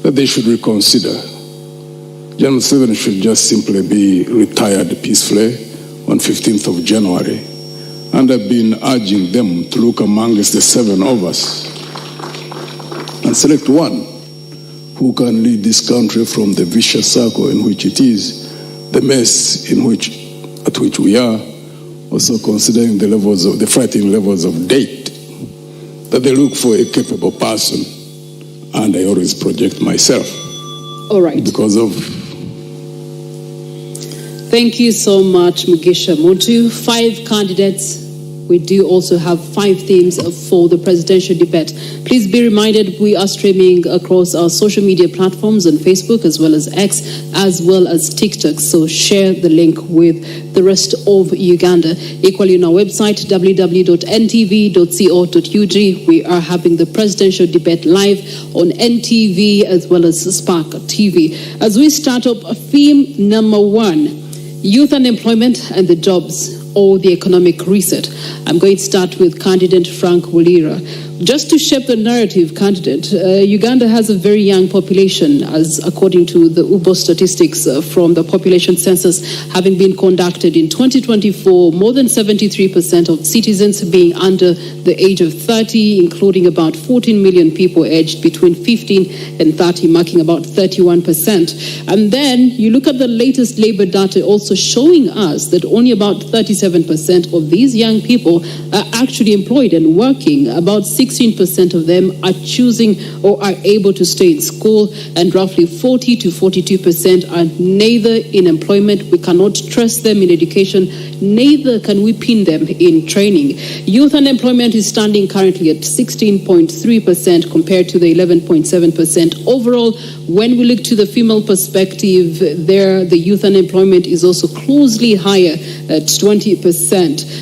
that they should reconsider. General Museveni should just simply be retired peacefully on 15th of January. And I've been urging them to look amongst the 7 of us and select one who can lead this country from the vicious circle in which it is, the mess at which we are, also considering the frightening levels of debt, that they look for a capable person. And I always project myself. All right. Because of... Thank you so much, Mugisha Muntu. 5 candidates. We do also have 5 themes for the presidential debate. Please be reminded we are streaming across our social media platforms on Facebook as well as X as well as TikTok. So share the link with the rest of Uganda. Equally on our website, www.ntv.co.ug, we are having the presidential debate live on NTV as well as Spark TV. As we start up, theme number 1, youth unemployment and the jobs, or the economic reset. I'm going to start with candidate Frank Wulira. Just to shape the narrative, candidate, Uganda has a very young population, as according to the UBO statistics from the population census having been conducted in 2024, more than 73% of citizens being under the age of 30, including about 14 million people aged between 15 and 30, marking about 31%. And then you look at the latest labor data also showing us that only about 37% of these young people are actually employed and working. About 16% of them are choosing or are able to stay in school, and roughly 40 to 42% are neither in employment. We cannot trust them in education, neither can we pin them in training. Youth unemployment is standing currently at 16.3% compared to the 11.7% overall. When we look to the female perspective, there the youth unemployment is also closely higher at 20%.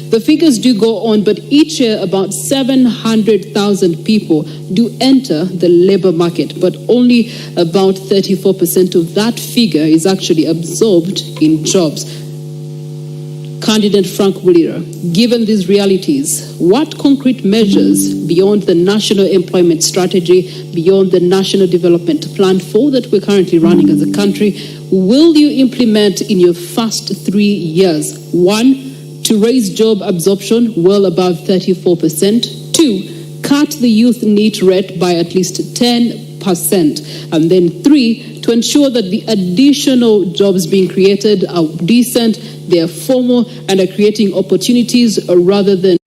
The figures do go on, but each year about 700,000 people do enter the labor market, but only about 34% of that figure is actually absorbed in jobs. Candidate Frank Wulira, given these realities, what concrete measures beyond the national employment strategy, beyond the national development plan 4 that we're currently running as a country, will you implement in your first 3 years? 1, to raise job absorption well above 34%. 2, cut the youth NEET rate by at least 10%. And then 3, to ensure that the additional jobs being created are decent, they are formal, and are creating opportunities rather than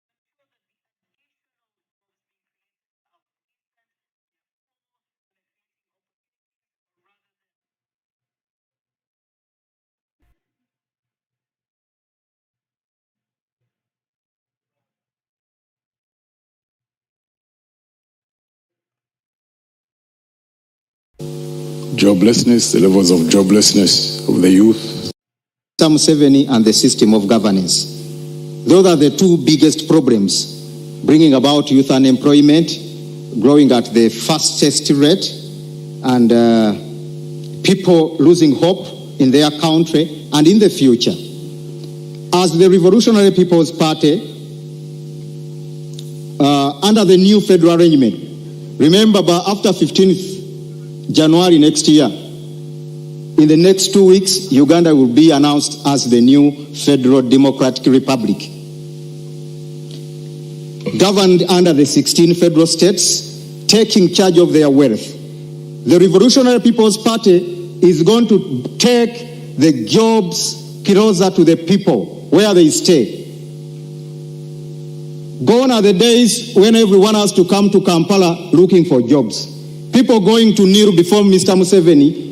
joblessness, the levels of joblessness of the youth. Museveni and the system of governance. Those are the 2 biggest problems bringing about youth unemployment, growing at the fastest rate, and people losing hope in their country and in the future. As the Revolutionary People's Party, under the new federal arrangement, remember, after 15th January next year, in the next 2 weeks, Uganda will be announced as the new Federal Democratic Republic, governed under the 16 federal states, taking charge of their wealth. The Revolutionary People's Party is going to take the jobs closer to the people, where they stay. Gone are the days when everyone has to come to Kampala looking for jobs. People going to kneel before Mr. Museveni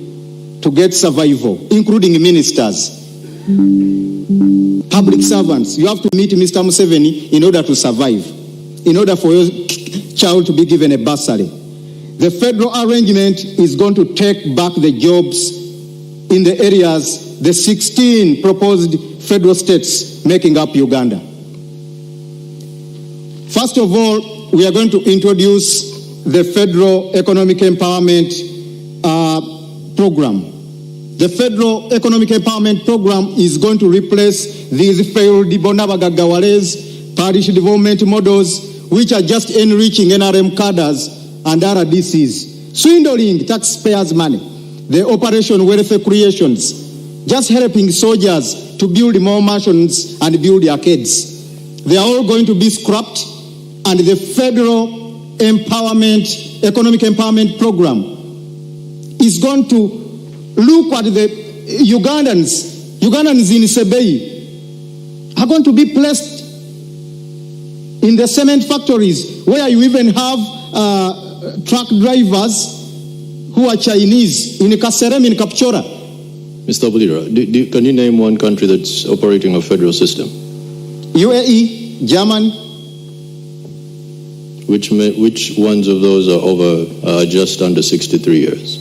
to get survival, including ministers. Public servants, you have to meet Mr. Museveni in order to survive, in order for your child to be given a bursary. The federal arrangement is going to take back the jobs in the areas, the 16 proposed federal states making up Uganda. First of all, we are going to introduce the Federal Economic Empowerment Program. The Federal Economic Empowerment Program is going to replace these failed Bonabagagawales, parish development models, which are just enriching NRM cadres and RDCs. swindling taxpayers' money, the Operation Welfare Creations, just helping soldiers to build more mansions and build arcades. They are all going to be scrapped, and the federal economic empowerment program is going to look at the Ugandans in Sebei are going to be placed in the cement factories where you even have truck drivers who are Chinese in Kaserem, in Kapchora. Mr. Bulira, can you name one country that's operating a federal system? UAE, German. Which ones of those are over just under 63 years?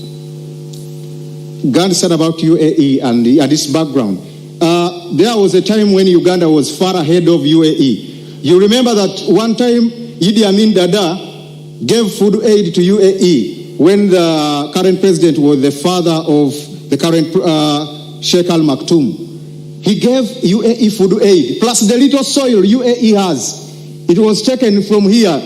God said about UAE and its background. There was a time when Uganda was far ahead of UAE. You remember that one time Idi Amin Dada gave food aid to UAE when the current president was the father of the current Sheikh Al Maktoum. He gave UAE food aid, plus the little soil UAE has. It was taken from here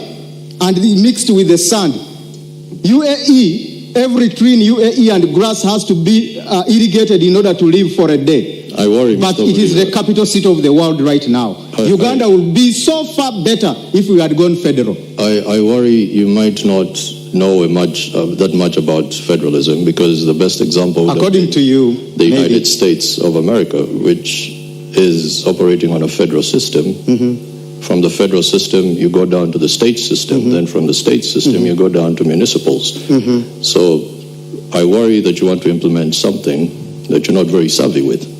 and mixed with the sand. UAE, every tree in UAE and grass has to be irrigated in order to live for a day. I worry, but it is the capital city of the world right now. Uganda will be so far better if we had gone federal. I worry you might not know that much about federalism, because the best example, according to you, the United States of America, which is operating on a federal system. Mm-hmm. From the federal system, you go down to the state system. Mm-hmm. Then from the state system, mm-hmm. you go down to municipals. Mm-hmm. So I worry that you want to implement something that you're not very savvy with.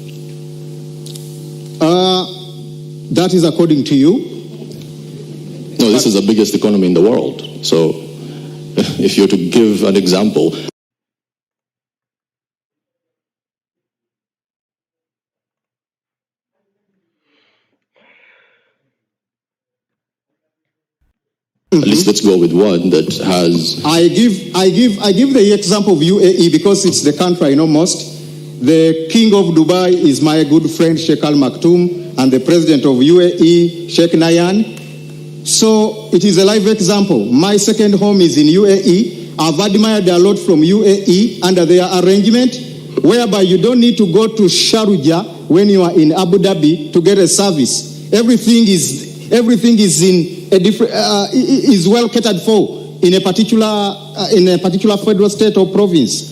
That is according to you? No, this is the biggest economy in the world. So if you're to give an example. At least let's go with one that has. I give the example of UAE because it's the country I know most. The king of Dubai is my good friend Sheikh Al Maktoum, and the president of UAE, Sheikh Nayan. So it is a live example. My second home is in UAE. I've admired a lot from UAE under their arrangement, whereby you don't need to go to Sharjah when you are in Abu Dhabi to get a service. Everything is in a different is well catered for in a particular federal state or province.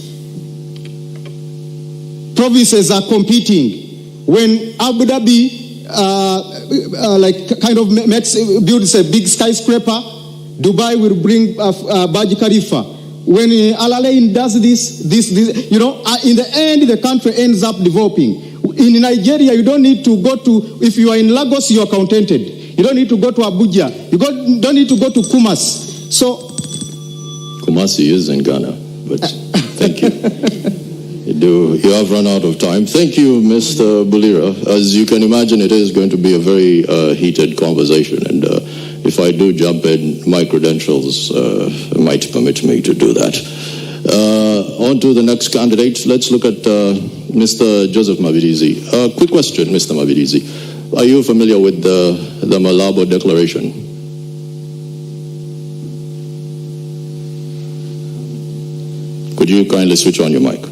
Provinces are competing. When Abu Dhabi builds a big skyscraper, Dubai will bring Burj Khalifa. When Al Alain does this, in the end, the country ends up developing. In Nigeria, you don't need to go to, if you are in Lagos, you are contented. You don't need to go to Abuja. You don't need to go to Kumasi. So, Kumasi is in Ghana, but thank you. You have run out of time. Thank you, Mr. Bulira. As you can imagine, it is going to be a very heated conversation, and if I do jump in, my credentials might permit me to do that. On to the next candidate. Let's look at Mr. Joseph Mavidizi. Quick question, Mr. Mavidizi. Are you familiar with the Malabo Declaration? Could you kindly switch on your mic?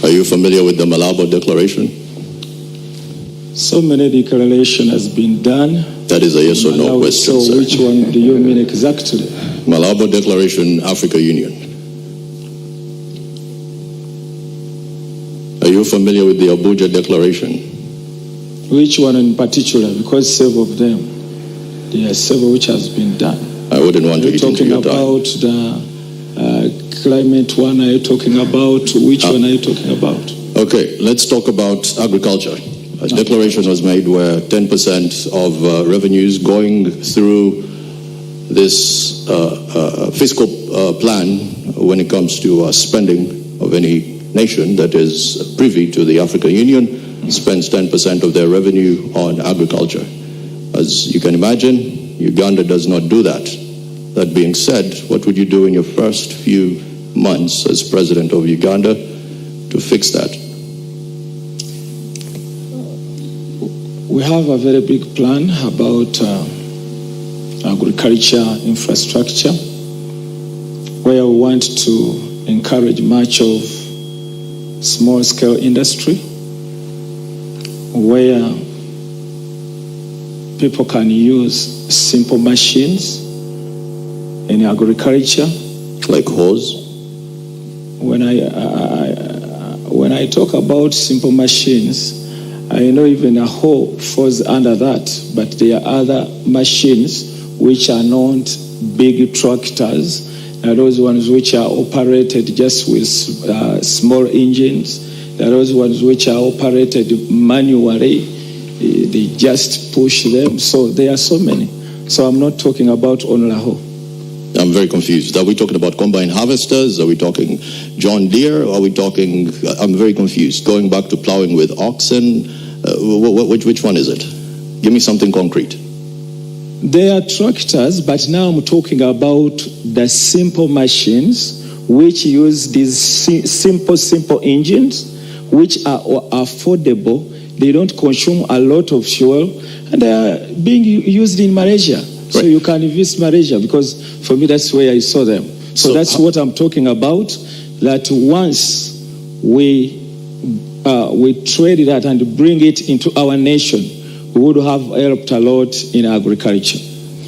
Are you familiar with the Malabo Declaration? So many declarations has been done. That is a yes or no question, so sir. Which one do you mean exactly? Malabo Declaration, Africa Union. Are you familiar with the Abuja Declaration? Which one in particular? Because several of them. There are several which has been done. I wouldn't want to eat into your time. Are you talking about the climate one? Are you talking about which one are you talking about? Okay, let's talk about agriculture. A declaration was made where 10% of revenues going through this fiscal plan when it comes to spending of any nation that is privy to the African Union spends 10% of their revenue on agriculture. As you can imagine, Uganda does not do that. That being said, what would you do in your first few months as president of Uganda to fix that? We have a very big plan about agriculture infrastructure, where we want to encourage much of small-scale industry, where people can use simple machines in agriculture. Like hose? When I talk about simple machines, I know even a hoe falls under that, but there are other machines which are not big tractors. There are those ones which are operated just with small engines. There are those ones which are operated manually. They just push them. So there are so many. So I'm not talking about only a hoe. I'm very confused. Are we talking about combine harvesters? Are we talking John Deere? Are we talking... I'm very confused. Going back to plowing with oxen, which one is it? Give me something concrete. They are tractors, but now I'm talking about the simple machines which use these simple engines, which are affordable. They don't consume a lot of fuel, and they are being used in Malaysia. Right. So you can visit Malaysia, because for me that's where I saw them. So that's what I'm talking about, that once we trade that and bring it into our nation, we would have helped a lot in agriculture.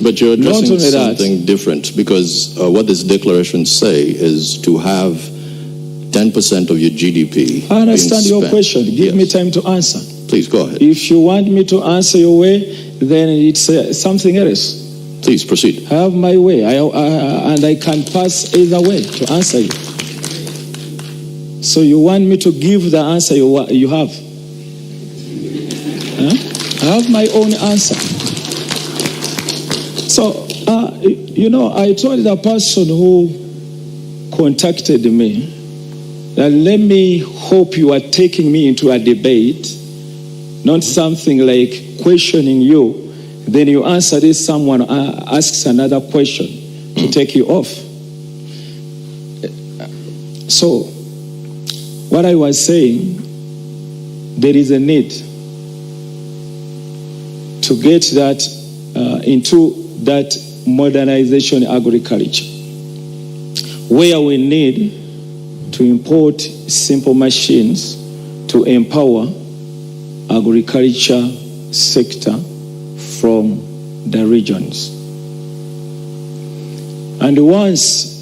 But you're addressing something different, because what this declaration say is to have 10% of your GDP. I understand your question. Give me time to answer. Please go ahead. If you want me to answer your way, then it's something else. Please proceed. I have my way, and I can pass either way to answer you. So you want me to give the answer you have? Huh? I have my own answer. So, I told the person who contacted me that let me hope you are taking me into a debate, not something like questioning you. Then you answer this, someone asks another question to take you off. So, what I was saying, there is a need to get that into that modernization agriculture, where we need to import simple machines to empower agriculture sector from the regions. And once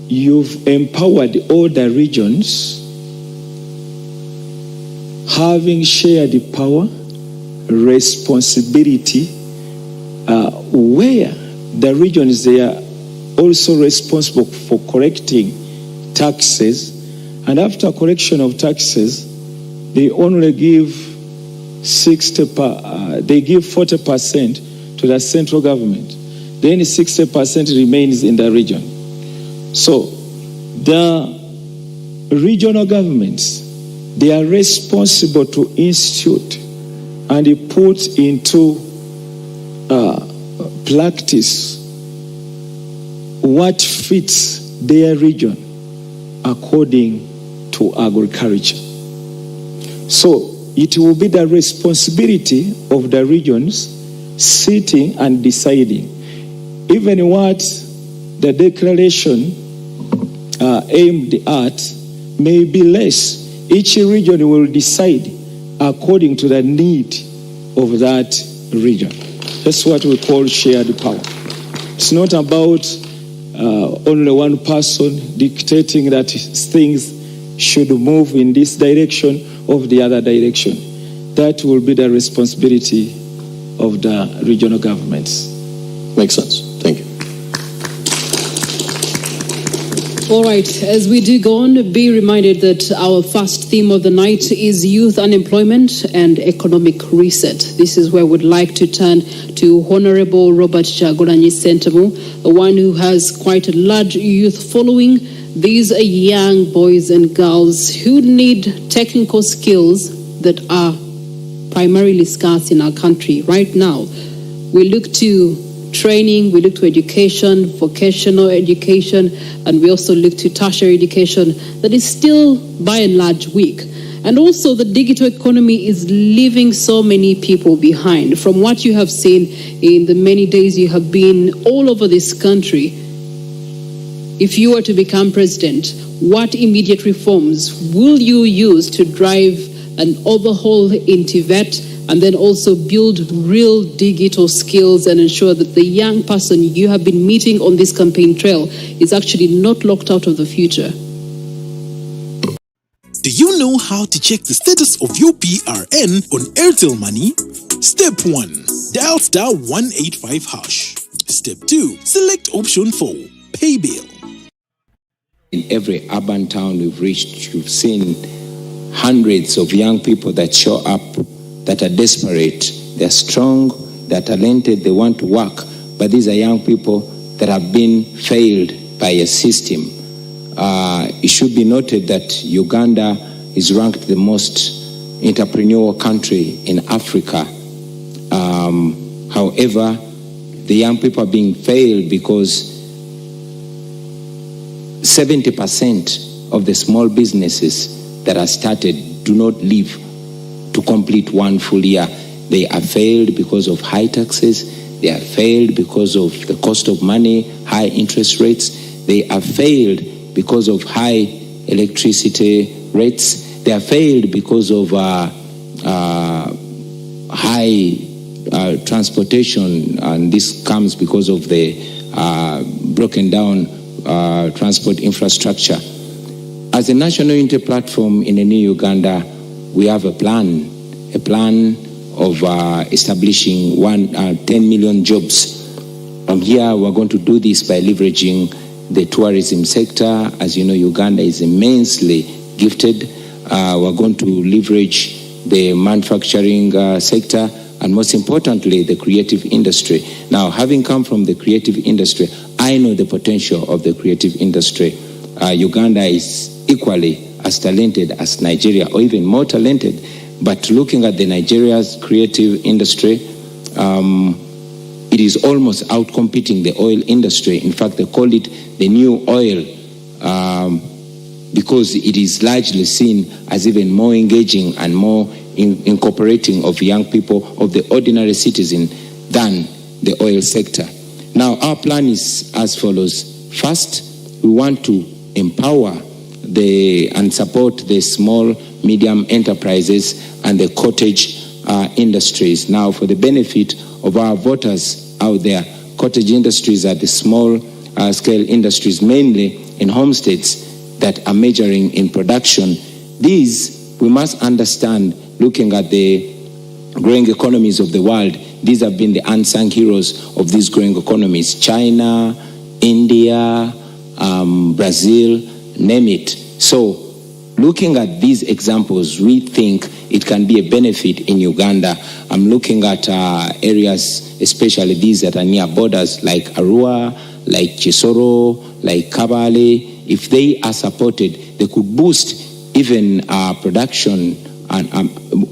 you've empowered all the regions, having shared the power, responsibility, where the regions, they are also responsible for collecting taxes, and after collection of taxes, they only give 40% to the central government. Then 60% remains in the region. So the regional governments, they are responsible to institute and put into practice what fits their region according to agriculture. So it will be the responsibility of the regions sitting and deciding. Even what the declaration aimed at may be less. Each region will decide according to the need of that region. That's what we call shared power. It's not about only one person dictating that things should move in this direction or the other direction. That will be the responsibility of the regional governments. Makes sense. Thank you. All right, as we do go on, be reminded that our first theme of the night is youth unemployment and economic reset. This is where we'd like to turn to Honorable Robert Chagulanyi Sentamu, the one who has quite a large youth following. These are young boys and girls who need technical skills that are primarily scarce in our country right now. We look to training, we look to education, vocational education, and we also look to tertiary education that is still by and large weak. And also the digital economy is leaving so many people behind. From what you have seen in the many days you have been all over this country, if you were to become president, what immediate reforms will you use to drive an overhaul in TVET and then also build real digital skills and ensure that the young person you have been meeting on this campaign trail is actually not locked out of the future? Do you know how to check the status of your PRN on Airtel Money? Step 1. Dial *185#. Step 2. Select option 4. Pay bill. In every urban town we've reached, you've seen hundreds of young people that show up that are desperate. They're strong, they're talented, they want to work, but these are young people that have been failed by a system. It should be noted that Uganda is ranked the most entrepreneurial country in Africa. However, the young people are being failed because 70% of the small businesses that are started do not live to complete one full year. They are failed because of high taxes. They are failed because of the cost of money, high interest rates. They are failed because of high electricity rates. They are failed because of high transportation, and this comes because of the broken down transport infrastructure. As a national unity platform in a new Uganda, we have a plan of establishing 10 million jobs. From here, we're going to do this by leveraging the tourism sector. As you know, Uganda is immensely gifted. We're going to leverage the manufacturing sector, and most importantly, the creative industry. Now, having come from the creative industry, I know the potential of the creative industry. Uganda is equally as talented as Nigeria, or even more talented. But looking at the Nigeria's creative industry, it is almost outcompeting the oil industry. In fact, they call it the new oil because it is largely seen as even more engaging and more incorporating of young people, of the ordinary citizen, than the oil sector. Now, our plan is as follows. First, we want to empower and support the small, medium enterprises and the cottage industries. Now, for the benefit of our voters out there, cottage industries are the small scale industries, mainly in homesteads that are majoring in production. These, we must understand, looking at the growing economies of the world, these have been the unsung heroes of these growing economies. China, India, Brazil, name it. So, looking at these examples, we think it can be a benefit in Uganda. I'm looking at areas, especially these that are near borders, like Arua, like Chisoro, like Kabale. If they are supported, they could boost even production, and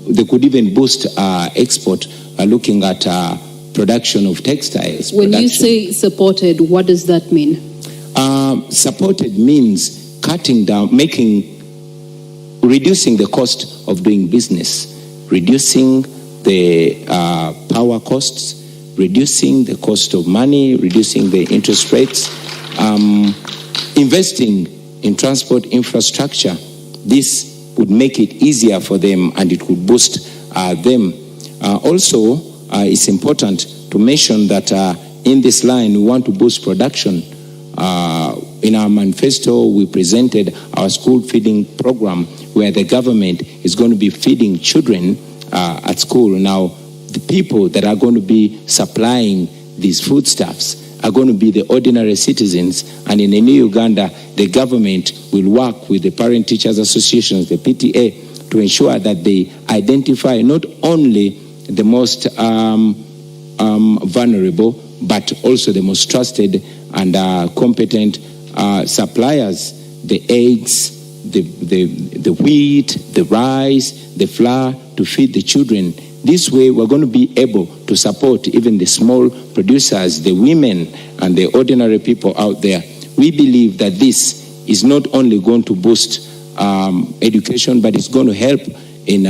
they could even boost export. Looking at production of textiles. When you say supported, what does that mean? Supported means cutting down, reducing the cost of doing business, reducing the power costs, reducing the cost of money, reducing the interest rates, investing in transport infrastructure. This would make it easier for them, and it would boost them. Also, it's important to mention that in this line, we want to boost production. In our manifesto, we presented our school feeding program, where the government is going to be feeding children at school. Now, the people that are going to be supplying these foodstuffs are going to be the ordinary citizens. And in a new Uganda, the government will work with the parent teachers associations, the PTA, to ensure that they identify not only the most vulnerable, but also the most trusted and competent suppliers, the eggs, the wheat, the rice, the flour, to feed the children. This way, we're going to be able to support even the small producers, the women, and the ordinary people out there. We believe that this is not only going to boost education, but it's going to help in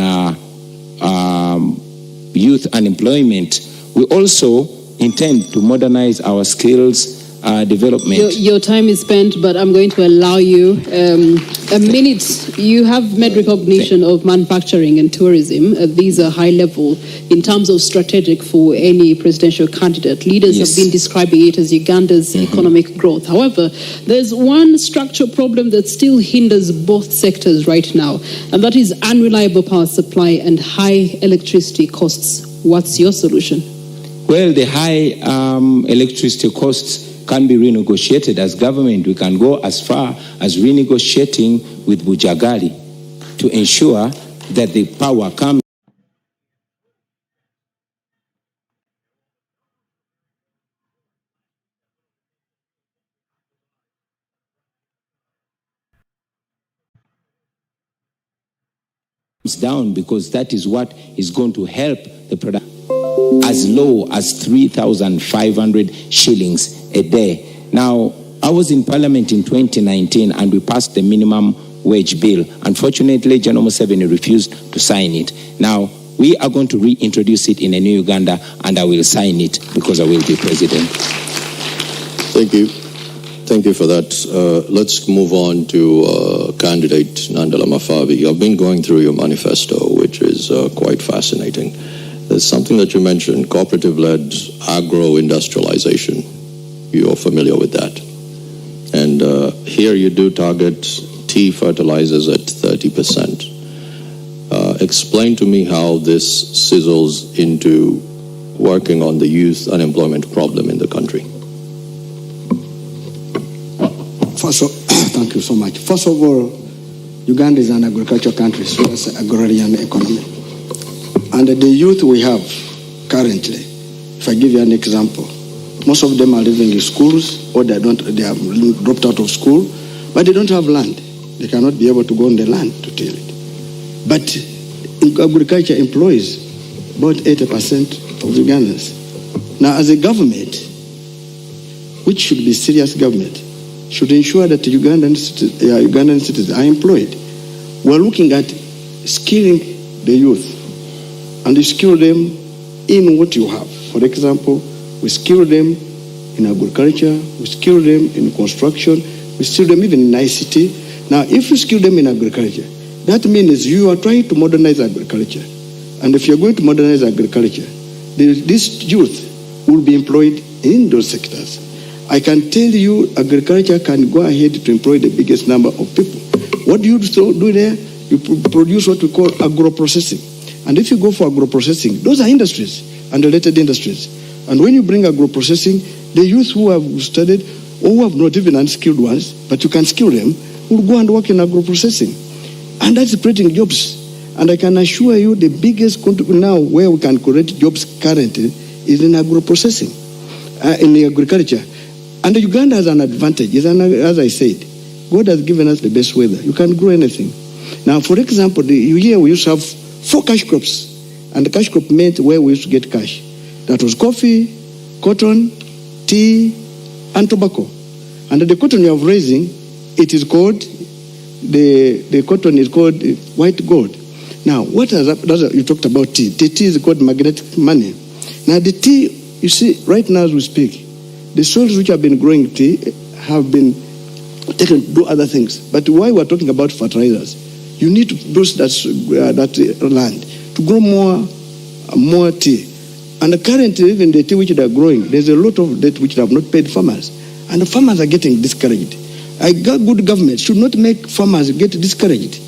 youth unemployment. We also intend to modernize our skills development. Your time is spent, but I'm going to allow you a minute. You have made recognition of manufacturing and tourism. These are high level in terms of strategic for any presidential candidate. Leaders have been describing it as Uganda's economic growth. However, there's one structural problem that still hinders both sectors right now, and that is unreliable power supply and high electricity costs. What's your solution? Well, the high electricity costs can be renegotiated. As government, we can go as far as renegotiating with Bujagali to ensure that the power comes down, because that is what is going to help the product. As low as 3,500 shillings a day. Now, I was in Parliament in 2019 and we passed the minimum wage bill. Unfortunately, General Museveni refused to sign it. Now, we are going to reintroduce it in a new Uganda, and I will sign it because I will be president. Thank you. Thank you for that. Let's move on to candidate Nandala Mafabi. I've been going through your manifesto, which is quite fascinating. There's something that you mentioned, cooperative-led agro-industrialization. You're familiar with that. And here you do target tea fertilizers at 30%. Explain to me how this sizzles into working on the youth unemployment problem in the country. Thank you so much. First of all, Uganda is an agricultural country, so it's an agrarian economy. And the youth we have currently, if I give you an example, most of them are living in schools, or they have dropped out of school, but they don't have land. They cannot be able to go on the land to till it. But agriculture employs about 80% of Ugandans. Now, as a government, which should be serious government, should ensure that Ugandan citizens are employed. We're looking at skilling the youth, and you skill them in what you have. For example, we skill them in agriculture, we skill them in construction, we skill them even in ICT. Now, if you skill them in agriculture, that means you are trying to modernize agriculture. And if you're going to modernize agriculture, this youth will be employed in those sectors. I can tell you agriculture can go ahead to employ the biggest number of people. What do you do there? You produce what we call agro-processing. And if you go for agro-processing, those are industries and related industries. And when you bring agro-processing, the youth who have studied or who have not even unskilled ones, but you can skill them, will go and work in agro-processing. And that's creating jobs. And I can assure you the biggest contribution now where we can create jobs currently is in agro-processing, in the agriculture. And Uganda has an advantage. As I said, God has given us the best weather. You can grow anything. Now, for example, here we used to have 4 cash crops. And the cash crop meant where we used to get cash. That was coffee, cotton, tea, and tobacco. And the cotton you are raising, it is called, the cotton is called white gold. Now, what has happened? You talked about tea. The tea is called magnetic money. Now, the tea, you see, right now as we speak, the soils which have been growing tea have been taken to do other things. But why we're talking about fertilizers, you need to boost that land to grow more tea. And currently, even the tea which they are growing, there's a lot of debt which they have not paid farmers. And the farmers are getting discouraged. A good government should not make farmers get discouraged.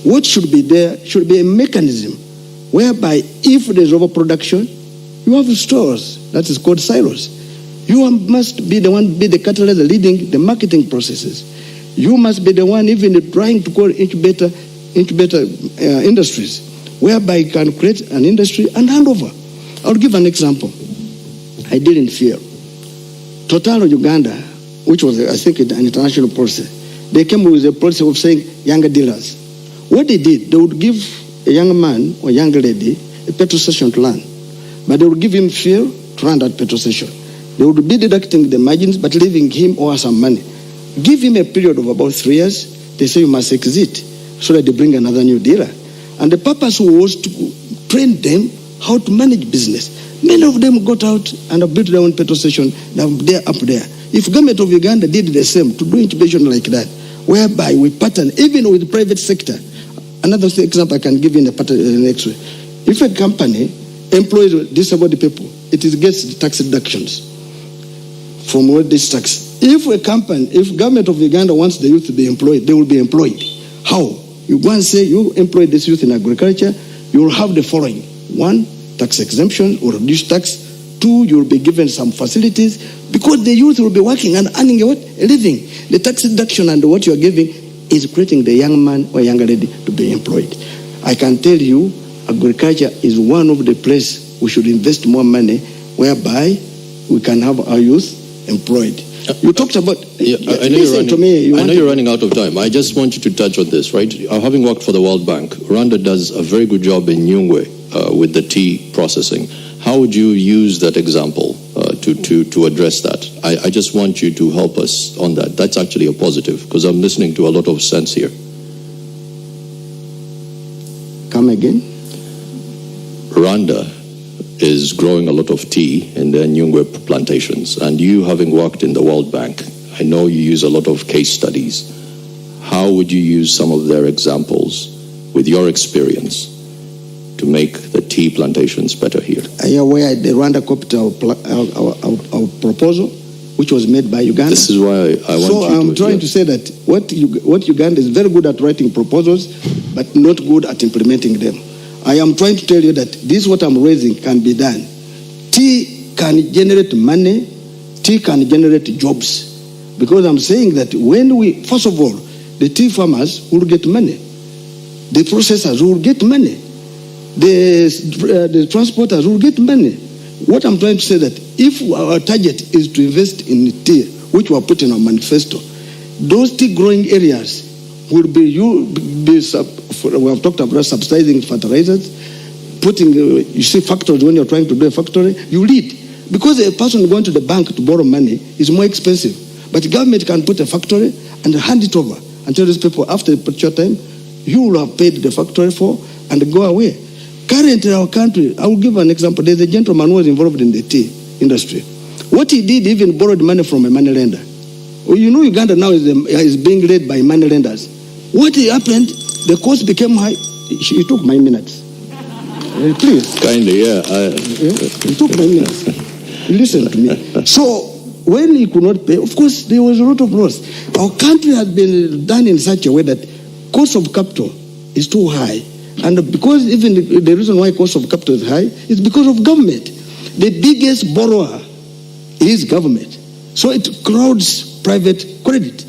What should be there should be a mechanism whereby if there's overproduction, you have stores, that is called silos. You must be the one, be the catalyst leading the marketing processes. You must be the one even trying to call incubator industries, whereby you can create an industry and hand over. I'll give an example. I did in fear. Total Uganda, which was, I think, an international policy, they came with a policy of saying younger dealers. What they did, they would give a young man or young lady a petrol station to run, but they would give him fuel to run that petrol station. They would be deducting the margins, but leaving him or some money. Give him a period of about 3 years. They say you must exit. so that they bring another new dealer. And the purpose was to train them how to manage business. Many of them got out and have built their own petrol station. They're up there. If government of Uganda did the same to do incubation like that, whereby we pattern, even with the private sector. Another example I can give you in the next way. If a company employs disabled people, it gets tax deductions from all this tax. If government of Uganda wants the youth to be employed, they will be employed. How? You go and say you employ this youth in agriculture, you will have the following. 1, tax exemption or reduced tax. 2, you will be given some facilities because the youth will be working and earning a living. The tax deduction and what you are giving is creating the young man or young lady to be employed. I can tell you, agriculture is one of the places we should invest more money whereby we can have our youth employed. You talked about... I know you're running out of time. I just want you to touch on this, right? Having worked for the World Bank, Rwanda does a very good job in Nyungwe with the tea processing. How would you use that example to address that? I just want you to help us on that. That's actually a positive, because I'm listening to a lot of sense here. Come again? Rwanda is growing a lot of tea in their Nyungwe plantations, and you, having worked in the World Bank, I know you use a lot of case studies. How would you use some of their examples with your experience to make the tea plantations better here? Are you aware the Rwanda copied our proposal, which was made by Uganda? This is why I want So I'm trying to say that what Uganda is very good at writing proposals, but not good at implementing them. I am trying to tell you that this what I'm raising can be done. Tea can generate money. Tea can generate jobs. Because I'm saying that first of all, the tea farmers will get money. The processors will get money. The transporters will get money. What I'm trying to say that if our target is to invest in tea, which we are putting in our manifesto, those tea growing areas will be we have talked about subsidizing fertilizers, putting, you see factories, when you're trying to do a factory, you lead. Because a person going to the bank to borrow money is more expensive. But the government can put a factory and hand it over and tell these people after a particular time, you will have paid the factory for and go away. Currently in our country, I will give an example. There's a gentleman who was involved in the tea industry. What he did, even borrowed money from a money lender. Well, you know Uganda now is being led by money lenders. What happened, the cost became high. He took my minutes. Please. Kindly, yeah. He took my minutes. Listen to me. So, when he could not pay, of course, there was a lot of loss. Our country had been done in such a way that cost of capital is too high. And because even the reason why cost of capital is high is because of government. The biggest borrower is government. So it crowds private credit.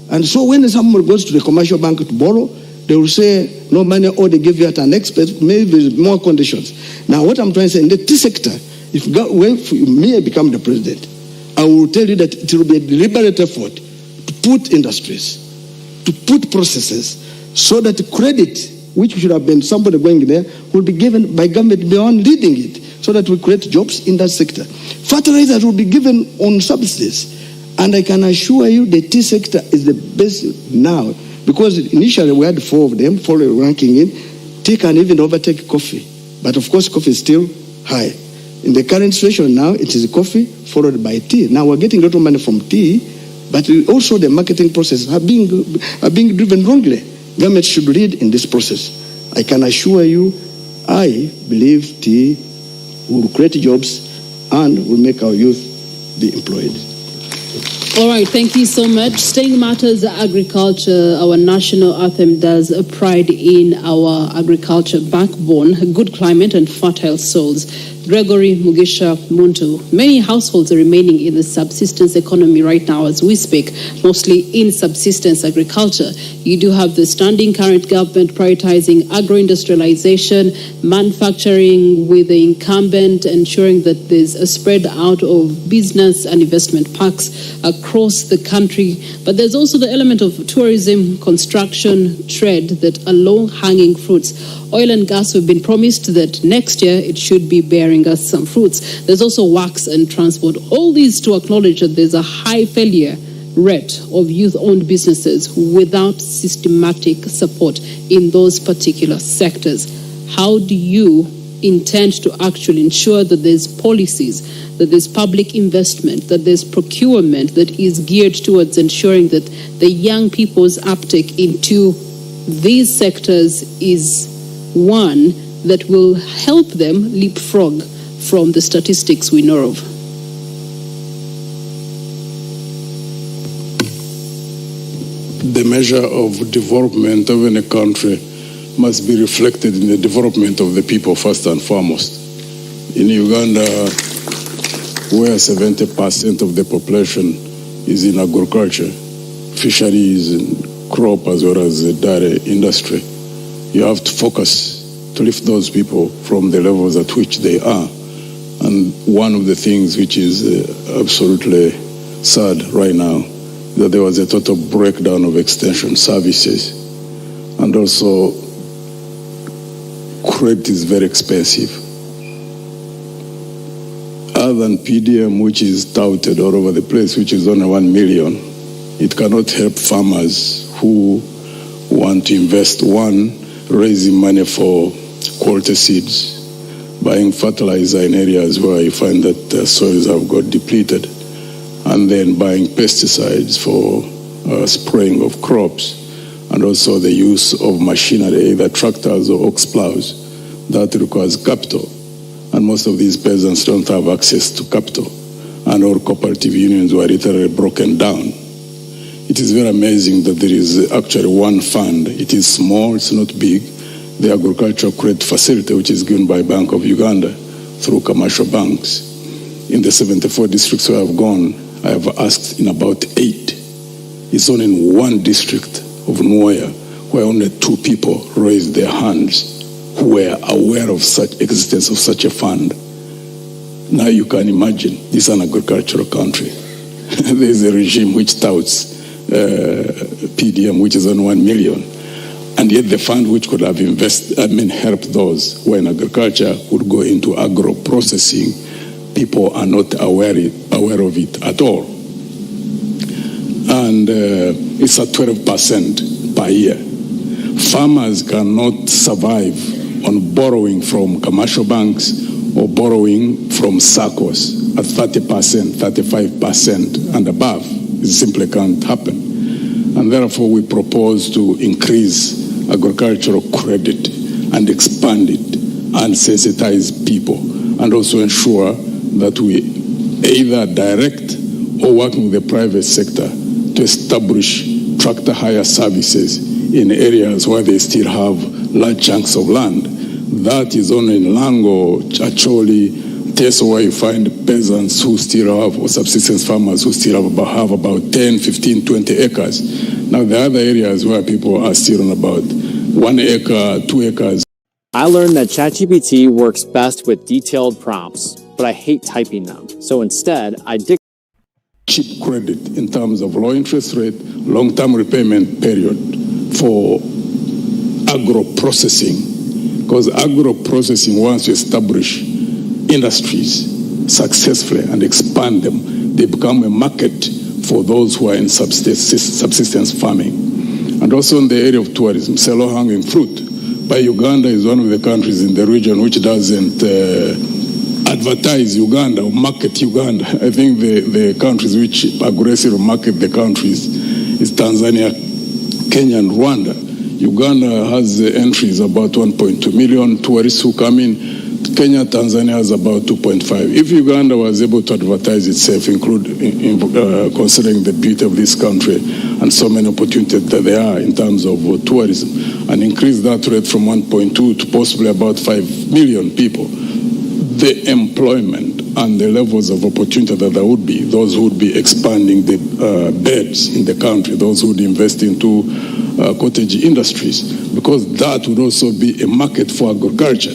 And so when someone goes to the commercial bank to borrow, they will say, no money, or they give you at an expense, maybe with more conditions. Now, what I'm trying to say, in the tea sector, if me become the president, I will tell you that it will be a deliberate effort to put industries, to put processes, so that credit, which should have been somebody going there, will be given by government beyond leading it, so that we create jobs in that sector. Fertilizers will be given on subsidies. And I can assure you the tea sector is the best now, because initially we had 4 of them, 4 ranking in. Tea can even overtake coffee. But of course, coffee is still high. In the current situation now, it is coffee followed by tea. Now we're getting a lot of money from tea, but also the marketing process are being driven wrongly. Government should lead in this process. I can assure you, I believe tea will create jobs and will make our youth be employed. All right, thank you so much. Staying matters agriculture, our national anthem does pride in our agriculture backbone, good climate and fertile soils. Gregory Mugisha Muntu. Many households are remaining in the subsistence economy right now as we speak, mostly in subsistence agriculture. You do have the standing current government prioritizing agro-industrialization, manufacturing with the incumbent, ensuring that there's a spread out of business and investment parks across the country. But there's also the element of tourism, construction, trade that are low-hanging fruits. Oil and gas, we've been promised that next year it should be bearing us some fruits. There's also works and transport. All these to acknowledge that there's a high failure rate of youth-owned businesses without systematic support in those particular sectors. How do you intend to actually ensure that there's policies, that there's public investment, that there's procurement that is geared towards ensuring that the young people's uptake into these sectors is one that will help them leapfrog from the statistics we know of? The measure of development of any country must be reflected in the development of the people first and foremost. In Uganda, where 70% of the population is in agriculture, fisheries and crop as well as the dairy industry, you have to focus to lift those people from the levels at which they are. And one of the things which is absolutely sad right now, that there was a total breakdown of extension services. And also, credit is very expensive. Other than PDM, which is touted all over the place, which is only 1 million, it cannot help farmers who want to invest. One, raising money for quality seeds, buying fertilizer in areas where you find that soils have got depleted, and then buying pesticides for spraying of crops, and also the use of machinery, either tractors or ox plows. That requires capital, and most of these peasants don't have access to capital, and our cooperative unions were literally broken down. It is very amazing that there is actually one fund. It is small, it's not big, the Agricultural Credit Facility, which is given by Bank of Uganda through commercial banks. In the 74 districts where I've gone, I have asked in about 8. It's only in one district of Nwaya where only 2 people raised their hands who were aware of such existence of such a fund. Now you can imagine, this is an agricultural country. There is a regime which touts PDM, which is on 1 million. And yet the fund which could have helped those who are in agriculture would go into agro-processing. People are not aware of it at all. And it's at 12% per year. Farmers cannot survive on borrowing from commercial banks or borrowing from SACCOs at 30%, 35% and above. It simply can't happen. And therefore we propose to increase agricultural credit and expand it and sensitize people, and also ensure that we either direct or working with the private sector to establish tractor hire services in areas where they still have large chunks of land. That is only in Lango, Chacholi, Teso, where you find peasants who still have, or subsistence farmers who still have about 10, 15, 20 acres. Now, the other areas where people are still on about 1 acre, 2 acres. I learned that ChatGPT works best with detailed prompts, but I hate typing them. So instead, I dig cheap credit in terms of low interest rate, long-term repayment period for agro-processing. Because agro-processing, once you establish industries successfully and expand them, they become a market for those who are in subsistence farming. And also in the area of tourism, low-hanging fruit. But Uganda is one of the countries in the region which doesn't advertise Uganda or market Uganda. I think the countries which aggressively market the countries is Tanzania, Kenya, and Rwanda. Uganda has entries about 1.2 million tourists who come in. Kenya, Tanzania has about 2.5. If Uganda was able to advertise itself, considering the beauty of this country and so many opportunities that there are in terms of tourism, and increase that rate from 1.2 to possibly about 5 million people, the employment and the levels of opportunity that there would be, those who would be expanding the beds in the country, those who would invest into cottage industries, because that would also be a market for agriculture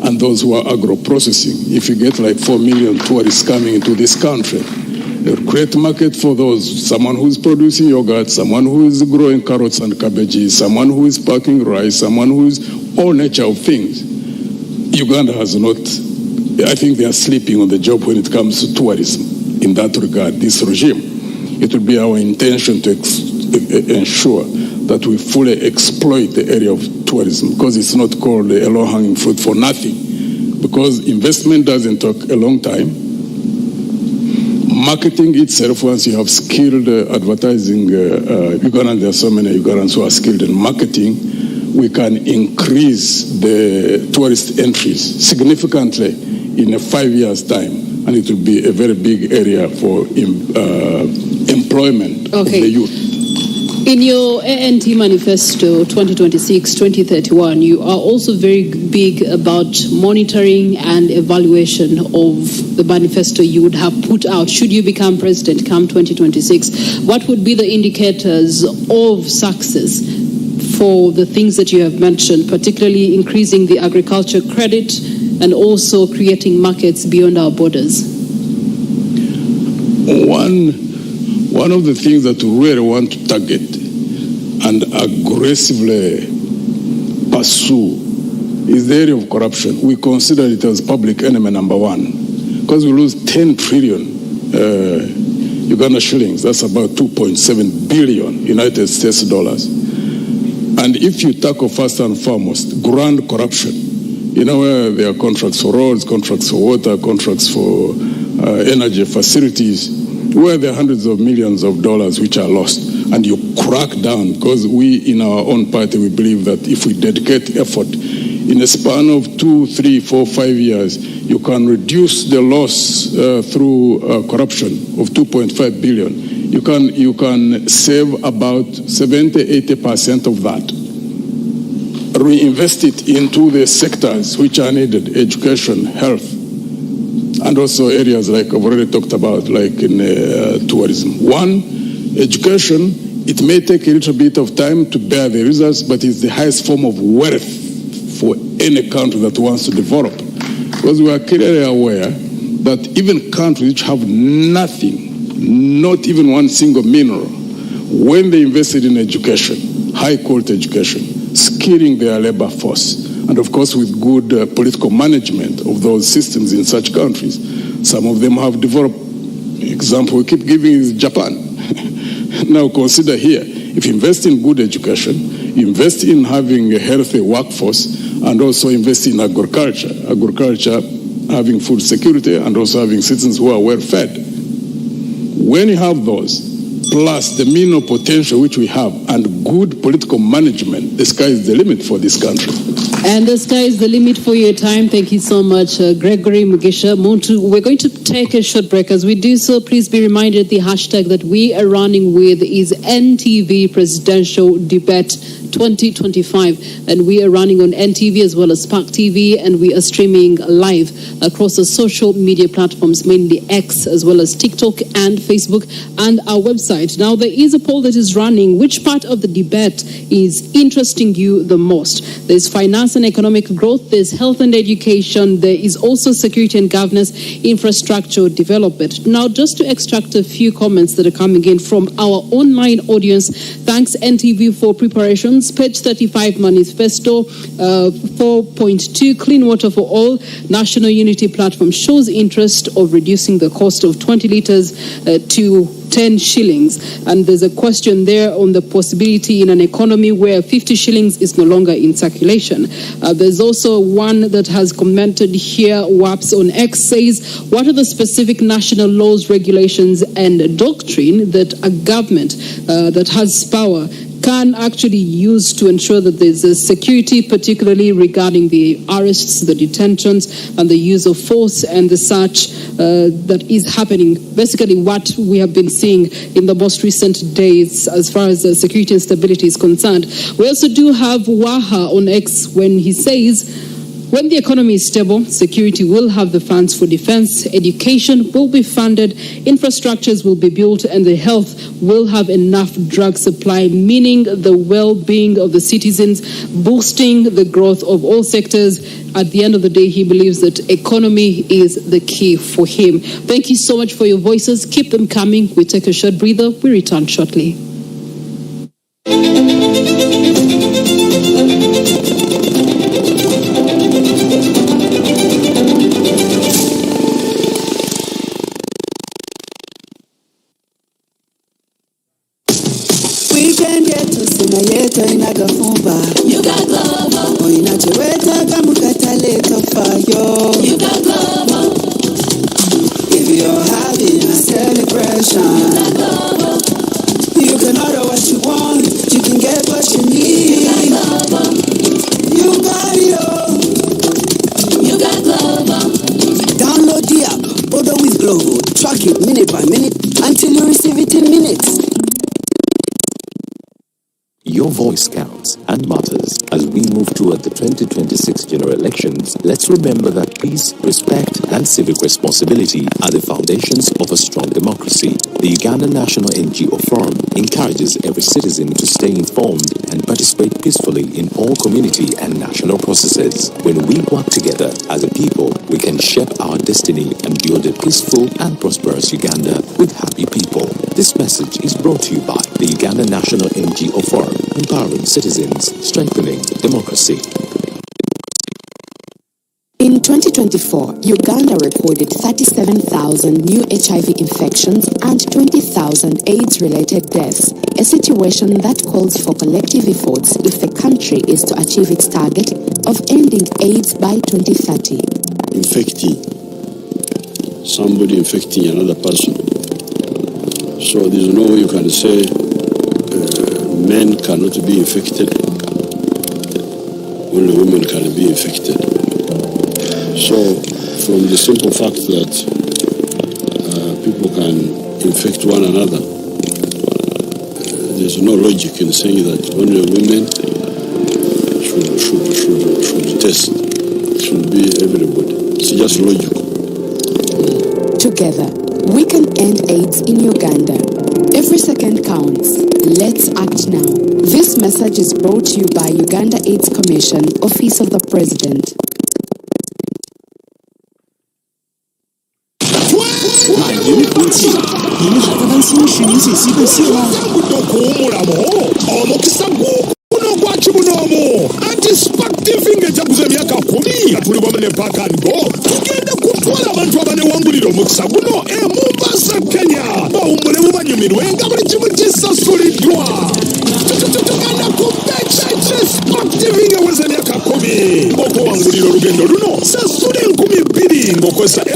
and those who are agro-processing. If you get like 4 million tourists coming into this country, a great market for those, someone who is producing yogurt, someone who is growing carrots and cabbages, someone who is packing rice, someone who is all nature of things. Uganda has not, I think they are sleeping on the job when it comes to tourism in that regard, this regime. it will be our intention to ensure that we fully exploit the area of tourism, because it's not called a low-hanging fruit for nothing, because investment doesn't take a long time. Marketing itself, once you have skilled advertising, Ugandans, there are so many Ugandans who are skilled in marketing, we can increase the tourist entries significantly in a 5 years' time, and it will be a very big area for employment of the youth. In your ANT manifesto 2026-2031, you are also very big about monitoring and evaluation of the manifesto you would have put out should you become president come 2026. What would be the indicators of success for the things that you have mentioned, particularly increasing the agriculture credit and also creating markets beyond our borders? One of the things that we really want to target and aggressively pursue is the area of corruption. We consider it as public enemy number one, because we lose 10 trillion Uganda shillings. That's about 2.7 billion United States dollars. And if you tackle first and foremost grand corruption, you know, where there are contracts for roads, contracts for water, contracts for energy facilities, where there are hundreds of millions of dollars which are lost, and you crack down, because we in our own party, we believe that if we dedicate effort in a span of 2, 3, 4, 5 years, you can reduce the loss through corruption of 2.5 billion. You can save about 70-80% of that. Reinvest it into the sectors which are needed: education, health, and also areas like I've already talked about, like in tourism. One, education, it may take a little bit of time to bear the results, but it's the highest form of wealth for any country that wants to develop. Because we are clearly aware that even countries which have nothing, not even one single mineral, when they invested in education, high quality education, skilling their labor force, and of course with good political management of those systems in such countries, some of them have developed. Example we keep giving is Japan. Now consider here, if you invest in good education, invest in having a healthy workforce, and also invest in agriculture, having food security, and also having citizens who are well fed. When you have those, plus the mineral potential which we have, and good political management, the sky is the limit for this country. And the sky is the limit for your time. Thank you so much, Gregory Mugisha Muntu. We're going to take a short break. As we do so, please be reminded the hashtag that we are running with is NTV Presidential Debate 2025, and we are running on NTV as well as Spark TV, and we are streaming live across the social media platforms, mainly X as well as TikTok and Facebook, and our website. Now there is a poll that is running. Which part of the debate is interesting you the most? There's finance and economic growth, there's health and education, there is also security and governance, infrastructure development. Now, just to extract a few comments that are coming in from our online audience, thanks NTV for preparations. Page 35 manifesto, 4.2 clean water for all. National Unity Platform shows interest of reducing the cost of 20 litres to 10 shillings. And there's a question there on the possibility in an economy where 50 shillings is no longer in circulation. There's also one that has commented here, WAPS on X says, what are the specific national laws, regulations and doctrine that a government that has power can actually use to ensure that there's a security, particularly regarding the arrests, the detentions, and the use of force and the such that is happening. Basically what we have been seeing in the most recent days as far as security and stability is concerned. We also do have Waha on X when he says, when the economy is stable, security will have the funds for defense, education will be funded, infrastructures will be built, and the health will have enough drug supply, meaning the well-being of the citizens, boosting the growth of all sectors. At the end of the day, he believes that economy is the key for him. Thank you so much for your voices. Keep them coming. We take a short breather. We return shortly. Weekend yetu sina yetu inagafumba. You got Glovo. Oinacheweta kamukataleta fayo. You got Glovo. If you're having a celebration, you got Glovo. You can order what you want. You can get what you need. You got Glovo. You got it all. You got Glovo. Download the app. Order with Glovo. Track it minute by minute until you receive it in minutes. Your voice counts and matters. As we move toward the 2026 general elections, let's remember that peace, respect, and civic responsibility are the foundations of a strong democracy. The Uganda National NGO Forum encourages every citizen to stay informed and participate peacefully in all community and national processes. When we work together as a people, we can shape our destiny and build a peaceful and prosperous Uganda with happy people. This message is brought to you by the Uganda National NGO Forum, empowering citizens, strengthening democracy. In 2024, Uganda recorded 37,000 new HIV infections and 20,000 AIDS-related deaths, a situation that calls for collective efforts if the country is to achieve its target of ending AIDS by 2030. Somebody infecting another person. So there's no way you can say men cannot be infected, only women can be infected. So from the simple fact that people can infect one another, there's no logic in saying that only women should test. It should be everybody. It's just logical. Together, we can end AIDS in Uganda. Every second counts. Let's act now. This message is brought to you by Uganda AIDS Commission, Office of the President.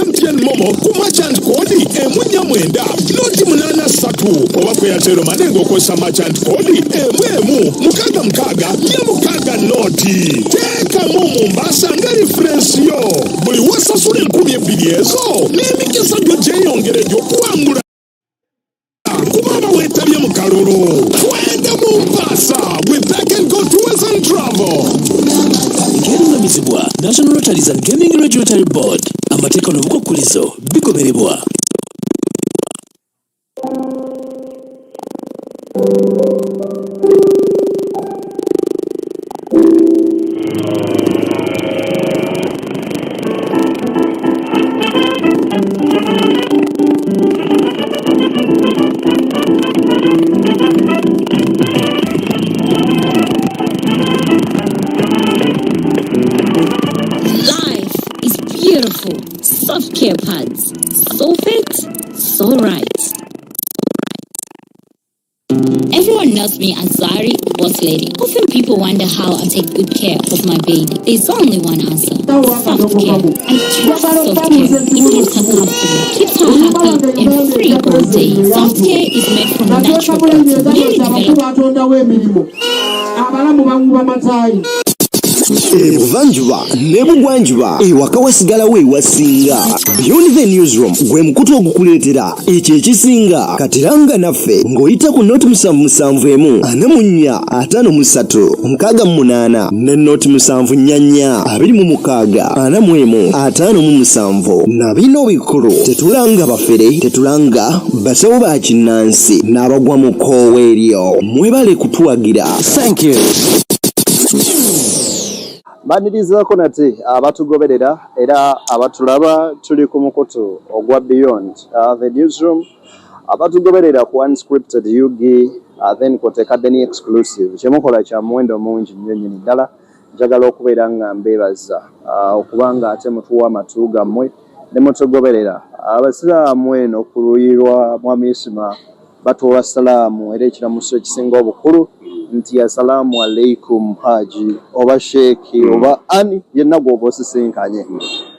MTN Momo kumachant kodi emunya mwenda noti munana satu obako ya tero manengo kosa machant kodi emwemu mukaga nyamukaga noti teka mumu mbasa ngari friends yo buli wasa suri nkumi ebidiezo nemikisa gyo yongere gyo kuangura kumama wetabye mukalulu kwenda Mombasa with Back and Go Tours and Travel. Mizibwa, National Lotteries and Gaming Regulatory Board. Amateka nobuko kulizo, bigoberebwa. Soft care pads. So fit, so right. Everyone knows me as Zari, boss lady. Often people wonder how I take good care of my baby. There's only one answer. Soft care. I trust soft care. It makes her comfortable, keeps her happy and free all day. Soft care is made from natural products, really developed. Ebuvanjuba nebugwanjuba ewaka wasigala we wasinga. Beyond the Newsroom gwe mukutu ogukuleetera ekyo ekisinga katiranga naffe ng'oyita ku noti 771 453 688 ne noti 744 261 457 na bino bikulu tetulanga bafere tetulanga basawo ba kinnansi n'abagwa mu koowe eryo mwebale kutuwagira. Thank you. Banirizaako nate abatugoberera era abatulaba tuli ku mukutu ogwa Beyond the Newsroom abatugoberera ku Unscripted UG then kotekadde exclusive kyemukola kya muwendo mungi nnyo nnyini ddala njagala okubeera nga mbeebaza okubanga ate mutuwa amatu gammwe ne mutugoberera abasiraamu eno ku luyi lwa Mwamisima batuwa salaamu era ekiramuso ekisinga obukulu nti assalaamu alaikum haji oba sheeki oba ani yenna gw'oba osisinkanye.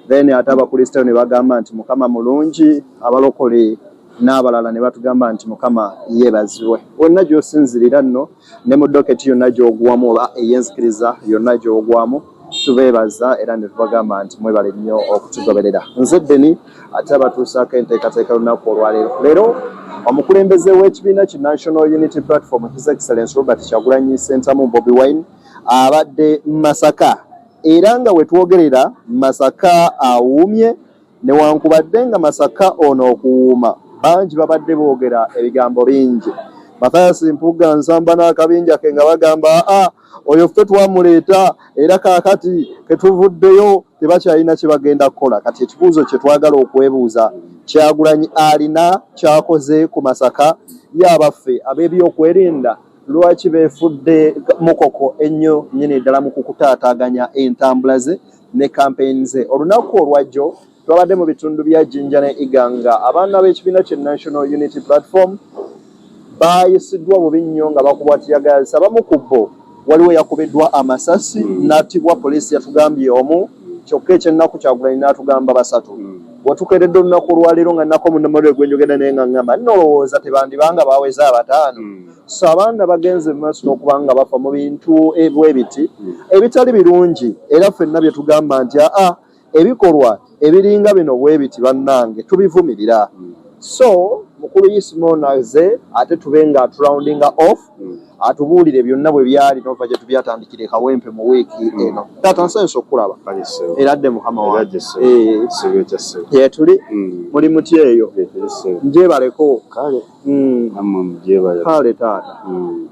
Then ate abakristaayo ne bagamba nti mukama mulungi, abalokole n'abalala ne batugamba nti mukama yeebazibwe. Wonna gy'osinzirira nno ne mu doketi yonna gy'ogwamu oba ey'enzikiriza yonna gy'ogwamu tubeebaza era ne tubagamba nti mwebale nnyo okutugoberera. Nze Deni ate abatuusaako enteekateeka lunaku olwaleero. Leero omukulembeze w'ekibiina ki National Unity Platform His Excellency Robert Kyagulanyi Ssentamu Bobi Wine abadde Masaka era nga we twogerera Masaka awuumye newankubadde nga Masaka ono okuwuuma bangi babadde boogera ebigambo bingi. Mathias Mpuuga Nsamba n'akabinja ke nga bagamba oyo ffe twamuleeta era kaakati ketuvuddeyo tebakyalina kye bagenda kukola. Kati ekibuuzo kye twagala okwebuuza, Kyagulanyi alina kyakoze ku Masaka y'abaffe ab'ebyokwerinda lwaki beefudde mukoko ennyo nnyini ddala mu kukutaataaganya entambula ze ne kampeyini ze. Olunaku olwajjo twabadde mu bitundu bya Jinja ne Iganga abaana b'ekibiina kye National Unity Platform baayisiddwa bubi nnyo nga bakubwa tiyagaalisa. Abamu ku bo waliwo yakubiddwa amasasi n'attibwa poliisi yatugambye omu, kyokka ekyennaku Kyagulanyi n'atugamba basatu. Watukeeredde olunaku olwaleero nga nnako munnamawulire gwe njogera naye nga ngamba nolowooza tebandibanga baaweza 5. So abaana bagenze mu maaso n'okuba nga bafa mu bintu ebwebiti ebitali birungi era ffenna bye tugamba nti ebikolwa ebiringa bino bwebiti bannange tubivumirira. So mukulu Yisimonaze ate tube nga aturoundinga off atubuulire byonna bwe byali n'ova gye tubyatandikire kawempe mu wiiki eno. Taata nsenso okulaba era adde mukama wange yetuli muli muti eyo njebaleko kale taata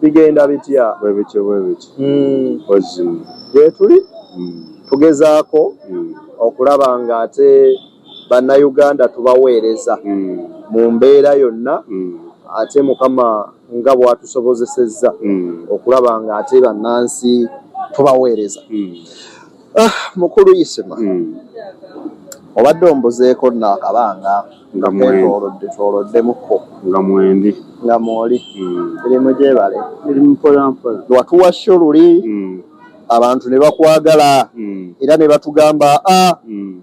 bigenda bitya yetuli tugezaako okulaba nga ate bannayuganda tubaweereza mu mbeera yonna ate mukama nga bw'atusobozesezza okulaba nga ate bannansi tubaweereza. Mukulu Isima obadde ombuzeeko n'akabanga nga twoloddemuko nga mwoli mirimu gyebale watuwasyo luli abantu ne bakwagala era ne batugamba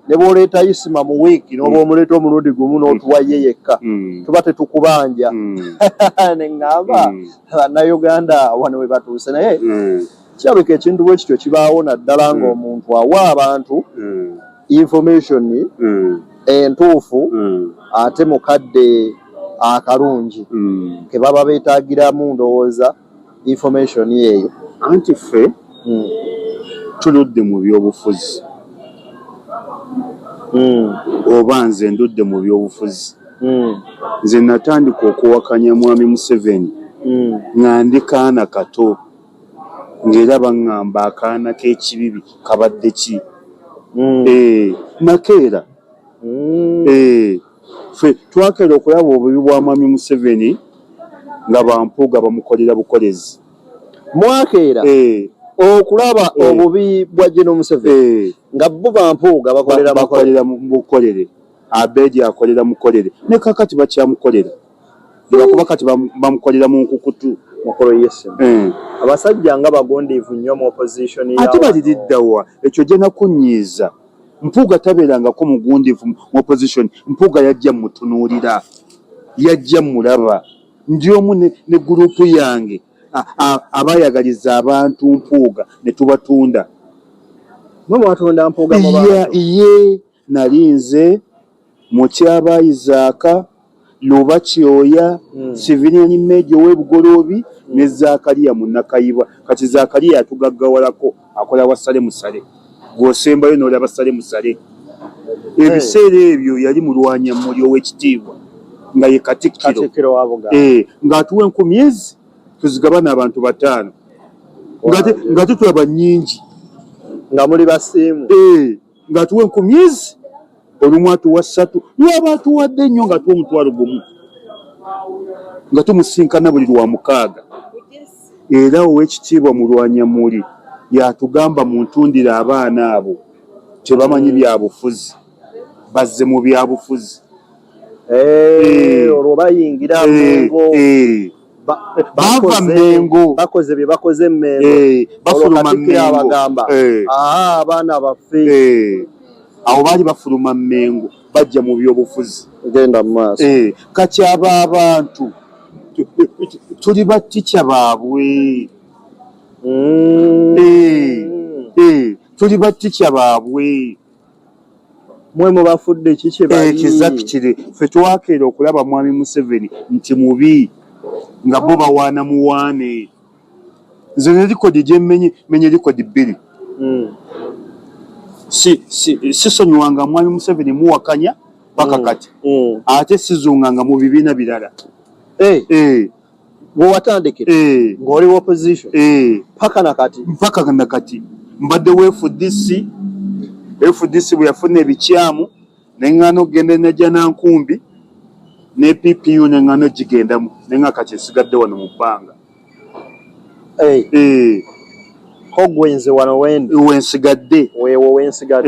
ne bw'oleeta Isima mu wiiki n'oba omuleeta omulundi gumu n'otuwa ye yekka tuba tetukubanja. Ne ŋŋamba bannayuganda wano we batuuse naye kirabika ekintu bwe kityo kibaawo naddala ng'omuntu awa abantu information entuufu ate mukadde akalungi ke baba beetaagiramu ndowooza information eyo. Anti ffe tuludde mu byobufuzi oba nze ndudde mu byobufuzi. Nze natandika okuwakanya mwami Museveni nga ndi kaana kato ng'era baŋŋamba akaana k'ekibibi kabadde ki nakeera ffe twakeera okulaba obubi bwa mwami Museveni nga Bampuuga bamukolera bukolezi. Mwakeera okulaba obubi bwa General Museveni nga bo Bampuuga bakolera mukolere, Abeedi akolera mukolere, ne kakati bakyamukolera lwakuba kati bamukolera mu nkukutu. Mukolo Yesu abasajja nga bagondiivu nnyo mu opposition yawe ate baliriddawa ekyo gye nakunyiiza. Mpuuga tabeerangako mugundiivu mu opposition. Mpuuga yajja mutunuulira, yajja mulaba. Ndi omu ne gurupu yange abayagaliza abantu Mpuuga ne tubatunda. Mwatunda Mpuuga mu bantu? Ye nali nze Mukyaba Isaaka, Luba Kyoya, Civilian Major w'Ebugoloobi ne Zaakaliya Munnakayibwa. Kati Zaakaliya atugaggawalako akola wasale musale. Gw'osembayo n'olaba sale musale. Ebiseera ebyo yali mulwanya mmuli ow'ekitiibwa nga ye Katikkiro ng'atuwa 10,000 tuzigabana abantu 5 ng'ate tulaba nnyingi nga muli basiimu ng'atuwa 10,000 olumu atuwa 3 lwaba atuwadde nnyo ng'atuwa 1,000 nga tumusinkana buli lwa 6. Era ow'ekitiibwa mulwanya mmuli yatugamba muntundire abaana abo tebamanyi byabufuzi bazze mu byabufuzi. olwo bayingira Mengo bava Mengo bakoze bye bakoze Mengo bafuluma Mengo abagamba abaana baffe awo baali bafuluma Mengo bajja mu byobufuzi genda mu maaso kati abantu tuli batikya baabwe tuli batikya baabwe mwe mubafudde kiki bali exactly ffe twakeera okulaba mwami Museveni nti mubi nga bo bawaana muwaane nze ne likodi gye menye likodi bbiri sisonyiwanga mwami Museveni muwakanya paka kati ate sizunganga mu bibiina birala bwewatandikira ng'oli opposition paka nakati mbaddewo FDC bwe yafuna ebikyamu neŋŋaano okugenda najja nankumbi ne PPU neŋŋaano gigendamu neŋŋa kati esigadde wano mu bbanga ko gwenze wano wensigadde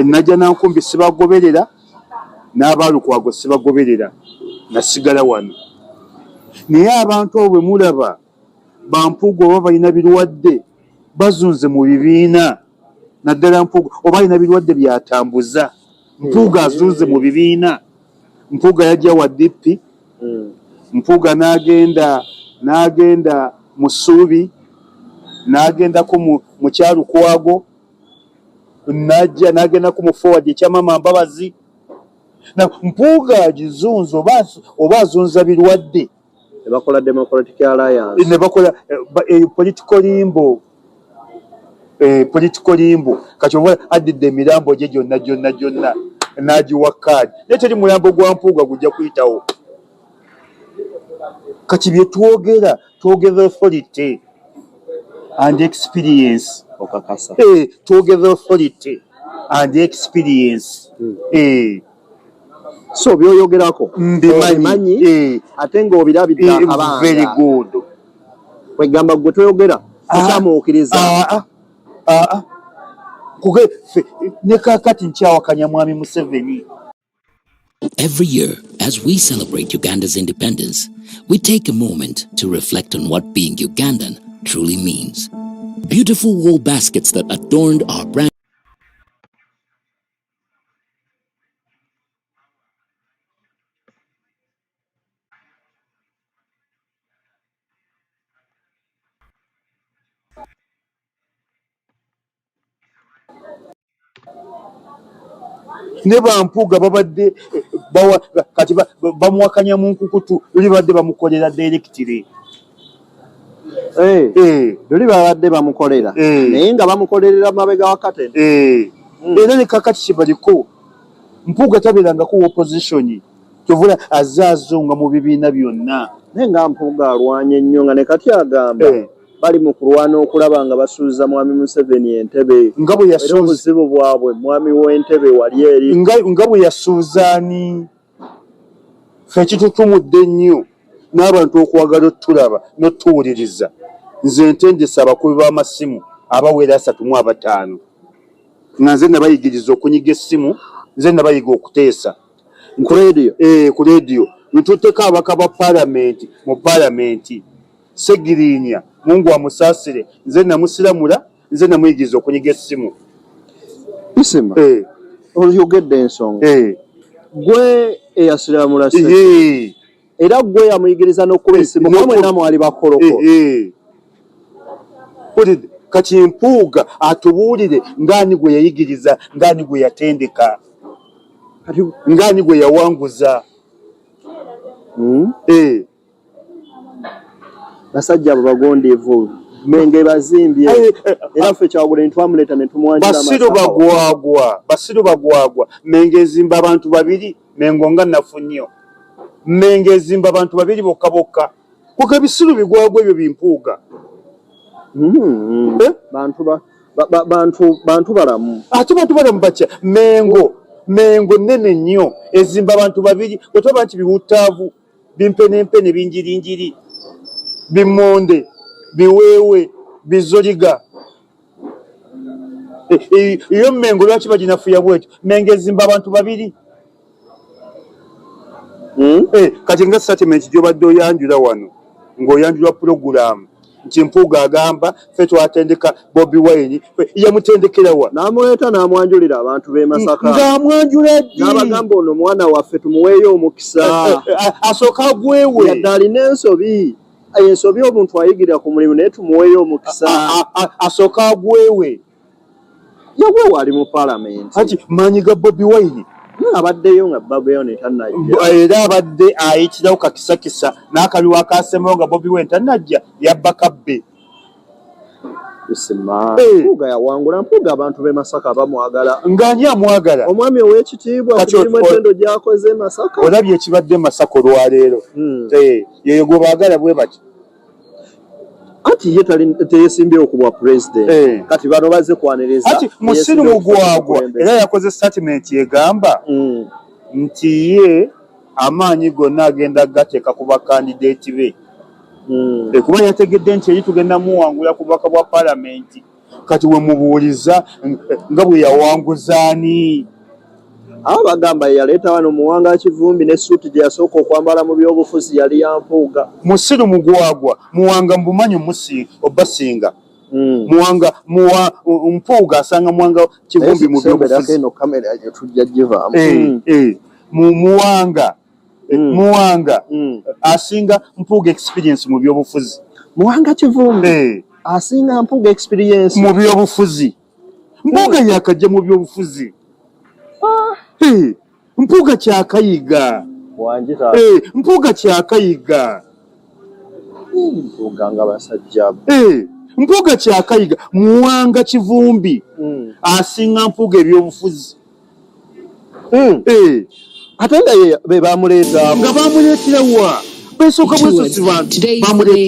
najja nankumbi sibagoberera n'abaalukwago sibagoberera nasigala wano naye abantu abo bwe mulaba bampuuga oba balina birwadde bazunze mu bibiina naddala Mpuuga oba alina birwadde byatambuza Mpuuga azunze mu bibiina Mpuuga yajja wa DP Mpuuga n'agenda mu Ssuubi n'agendako mu Kyalukwago n'agendako mu Forward ekyamama Mbabazi Mpuuga agizunze oba azunza birwadde nebakola Democratic Alliance nebakola political limbo kati oba addidde emirambo gye gyonna n'agiwa kaadi naye teri mulambo gwa Mpuuga gujja kuyitawo kati bye twogera authority and experience okakasa twogera authority and experience so byoyogerako mbimanyi ate ng'obirabidde akabanga very good kwegamba gwe toyogera okyamuukiriza ne kaakati nkyawakanya mwami Museveni. Every year, as we celebrate Uganda's independence, we take a moment to reflect on what being Ugandan truly means. Beautiful wool baskets that adorned our brand ne bampuuga babadde kati bamuwakanya mu nkukutu luli badde bamukolera directly luli babadde bamukolera naye nga bamukolerera mabega wakatene era ne kakati kibaliko Mpuuga tabeerangako opposition kyovula azazunga mu bibiina byonna naye nga Mpuuga alwanye ennyo nga ne kati agamba bali mu kulwana okulaba nga basuuza mwami Museveni Entebbe nga bwe yasuuza obuzibu bwabwe mwami w'Entebbe wali eri nga bwe yasuuzaani ffe kitutumudde nnyo n'abantu okwagala otulaba n'otuwuliriza nze ntendesa abakubi b'amasimu abawera 35 nga nze nabayigiriza okunyiga essimu nze nabayiga okuteesa ku leediyo netuteeka abaka ba paalamenti mu paalamenti Segirinya Mungu amusaasire nze namusiramula nze namuyigiriza okunyiga essimu isima oyogedde ensonga gwe eyasiramula era gwe yamuyigiriza n'okuba essimu mwamwena mwali bakoloko kati Mpuuga atubuulire ngaani gwe yayigiriza ngaani gwe yatendeka ngaani gwe yawanguza basajja abo bagondeevu Menge bazimbye era ffe Kyagulanyi twamuleeta ne tumwanjira basiru bagwagwa Menge ezimba abantu babiri Mengo nga nafu nnyo Menge ezimba abantu babiri bokka kuko ebisiru bigwagwa ebyo bimpuuga bantu balamu ate bantu balamu batya Mengo nnene nnyo ezimba abantu babiri wetwaba nti biwutaavu bimpenempene binjirinjiri bimonde biweewe bizoliga iyo Mengo lwaki baginafuya bwetyo Menge ezimba abantu babiri kati nga statement gy'obadde oyanjula wano ng'oyanjula program nti Mpuuga agamba ffe twatendeka Bobi Wine yamutendekera wa n'amuleeta n'amwanjulira abantu b'e Masaka ng'amwanjula ddi n'abagamba ono mwana waffe tumuweeyo omukisa asooka agwewe yadde alina ensobi omuntu ayigira ku mulimu naye tumuweeyo omukisa asooka agwewe yagwewa ali mu paalamenti ati maanyi ga Bobi Wine abaddeyo nga Bobi Wine tannajja era abadde ayitirawo kakisakisa n'akaliwo akasembayo nga Bobi Wine tannajja yabba kabbe Mpuuga yawangula. Mpuuga abantu b'e Masaka bamwagala. Ng'ani amwagala? Omwami ow'ekitiibwa ku mirimu ettendo gy'akoze e Masaka. Olabye ekibadde e Masaka olwaleero. Yeyo gwe baagala bwe bati. Anti ye teyesimbyewo ku bwa president. Kati bano bazze kwaniriza. Ati musiru mugwagwa era yakoze statement egamba nti ye amaanyi gonna agenda gateeka ku bakandidate be. Kuba yategedde nti eri tugenda muwangula ku bubaka bwa paalamenti. Kati we mubuuliza nga bwe yawanguzaani. Abo bagamba yaleeta wano Muwanga Kivumbi ne suuti gye yasooka okwambala mu byobufuzi yali ya Mpuuga. Musiru mugwagwa Muwanga mbumanyi obasinga. Muwanga Mpuuga asanga Muwanga Kivumbi mu byobufuzi. Eno kamera yaje tujja givaamu. Muwanga asinga Mpuuga experience mu byobufuzi. Muwanga Kivumbi asinga Mpuuga experience mu byobufuzi. Mpuuga yakajja mu byobufuzi. Mpuuga kyakayiga. Wanjita. Mpuuga kyakayiga. Mpuuga nga basajja. Mpuuga kyakayiga. Muwanga Kivumbi asinga Mpuuga ebyobufuzi. Ate nga be bamuleeta nga bamuleetera wa? Today,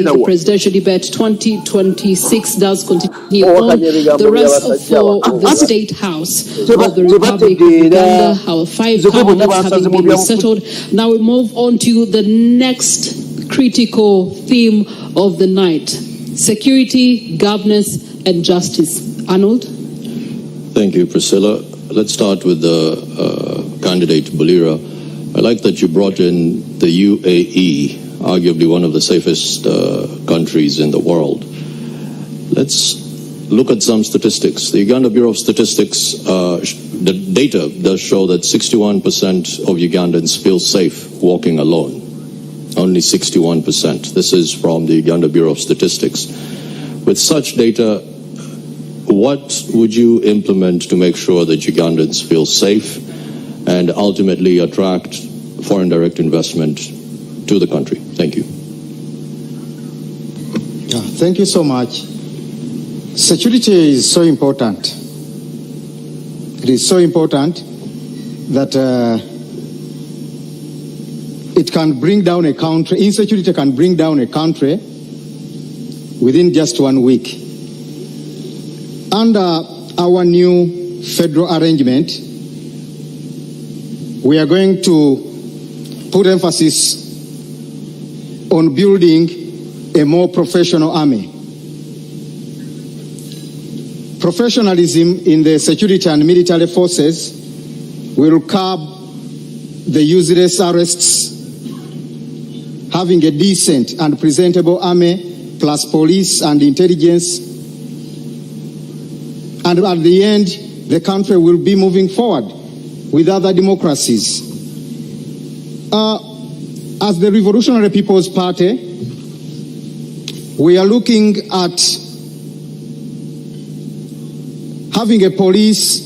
the presidential debate 2026 does continue on the rest of the State House of the Republic of Uganda. Our 5 cabinets having been resettled. Now we move on to the next critical theme of the night: security, governance, and justice. Arnold? Thank you, Priscilla. Let's start with the candidate, Bulira. I like that you brought in the UAE, arguably one of the safest countries in the world. Let's look at some statistics. The Uganda Bureau of Statistics, the data does show that 61% of Ugandans feel safe walking alone. Only 61%. This is from the Uganda Bureau of Statistics. With such data, what would you implement to make sure that Ugandans feel safe and ultimately attract foreign direct investment to the country? Thank you. Thank you so much. Security is so important. It is so important that it can bring down a country. Insecurity can bring down a country within just 1 week. Under our new federal arrangement, we are going to put emphasis on building a more professional army. Professionalism in the security and military forces will curb the useless arrests. Having a decent and presentable army plus police and intelligence, and at the end, the country will be moving forward with other democracies. As the Revolutionary People's Party, we are looking at having a police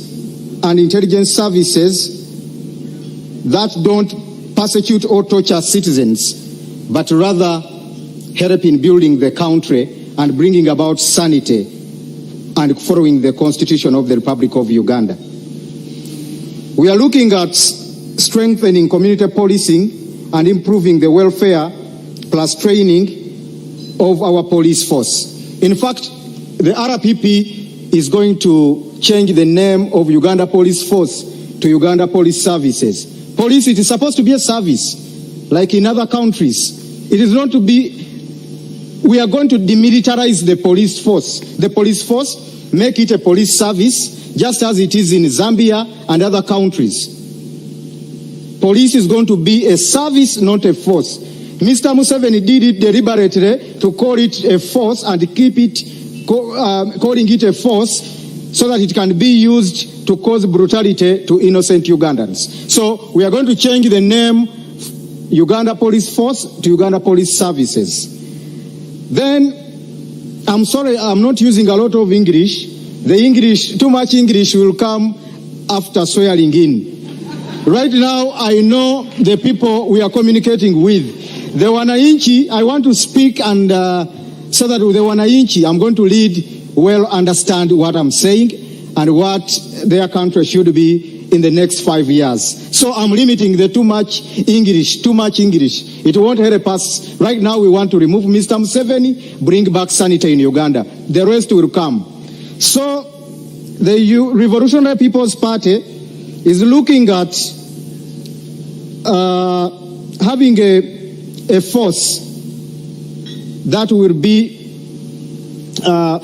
and intelligence services that don't persecute or torture citizens, but rather help in building the country and bringing about sanity and following the Constitution of the Republic of Uganda. We are looking at strengthening community policing and improving the welfare plus training of our police force. In fact, the RPP is going to change the name of Uganda Police Force to Uganda Police Services. Police, it is supposed to be a service, like in other countries. It is not to be, we are going to demilitarize the police force. The police force, make it a police service, just as it is in Zambia and other countries. police is going to be a service, not a force. Mr. Museveni did it deliberately to call it a force and keep it, calling it a force so that it can be used to cause brutality to innocent Ugandans. So we are going to change the name Uganda Police Force to Uganda Police Services. Then, I'm sorry, I'm not using a lot of English. The English, too much English will come after swearing in. Right now, I know the people we are communicating with. The Wananchi, I want to speak and so that with the Wananchi, I'm going to lead well, understand what I'm saying and what their country should be in the next 5 years. So I'm limiting the too much English. It won't help us. Right now, we want to remove Mr. Museveni, bring back sanity in Uganda. The rest will come. So the Revolutionary People's Party is looking at having a force that will be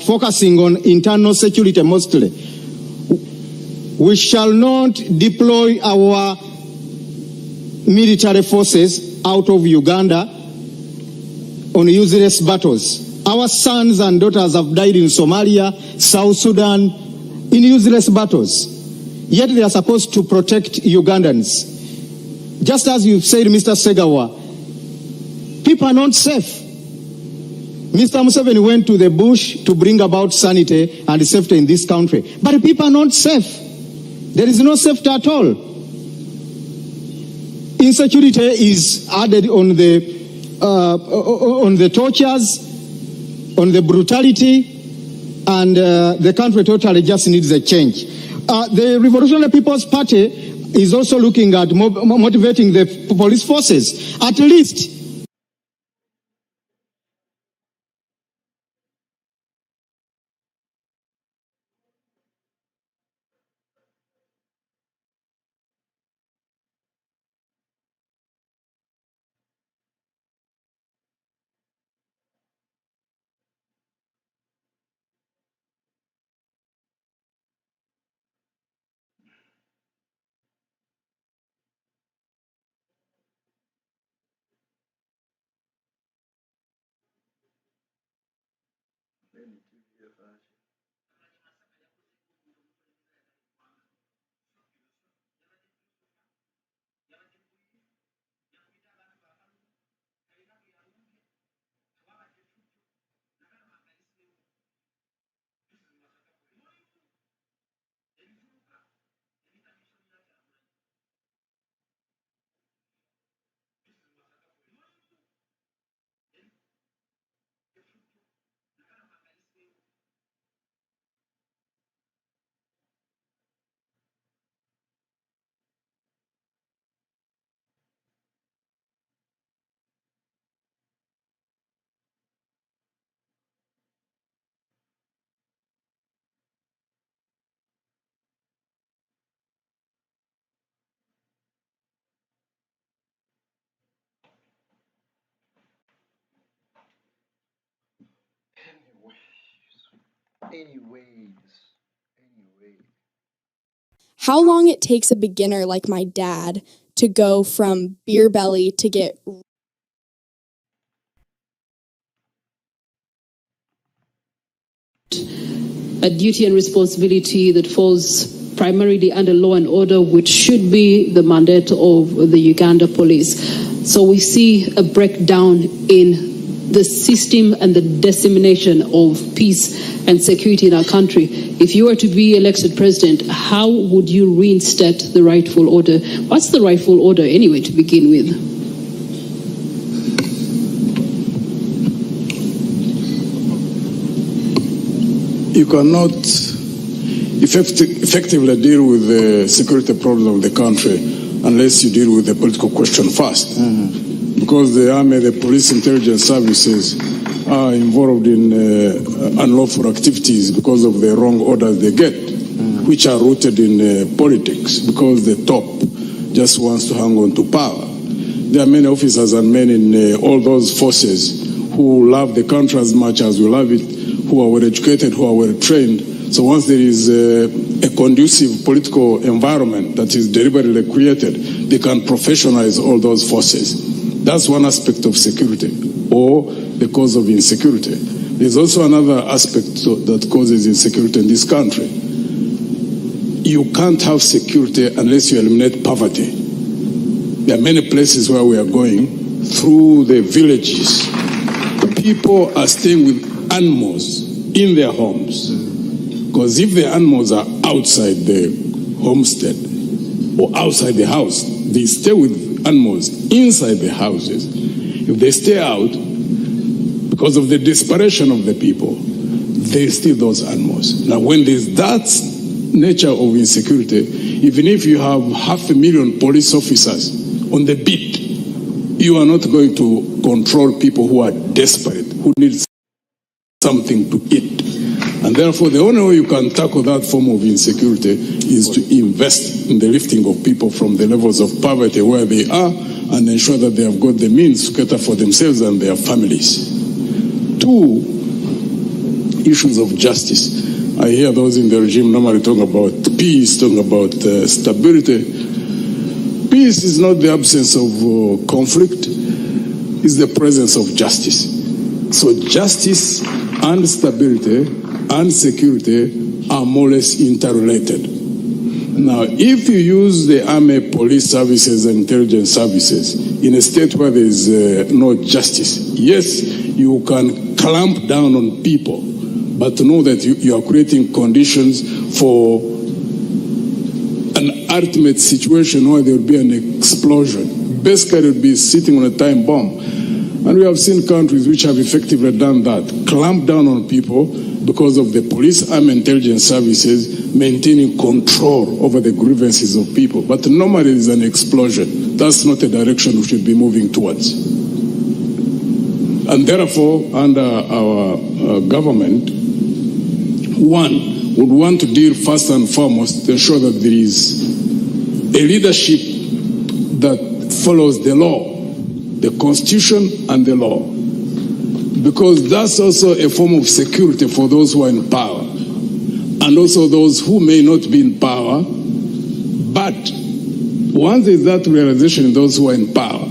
focusing on internal security mostly. We shall not deploy our military forces out of Uganda on useless battles. Our sons and daughters have died in Somalia, South Sudan, in useless battles. Yet they are supposed to protect Ugandans. Just as you said, Mr. Segawa, people are not safe. Mr. Museveni went to the bush to bring about sanity and safety in this country. But people are not safe. There is no safety at all. Insecurity is added on the tortures, on the brutality, and the country totally just needs a change. The Revolutionary People's Party is also looking at motivating the police forces, at least. How long it takes a beginner like my dad to go from beer belly to get a duty and responsibility that falls primarily under law and order, which should be the mandate of the Uganda police. So we see a breakdown in the system and the dissemination of peace and security in our country. If you were to be elected president, how would you reinstate the rightful order? What's the rightful order anyway to begin with? You cannot effectively deal with the security problem of the country unless you deal with the political question first. Because the army, the police, intelligence services are involved in unlawful activities because of the wrong orders they get, which are rooted in politics, because the top just wants to hang on to power. There are many officers and men in all those forces who love the country as much as we love it, who are well educated, who are well trained, So once there is a conducive political environment that is deliberately created, they can professionalize all those forces. That's one aspect of security, or the cause of insecurity. There's also another aspect that causes insecurity in this country. You can't have security unless you eliminate poverty. There are many places where we are going, through the villages. People are staying with animals in their homes. Because if the animals are outside the homestead or outside the house, they stay with animals inside the houses. If they stay out, because of the desperation of the people, they steal those animals. Now, when there's that nature of insecurity, even if you have 500,000 police officers on the beat, you are not going to control people who are desperate, who need something to eat. And therefore, the only way you can tackle that form of insecurity is to invest in the lifting of people from the levels of poverty where they are and ensure that they have got the means to cater for themselves and their families. Two, issues of justice. I hear those in the regime normally talking about peace, talking about stability. Peace is not the absence of conflict, it's the presence of justice. So justice and stability and security are more or less interrelated. Now, if you use the army, police services, and intelligence services in a state where there is no justice, yes, you can clamp down on people, but know that you are creating conditions for an ultimate situation where there will be an explosion. Basically, it will be sitting on a time bomb. And we have seen countries which have effectively done that, clamp down on people because of the police and intelligence services maintaining control over the grievances of people. But normally there is an explosion. That's not a direction we should be moving towards. And therefore, under our government, one would want to deal first and foremost to ensure that there is a leadership that follows the law, the Constitution and the law. Because that's also a form of security for those who are in power and also those who may not be in power. But once there's that realization in those who are in power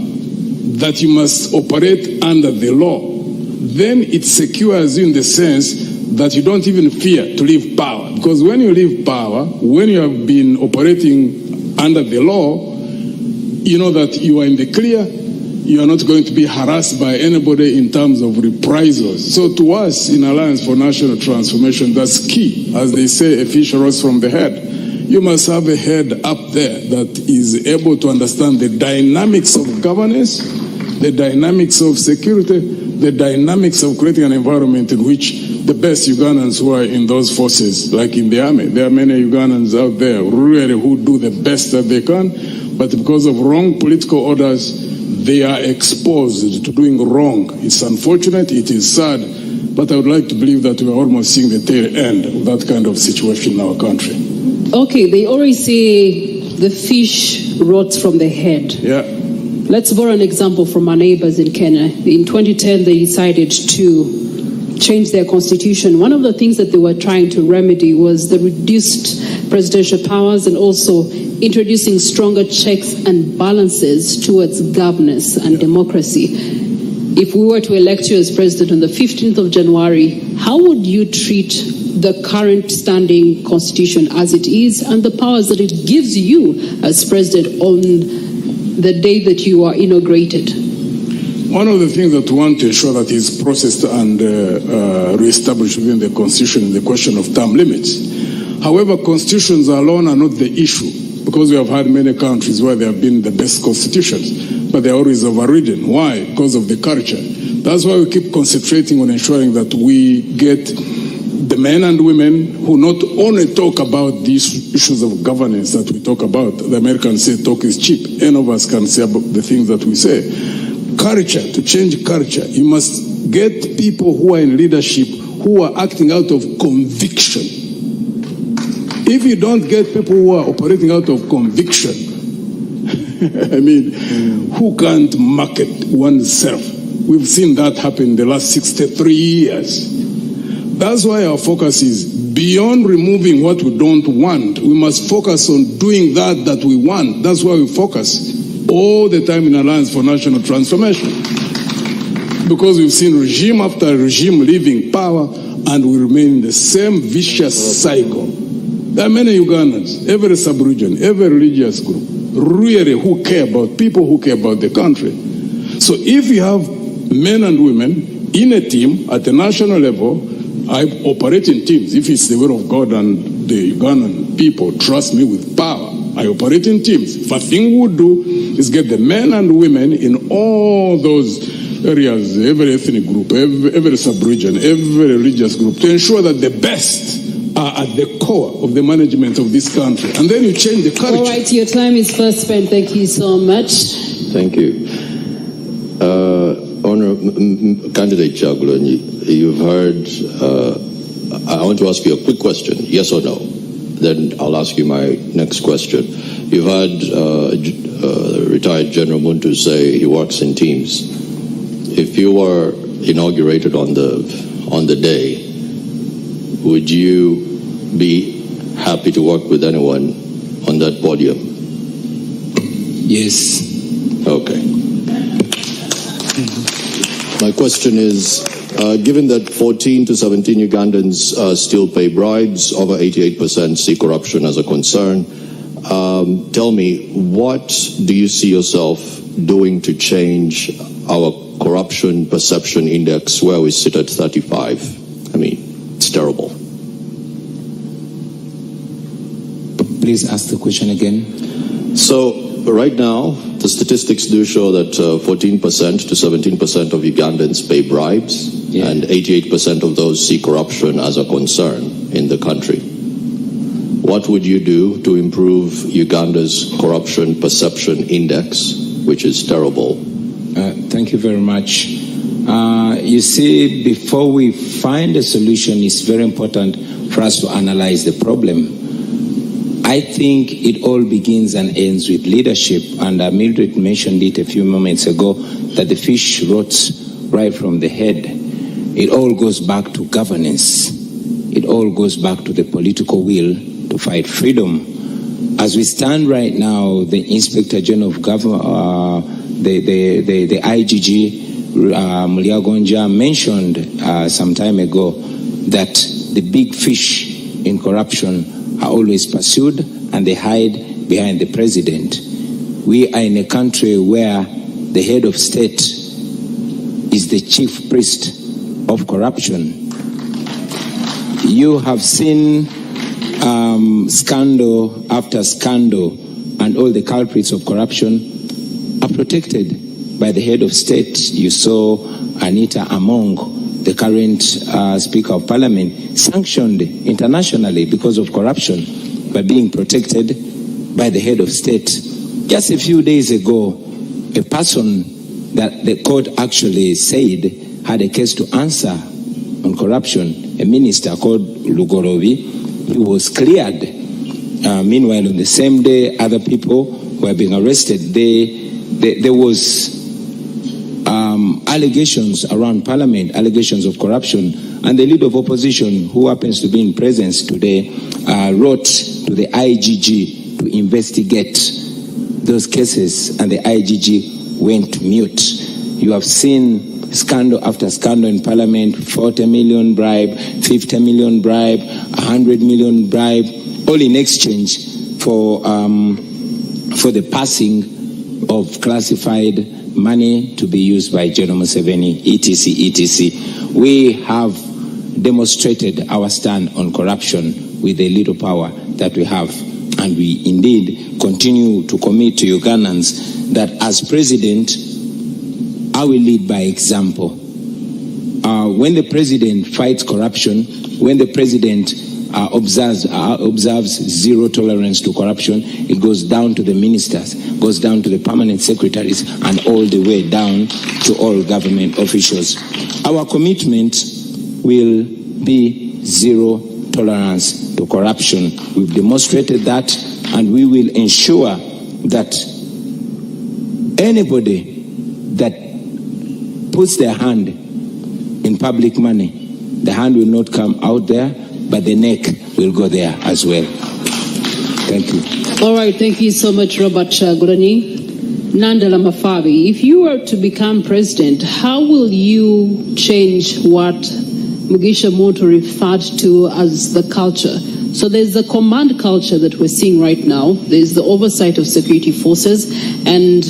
that you must operate under the law, then it secures you in the sense that you don't even fear to leave power. Because when you leave power, when you have been operating under the law, you know that you are in the clear. You are not going to be harassed by anybody in terms of reprisals. So to us in Alliance for National Transformation, that's key. As they say, a fish rose from the head. You must have a head up there that is able to understand the dynamics of governance, the dynamics of security, the dynamics of creating an environment in which the best Ugandans who are in those forces, like in the army, there are many Ugandans out there really who do the best that they can, but because of wrong political orders, they are exposed to doing wrong. It's unfortunate, it is sad, but I would like to believe that we are almost seeing the tail end of that kind of situation in our country. Okay, they always say the fish rots from the head. Yeah. Let's borrow an example from our neighbors in Kenya. In 2010, they decided to change their constitution. One of the things that they were trying to remedy was the reduced presidential powers and also introducing stronger checks and balances towards governance and democracy. If we were to elect you as president on the 15th of January, how would you treat the current standing constitution as it is and the powers that it gives you as president on the day that you are inaugurated? One of the things that we want to ensure that is processed and reestablished within the constitution is the question of term limits. However, constitutions alone are not the issue, because we have had many countries where they have been the best constitutions, but they're always overridden. Why? Because of the culture. That's why we keep concentrating on ensuring that we get the men and women who not only talk about these issues of governance that we talk about. The Americans say talk is cheap. Any of us can say about the things that we say. Culture, to change culture, you must get people who are in leadership who are acting out of conviction. If you don't get people who are operating out of conviction, I mean, who can't market oneself? We've seen that happen in the last 63 years. That's why our focus is beyond removing what we don't want. We must focus on doing that we want. That's why we focus all the time in Alliance for National Transformation. Because we've seen regime after regime leaving power, and we remain in the same vicious cycle. There are many Ugandans, every sub-region, every religious group, really who care about people, who care about the country. So if you have men and women in a team at the national level, I operate in teams. If it's the will of God and the Ugandan people trust me with power, I operate in teams. First thing we do is get the men and women in all those areas, every ethnic group, every sub-region, every religious group, to ensure that the best are at the core of the management of this country. And then you change the culture. All right, your time is first spent. Thank you so much. Thank you. Candidate Chagulan, you've heard, I want to ask you a quick question, yes or no? Then I'll ask you my next question. You've heard retired General Muntu say he works in teams. If you were inaugurated on the day, would you be happy to work with anyone on that podium? Yes. Okay. My question is, given that 14 to 17 Ugandans still pay bribes, over 88% see corruption as a concern, tell me, what do you see yourself doing to change our corruption perception index where we sit at 35? I mean, it's terrible. Please ask the question again. So right now, the statistics do show that 14% to 17% of Ugandans pay bribes, and 88% of those see corruption as a concern in the country. What would you do to improve Uganda's corruption perception index, which is terrible? Thank you very much. You see, before we find a solution, it's very important for us to analyze the problem. I think it all begins and ends with leadership, and Mildred mentioned it a few moments ago, that the fish rots right from the head. It all goes back to governance. It all goes back to the political will to fight freedom. As we stand right now, the Inspector General of Government, the IGG, Mulyagonja, mentioned some time ago that the big fish in corruption are always pursued and they hide behind the president. We are in a country where the head of state is the chief priest of corruption. You have seen scandal after scandal, and all the culprits of corruption are protected by the head of state. You saw Anita Among, the current Speaker of Parliament, sanctioned internationally because of corruption by being protected by the head of state. Just a few days ago, a person that the court actually said had a case to answer on corruption, a minister called Lugorovi, he was cleared. Meanwhile, on the same day, other people were being arrested. There was allegations around Parliament, allegations of corruption, and the leader of opposition, who happens to be in presence today, wrote to the IGG to investigate those cases, and the IGG went mute. You have seen scandal after scandal in Parliament, 40 million bribe, 50 million bribe, 100 million bribe, all in exchange for the passing of classified money to be used by General Museveni, etc., etc. We have demonstrated our stand on corruption with the little power that we have. And we indeed continue to commit to Ugandans that as president, I will lead by example. When the president fights corruption, when the president observes zero tolerance to corruption, it goes down to the ministers, goes down to the permanent secretaries, and all the way down to all government officials. Our commitment will be zero tolerance to corruption. We've demonstrated that, and we will ensure that anybody that puts their hand in public money the hand will not come out there, but the neck will go there as well. Thank you. All right, thank you so much, Robert Chaguranyi. Nandala Mafabi, if you were to become president, how will you change what Mugisha Moto referred to as the culture? So there's the command culture that we're seeing right now. There's the oversight of security forces. And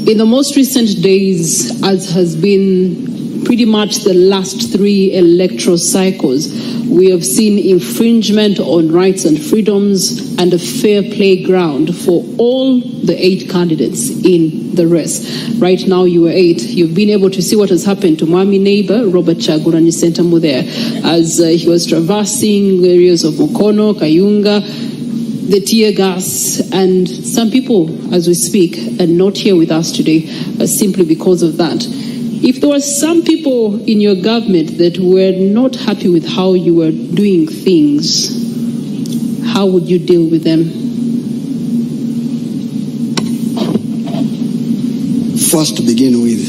in the most recent days, as has been pretty much the last 3 electoral cycles, we have seen infringement on rights and freedoms and a fair playground for all the 8 candidates in the race. Right now, you are 8. You've been able to see what has happened to Mwami neighbor, Robert Chaguranyi Sentamu there, as he was traversing areas of Mukono, Kayunga, the tear gas, and some people, as we speak, are not here with us today simply because of that. If there were some people in your government that were not happy with how you were doing things, how would you deal with them? First, to begin with,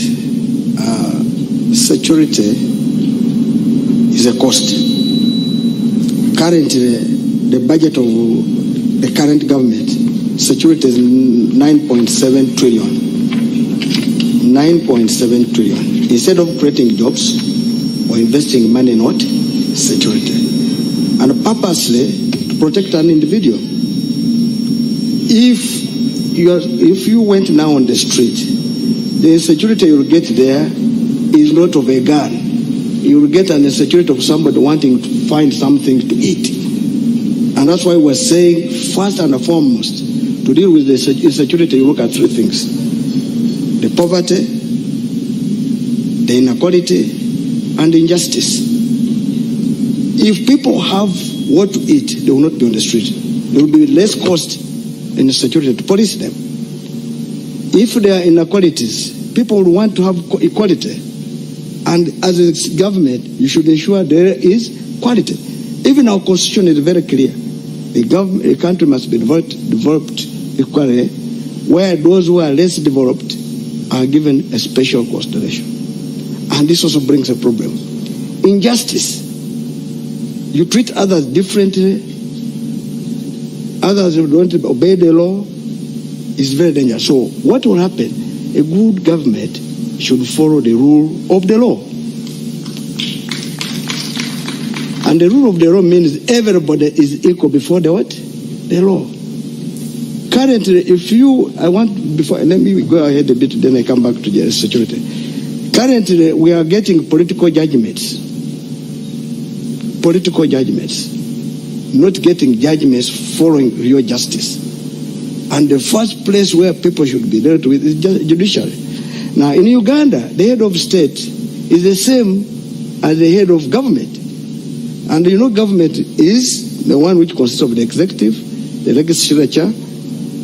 security is a cost. Currently, the budget of the current government, security is 9.7 trillion. 9.7 trillion. Instead of creating jobs or investing money in what? Security. And purposely to protect an individual. If you went now on the street, the insecurity you'll get there is not of a gun. You'll get an insecurity of somebody wanting to find something to eat. And that's why we're saying, first and foremost, to deal with the insecurity, you look at 3 things. The poverty, the inequality, and the injustice. If people have what to eat, they will not be on the street. There will be less cost in security to police them. If there are inequalities, people will want to have equality. And as a government, you should ensure there is quality. Even our constitution is very clear. The country must be developed equally, where those who are less developed are given a special consideration. And this also brings a problem. Injustice. You treat others differently. Others who don't obey the law is very dangerous. So what will happen? A good government should follow the rule of the law. And the rule of the law means everybody is equal before the what? The law. Currently, let me go ahead a bit, then I come back to the security. Currently, we are getting political judgments. Political judgments. Not getting judgments following real justice. And the first place where people should be dealt with is judiciary. Now, in Uganda, the head of state is the same as the head of government. And government is the one which consists of the executive, the legislature,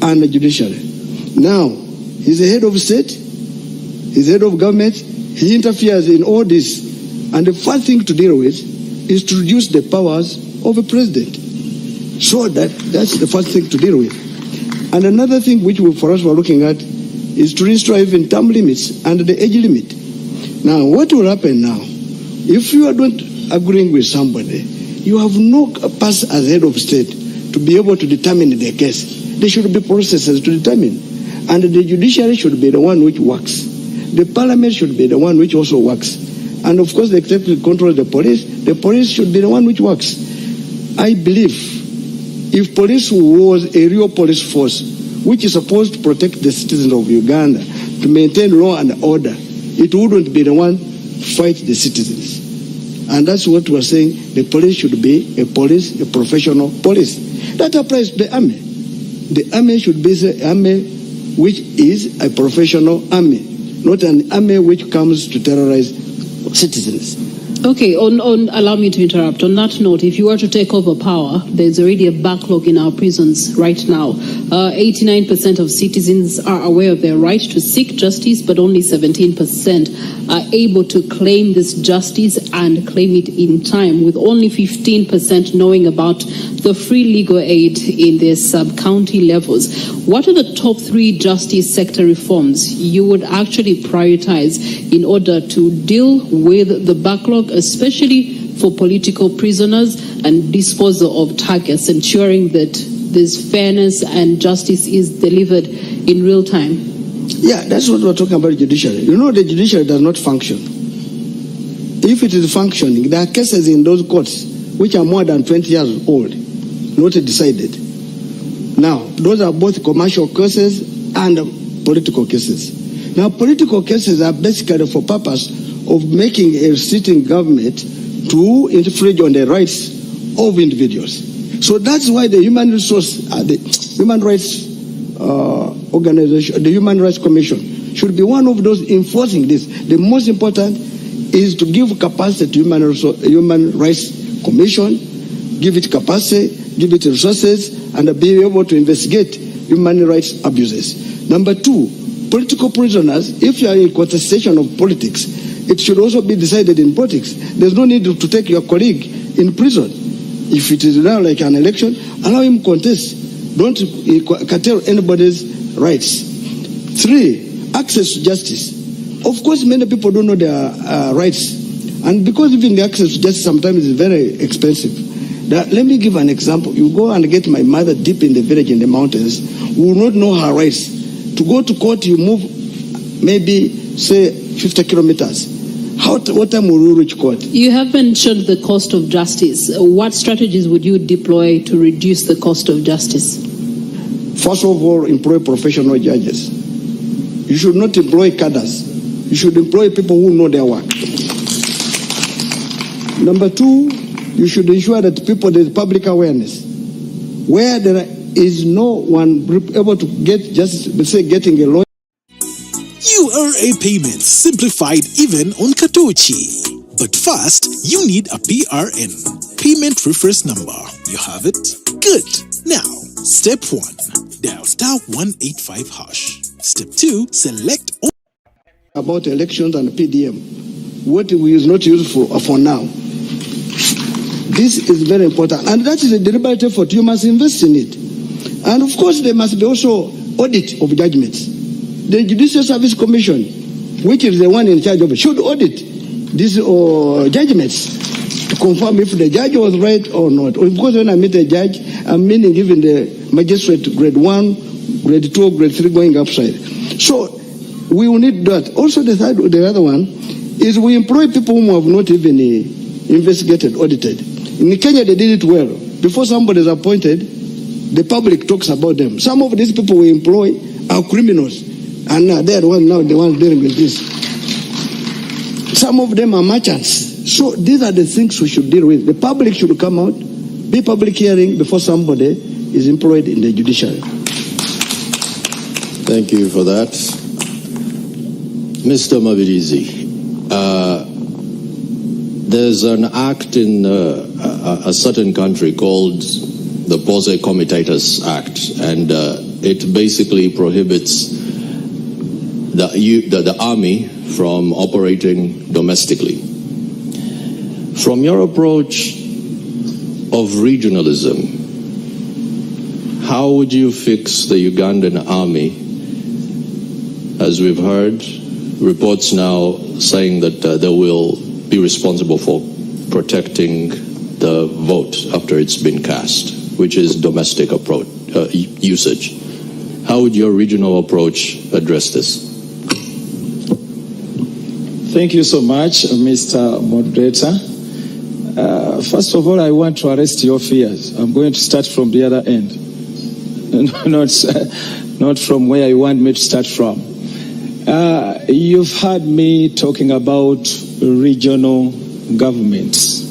and the judiciary. Now, he's the head of state, he's the head of government, he interferes in all this. And the first thing to deal with is to reduce the powers of a president. So that's the first thing to deal with. And another thing which for us we're looking at is to restore even term limits and the age limit. Now, what will happen now? If you are not agreeing with somebody, you have no pass as head of state to be able to determine the case. There should be processes to determine. And the judiciary should be the one which works. The parliament should be the one which also works. And of course, the executive controls the police should be the one which works. I believe if police was a real police force, which is supposed to protect the citizens of Uganda, to maintain law and order, it wouldn't be the one to fight the citizens. And that's what we're saying. The police should be a professional police. That applies to the army. The army should be an army which is a professional army, not an army which comes to terrorize citizens. Okay, allow me to interrupt. On that note, if you were to take over power, there's already a backlog in our prisons right now. 89% of citizens are aware of their right to seek justice, but only 17% are able to claim this justice and claim it in time, with only 15% knowing about the free legal aid in their sub-county levels. What are the top 3 justice sector reforms you would actually prioritize in order to deal with the backlog especially for political prisoners and disposal of targets, ensuring that there's fairness and justice is delivered in real time? Yeah, that's what we're talking about, judiciary. You know, the judiciary does not function. If it is functioning, there are cases in those courts which are more than 20 years old, not decided. Now, those are both commercial cases and political cases. Now, political cases are basically for purpose of making a sitting government to infringe on the rights of individuals. So that's why the human rights organization, the Human Rights Commission, should be one of those enforcing this. The most important is to give capacity to Human Rights Commission, give it capacity, give it resources, and be able to investigate human rights abuses. Number two, political prisoners, if you are in contestation of politics, it should also be decided in politics. There's no need to take your colleague in prison. If it is now like an election, allow him contest. Don't curtail anybody's rights. Three, access to justice. Of course, many people don't know their rights. And because even the access to justice sometimes is very expensive. Let me give an example. You go and get my mother deep in the village in the mountains, who will not know her rights. To go to court, you move maybe, say, 50 kilometers. What time will you reach court? You have mentioned the cost of justice. What strategies would you deploy to reduce the cost of justice? First of all, employ professional judges. You should not employ cadres. You should employ people who know their work. Number two, you should ensure that there's public awareness. Where there is no one able to get justice, say getting a lawyer. URA payments simplified even on Katochi. But first, you need a PRN, payment reference number. You have it? Good. Now, step 1, dial *185#. Step 2, select about elections and PDM. What is not useful for now. This is very important, and that is a deliberate effort. You must invest in it. And of course, there must be also audit of judgments. The Judicial Service Commission, which is the one in charge of it, should audit these judgments to confirm if the judge was right or not. Of course, when I meet a judge, I'm meaning even the magistrate grade 1, grade 2, grade 3 going upside. So we will need that. Also, the other one is we employ people who have not even investigated, audited. In Kenya, they did it well. Before somebody is appointed, the public talks about them. Some of these people we employ are criminals, and they are the ones dealing with this. Some of them are merchants. So these are the things we should deal with. The public should come out, be public hearing before somebody is employed in the judiciary. Thank you for that. Mr. Mavirizi, there's an act in a certain country called the Pose Comitatus Act, and it basically prohibits the army from operating domestically. From your approach of regionalism, how would you fix the Ugandan army? As we've heard, reports now saying that they will be responsible for protecting the vote after it's been cast, which is domestic approach usage. How would your regional approach address this? Thank you so much, Mr. Moderator. First of all, I want to arrest your fears. I'm going to start from the other end, not from where you want me to start from. You've heard me talking about regional governments.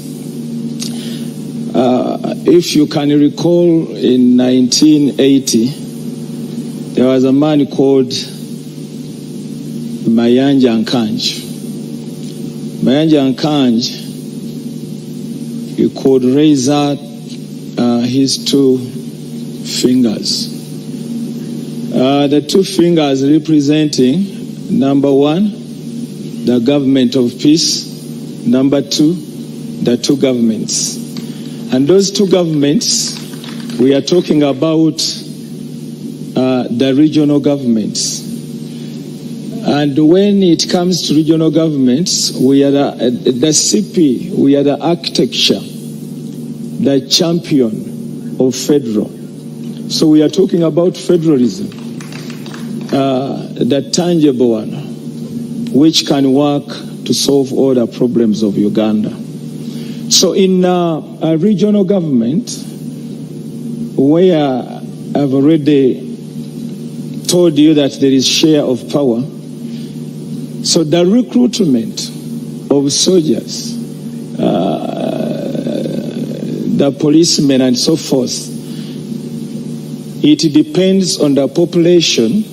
If you can recall, in 1980, there was a man called Mayanja Nkanj. Mayanja Nkanj, he could raise out his two fingers. The two fingers representing, number one, the government of peace, number two, the two governments. And those two governments, we are talking about the regional governments. And when it comes to regional governments, we are the CP, we are the architecture, the champion of federal. So we are talking about federalism, the tangible one, which can work to solve all the problems of Uganda. So in a regional government, where I've already told you that there is share of power, so the recruitment of soldiers, the policemen and so forth, it depends on the population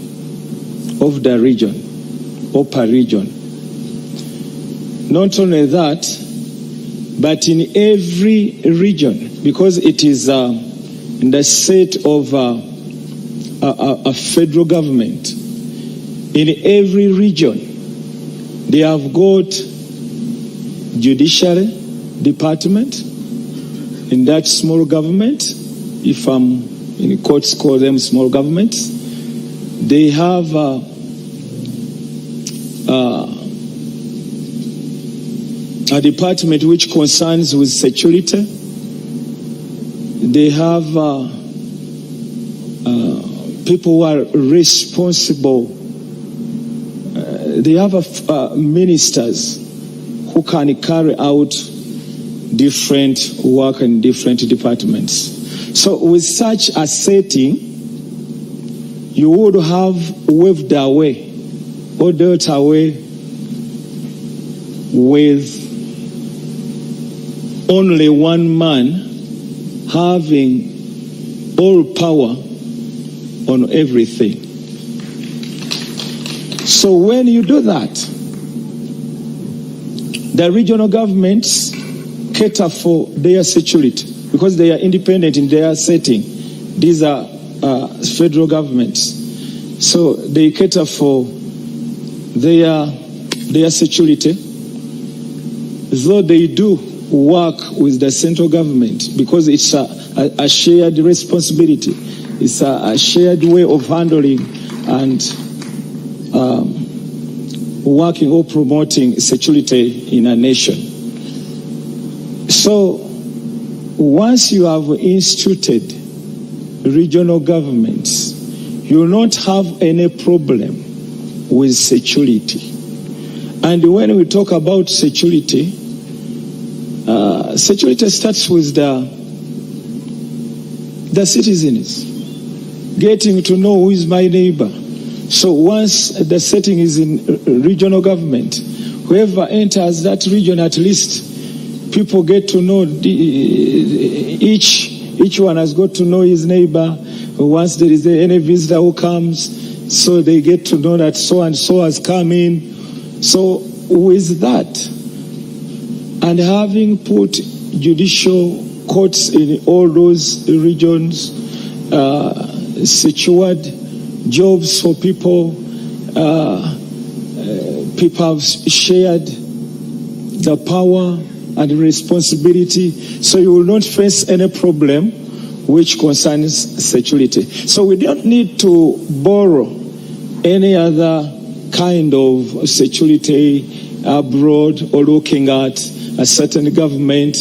of the region or per region. Not only that, but in every region, because it is in the set of a federal government, in every region, they have got judiciary department. In that small government, if in courts call them small governments, they have a department which concerns with security. They have people who are responsible. They have ministers who can carry out different work in different departments. So with such a setting, you would have waved away or dealt away with only one man having all power on everything. So when you do that, the regional governments cater for their security because they are independent in their setting. These are federal governments. So they cater for their security, though they do work with the central government because it's a shared responsibility. It's a shared way of handling and working or promoting security in a nation. So once you have instituted regional governments, you will not have any problem with security. And when we talk about security, security starts with the citizens, getting to know who is my neighbor. So once the setting is in regional government, whoever enters that region, at least people get to know each one has got to know his neighbor. Once there is any visitor who comes, so they get to know that so and so has come in. So with that, and having put judicial courts in all those regions, secured jobs for people, people have shared the power and responsibility, so you will not face any problem which concerns security. So we don't need to borrow any other kind of security abroad or looking at a certain government.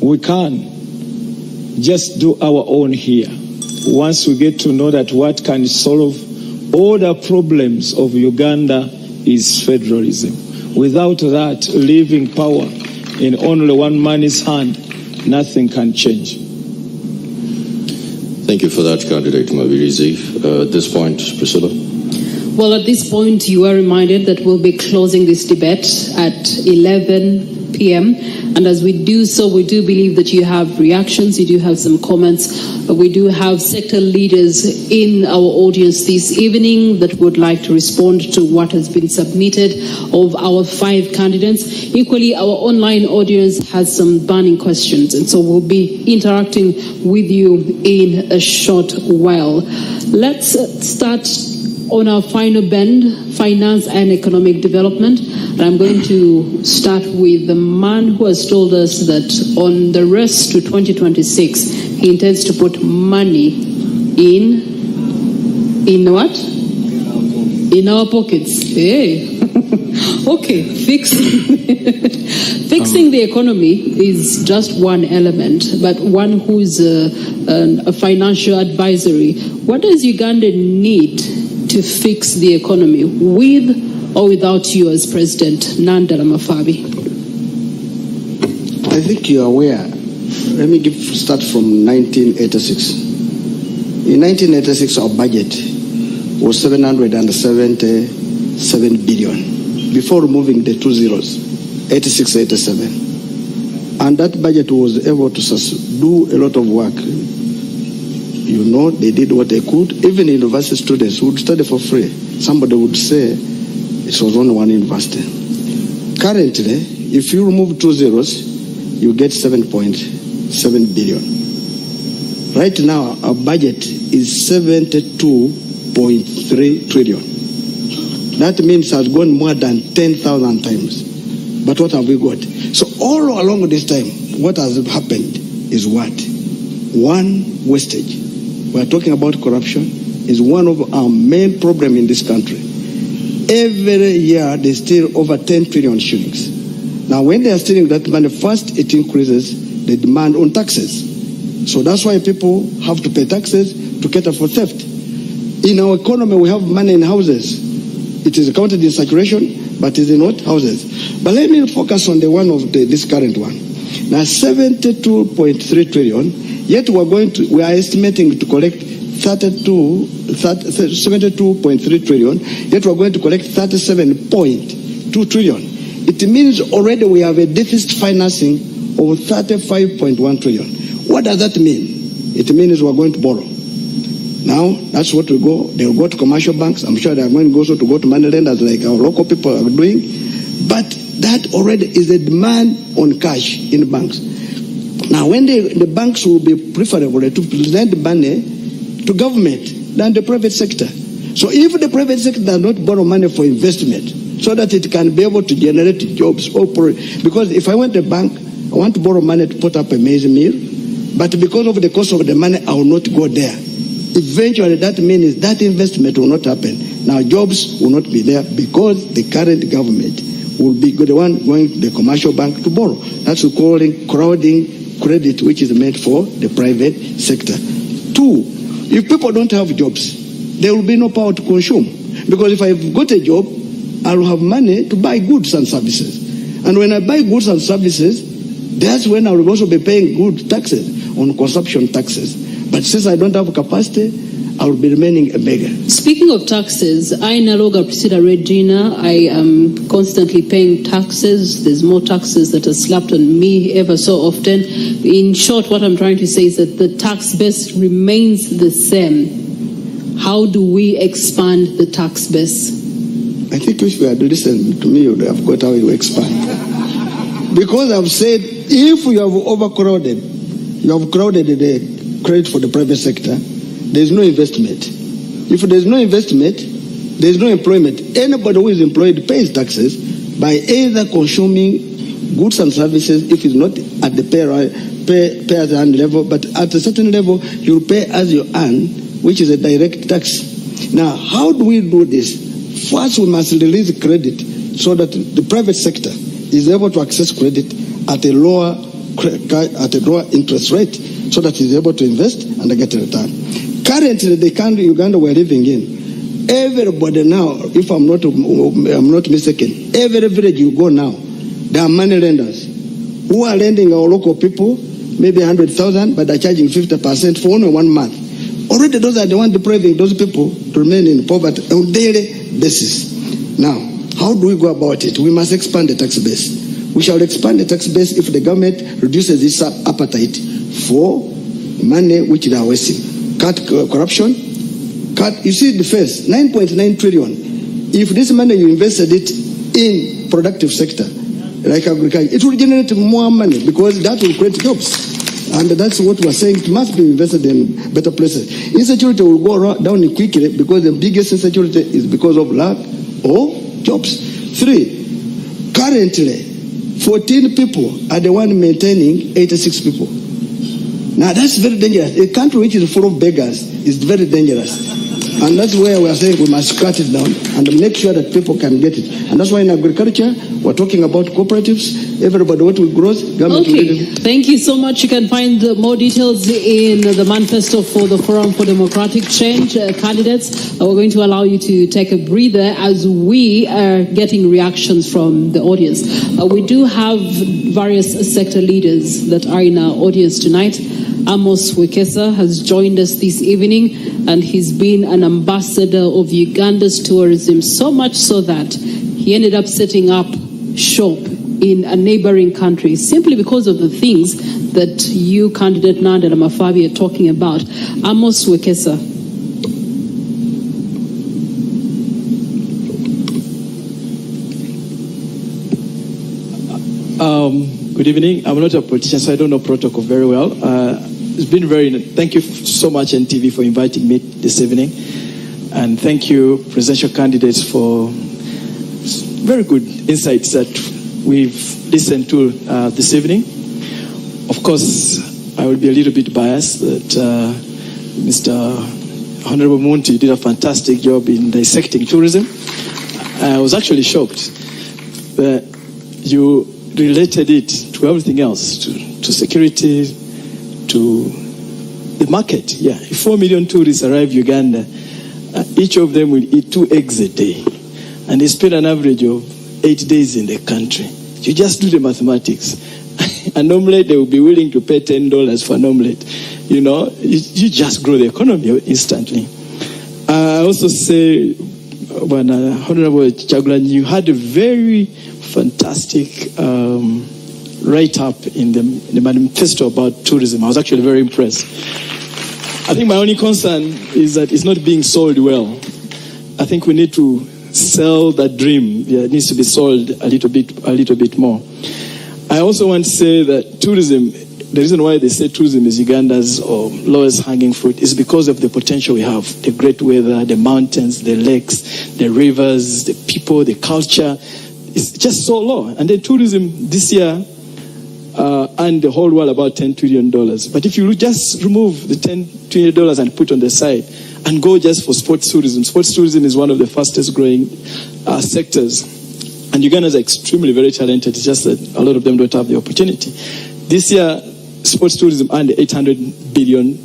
We can just do our own here. Once we get to know that what can solve all the problems of Uganda is federalism. Without that, leaving power in only one man's hand, nothing can change. Thank you for that, Candidate Mabirizi. At this point, Priscilla. Well, at this point, you are reminded that we'll be closing this debate at 11 p.m. And as we do so, we do believe that you have reactions, you do have some comments. We do have sector leaders in our audience this evening that would like to respond to what has been submitted of our 5 candidates. Equally, our online audience has some burning questions, and so we'll be interacting with you in a short while. Let's start on our final bend, finance and economic development. And I'm going to start with the man who has told us that on the race to 2026, he intends to put money in what? in our pockets. Hey. Okay, fixing the economy is just one element, but one who's a financial advisory. What does Uganda need to fix the economy, with or without you as president, Nandala Mafabi? I think you're aware. Let me start from 1986. In 1986, our budget was 777 billion. Before removing the 2 zeros, 86, 87. And that budget was able to do a lot of work. You know, they did what they could. Even university students would study for free. Somebody would say it was only one university. Currently, if you remove 2 zeros, you get 7.7 billion. Right now, our budget is 72.3 trillion. That means it has gone more than 10,000 times. But what have we got? So all along this time, what has happened is what? One, wastage. We are talking about corruption. Is one of our main problems in this country. Every year, they steal over 10 trillion shillings. Now, when they are stealing that money, first it increases the demand on taxes. So that's why people have to pay taxes to cater for theft. In our economy, we have money in houses. It is counted in circulation, but it is not houses. But let me focus on the one of this current one. Now, 72.3 trillion, yet we are estimating to collect 72.3 trillion, yet we're going to collect 37.2 trillion. It means already we have a deficit financing of 35.1 trillion. What does that mean? It means we're going to borrow. Now, that's what we go. They'll go to commercial banks. I'm sure they're going also to go to money lenders like our local people are doing. But that already is a demand on cash in banks. Now, when the banks will be preferable to lend money to government than the private sector. So if the private sector does not borrow money for investment so that it can be able to generate jobs, because if I went to a bank, I want to borrow money to put up a maize meal, but because of the cost of the money, I will not go there. Eventually, that means that investment will not happen. Now, jobs will not be there because the current government will be the one going to the commercial bank to borrow. That's what we're calling crowding credit, which is meant for the private sector. Two, if people don't have jobs, there will be no power to consume. Because if I've got a job, I will have money to buy goods and services. And when I buy goods and services, that's when I will also be paying good taxes on consumption taxes. But since I don't have capacity, I will be remaining a beggar. Speaking of taxes, I Naloga Priscilla Regina, I am constantly paying taxes. There's more taxes that are slapped on me ever so often. In short, what I'm trying to say is that the tax base remains the same. How do we expand the tax base? I think if you had listened to me, you would have got how you expand. Because I've said, if you have overcrowded, you have crowded the credit for the private sector, there's no investment. If there's no investment, there's no employment. Anybody who is employed pays taxes by either consuming goods and services, if it's not at the pay as you earn level, but at a certain level, you pay as you earn, which is a direct tax. Now, how do we do this? First, we must release credit so that the private sector is able to access credit at a lower interest rate, so that he's able to invest and get a return. Currently, the country Uganda we're living in, everybody now, if I'm not mistaken, every village you go now, there are money lenders who are lending our local people maybe 100,000, but they're charging 50% for only 1 month. Already those are the ones depriving those people to remain in poverty on a daily basis. Now, how do we go about it? We must expand the tax base. We shall expand the tax base if the government reduces its appetite for money which they are wasting. Cut corruption. You see the first, 9.9 trillion. If this money you invested it in productive sector, like agriculture, it will generate more money because that will create jobs. And that's what we're saying. It must be invested in better places. Insecurity will go down quickly because the biggest insecurity is because of lack of jobs. 3, currently, 14 people are the one maintaining 86 people. Now that's very dangerous. A country which is full of beggars is very dangerous. And that's where we are saying we must cut it down and make sure that people can get it. And that's why in agriculture, we're talking about cooperatives. Everybody what will growth, government will Okay, thank you so much. You can find more details in the manifesto for the Forum for Democratic Change candidates. We're going to allow you to take a breather as we are getting reactions from the audience. We do have various sector leaders that are in our audience tonight. Amos Wekesa has joined us this evening, and he's been an ambassador of Uganda's tourism, so much so that he ended up setting up shop in a neighboring country simply because of the things that you, candidate Nanda and Mafabi, are talking about. Amos Wekesa. Good evening. I'm not a politician, so I don't know protocol very well. It's been thank you so much, NTV, for inviting me this evening. And thank you, presidential candidates, for very good insights that we've listened to this evening. Of course, I will be a little bit biased that Mr. Honorable Munti did a fantastic job in dissecting tourism. I was actually shocked that you related it to everything else, to security, to the market. Yeah, if 4 million tourists arrive Uganda, each of them will eat 2 eggs a day, and they spend an average of 8 days in the country. You just do the mathematics. An omelette, they will be willing to pay $10 for an omelette. You know, you just grow the economy instantly. I also say, when Honorable Chagulanyi, you had a very fantastic write-up in the manifesto about tourism. I was actually very impressed. I think my only concern is that it's not being sold well. I think we need to sell that dream. Yeah, it needs to be sold a little bit more. I also want to say that tourism, the reason why they say tourism is Uganda's lowest hanging fruit is because of the potential we have. The great weather, the mountains, the lakes, the rivers, the people, the culture. It's just so low. And then tourism this year earned the whole world about $10 trillion. But if you just remove the $10 trillion and put on the side and go just for sports tourism is one of the fastest growing sectors. And Ugandans are extremely very talented. It's just that a lot of them don't have the opportunity. This year, sports tourism earned $800 billion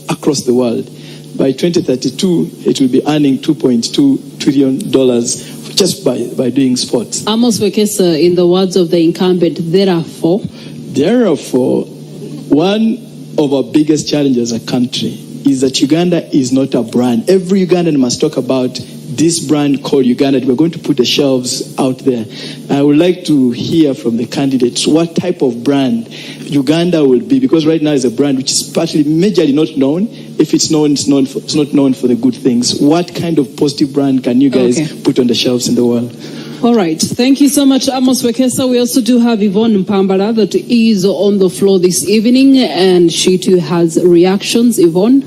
across the world. By 2032, it will be earning $2.2 trillion just by doing sports. Amos Wekesa, in the words of the incumbent, therefore, one of our biggest challenges as a country is that Uganda is not a brand. Every Ugandan must talk about this brand called Uganda. We're going to put the shelves out there. I would like to hear from the candidates what type of brand Uganda will be, because right now it's a brand which is majorly not known. If it's known, it's not known for the good things. What kind of positive brand can you guys put on the shelves in the world? All right. Thank you so much, Amos Wekesa. We also do have Yvonne Mpambala that is on the floor this evening, and she too has reactions. Yvonne?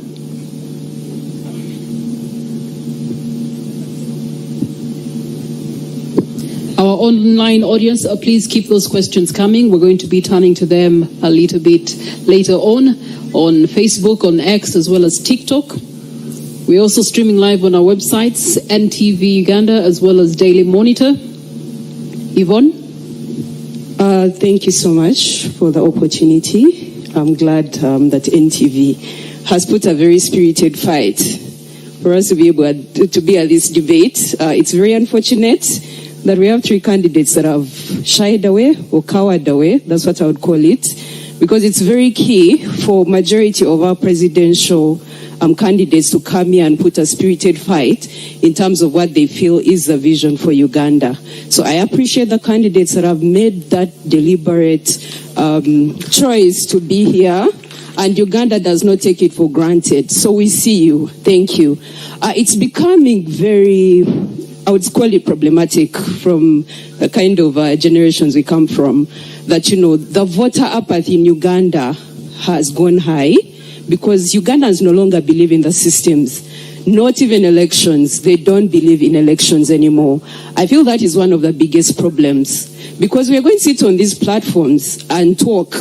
Our online audience, please keep those questions coming. We're going to be turning to them a little bit later on Facebook, on X, as well as TikTok. We're also streaming live on our websites, NTV Uganda, as well as Daily Monitor. Yvonne? Thank you so much for the opportunity. I'm glad that NTV has put a very spirited fight for us to be able to be at this debate. It's very unfortunate that we have 3 candidates that have shied away or cowered away. That's what I would call it, because it's very key for majority of our presidential candidates to come here and put a spirited fight in terms of what they feel is the vision for Uganda. So I appreciate the candidates that have made that deliberate choice to be here, and Uganda does not take it for granted. So we see you. Thank you. It's becoming very, I would call it problematic from the kind of generations we come from, that, you know, the voter apathy in Uganda has gone high because Ugandans no longer believe in the systems, not even elections. They don't believe in elections anymore. I feel that is one of the biggest problems, because we are going to sit on these platforms and talk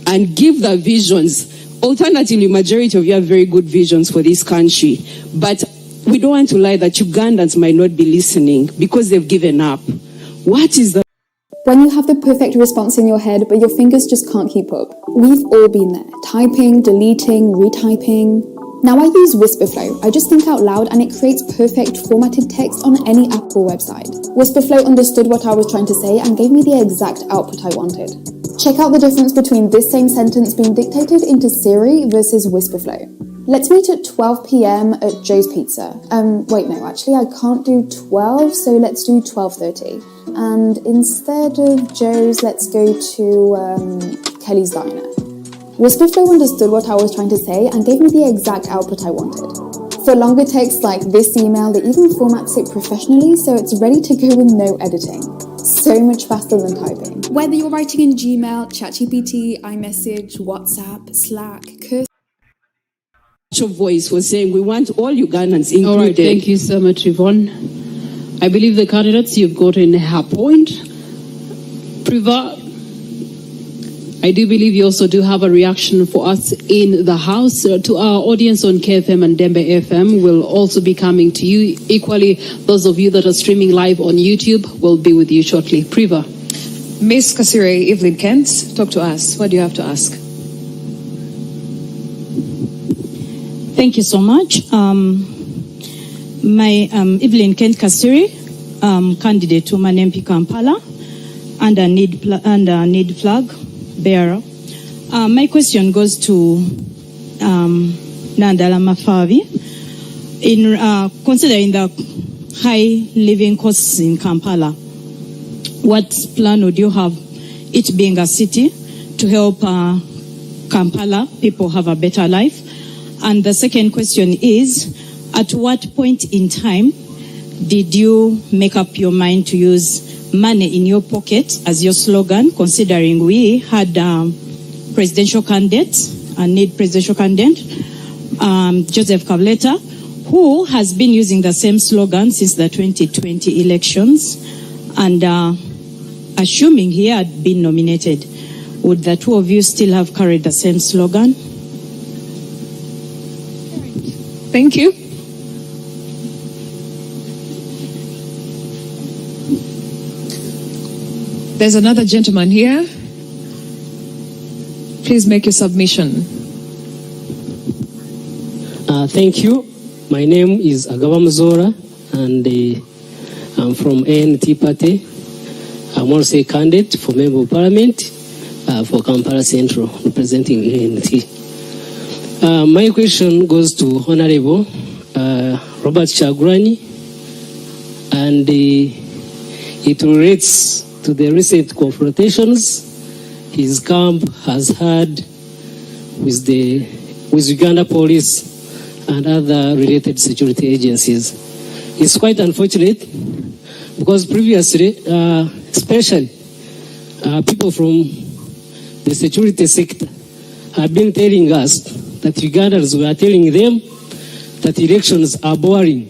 and give the visions. Alternatively, majority of you have very good visions for this country, but we don't want to lie that Ugandans might not be listening because they've given up. What is the... When you have the perfect response in your head, but your fingers just can't keep up. We've all been there. Typing, deleting, retyping. Now I use Whisperflow. I just think out loud and it creates perfect formatted text on any app or website. Whisperflow understood what I was trying to say and gave me the exact output I wanted. Check out the difference between this same sentence being dictated into Siri versus Whisperflow. Let's meet at 12 p.m. at Joe's Pizza. Wait, no, actually I can't do 12, so let's do 12:30. And instead of Joe's, let's go to Kelly's Diner. Whisperflow understood what I was trying to say and gave me the exact output I wanted. For longer texts like this email, it even formats it professionally so it's ready to go with no editing. So much faster than typing. Whether you're writing in Gmail, ChatGPT, iMessage, WhatsApp, Slack, Curse. Voice was saying we want all Ugandans included. All right, thank you so much, Yvonne. I believe the candidates, you've gotten her point. Priva, I do believe you also do have a reaction for us in the house. To our audience on KFM and Dembe FM will also be coming to you. Equally, those of you that are streaming live on YouTube will be with you shortly. Priva. Miss Kasire Evelyn Kent, talk to us. What do you have to ask? Thank you so much. My Evelyn Kent Kasiri, candidate to Manempi Kampala, under need flag bearer. My question goes to Nandala Mafavi. In considering the high living costs in Kampala, what plan would you have, it being a city, to help Kampala people have a better life? And the second question is, at what point in time did you make up your mind to use money in your pocket as your slogan, considering we had presidential candidates and need presidential candidate, Joseph Kavleta, who has been using the same slogan since the 2020 elections, and assuming he had been nominated, would the two of you still have carried the same slogan? Thank you. There's another gentleman here. Please make your submission. Thank you. My name is Agaba Mzora, and I'm from ANT Party. I'm also a candidate for Member of Parliament for Kampala Central, representing ANT. My question goes to Honorable Robert Kyagulanyi, and it relates to the recent confrontations his camp has had with Uganda Police and other related security agencies. It's quite unfortunate because previously, especially people from the security sector have been telling us that Ugandans were telling them that elections are boring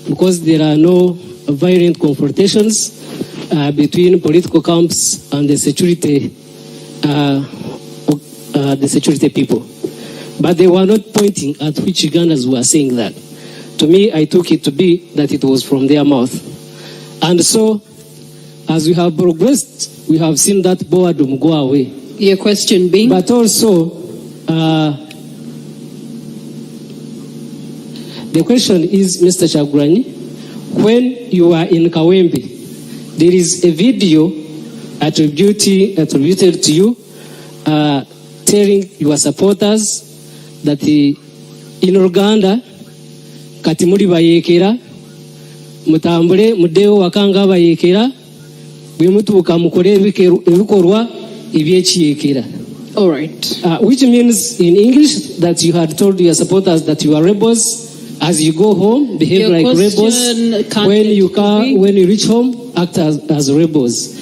because there are no violent confrontations between political camps and the security people. But they were not pointing at which Ugandans were saying that. To me, I took it to be that it was from their mouth. And so, as we have progressed, we have seen that boredom go away. Your question being? But also, the question is, Mr. Kyagulanyi, when you are in Kawempe, there is a video attributed to you telling your supporters that in Uganda, kati muri bayekera, mutambule mudeo wakanga bayekera, bwe mutuuka mukole ebikorwa ebyekiyekera. All right. Which means in English that you had told your supporters that you are rebels. As you go home, behave Your like rebels. When you reach home, act as rebels.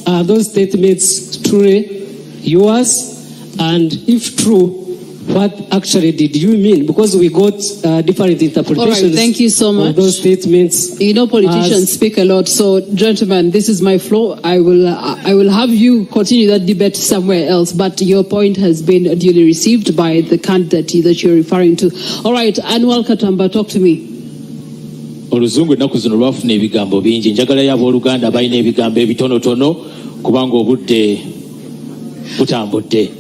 Are those statements truly yours? And if true, what actually did you mean? Because we got different interpretations. All right, thank you so much. Of those statements. You know, politicians speak a lot. So, gentlemen, this is my floor. I will have you continue that debate somewhere else. But your point has been duly received by the candidate that you're referring to. All right, Anwar Katamba, talk to me. Oluzungu ennaku zino lwafuna ebigambo bingi. Njagala y'abooluganda balina ebigambo ebitonotono kubanga obudde butambudde.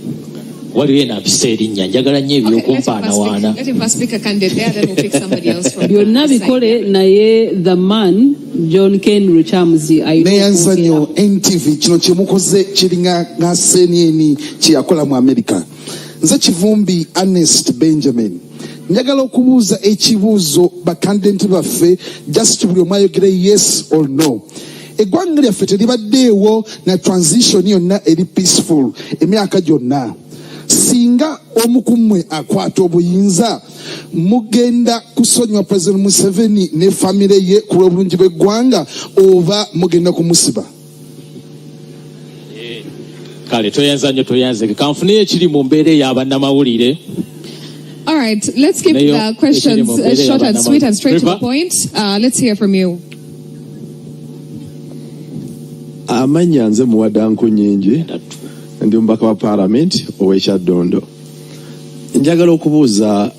Waliwo enampisa erinnya njagala nnyo ebyokumpaana waana. Let him first pick a candidate there, then we'll pick somebody else from byonna bikole naye the man John Ken Ruchamuzi neyanza nnyo NTV kino kyemukoze kiringa nga senieni kyeyakola mu America. Nze Kivumbi Ernest Benjamin njagala okubuuza ekibuuzo bakandidenti baffe just buli omu ayogere yes or no. Eggwanga lyaffe teribaddeewo na transition yonna eri peaceful emyaka gyonna. Singa omu ku mmwe akwata obuyinza mugenda kusonyiwa President Museveni ne famire ye ku lw'obulungi bw'eggwanga oba mugenda kumusiba? Kale toyanza nnyo toyanze kanfuneyo ekiri mu mbeera ey'abannamawulire. All right, let's keep the questions short and sweet and straight to the point. Let's hear from you. Amanya nze muwadanku nyingi ndi mubaka wa parliament ow'Ekyaddondo. Njagala okubuuza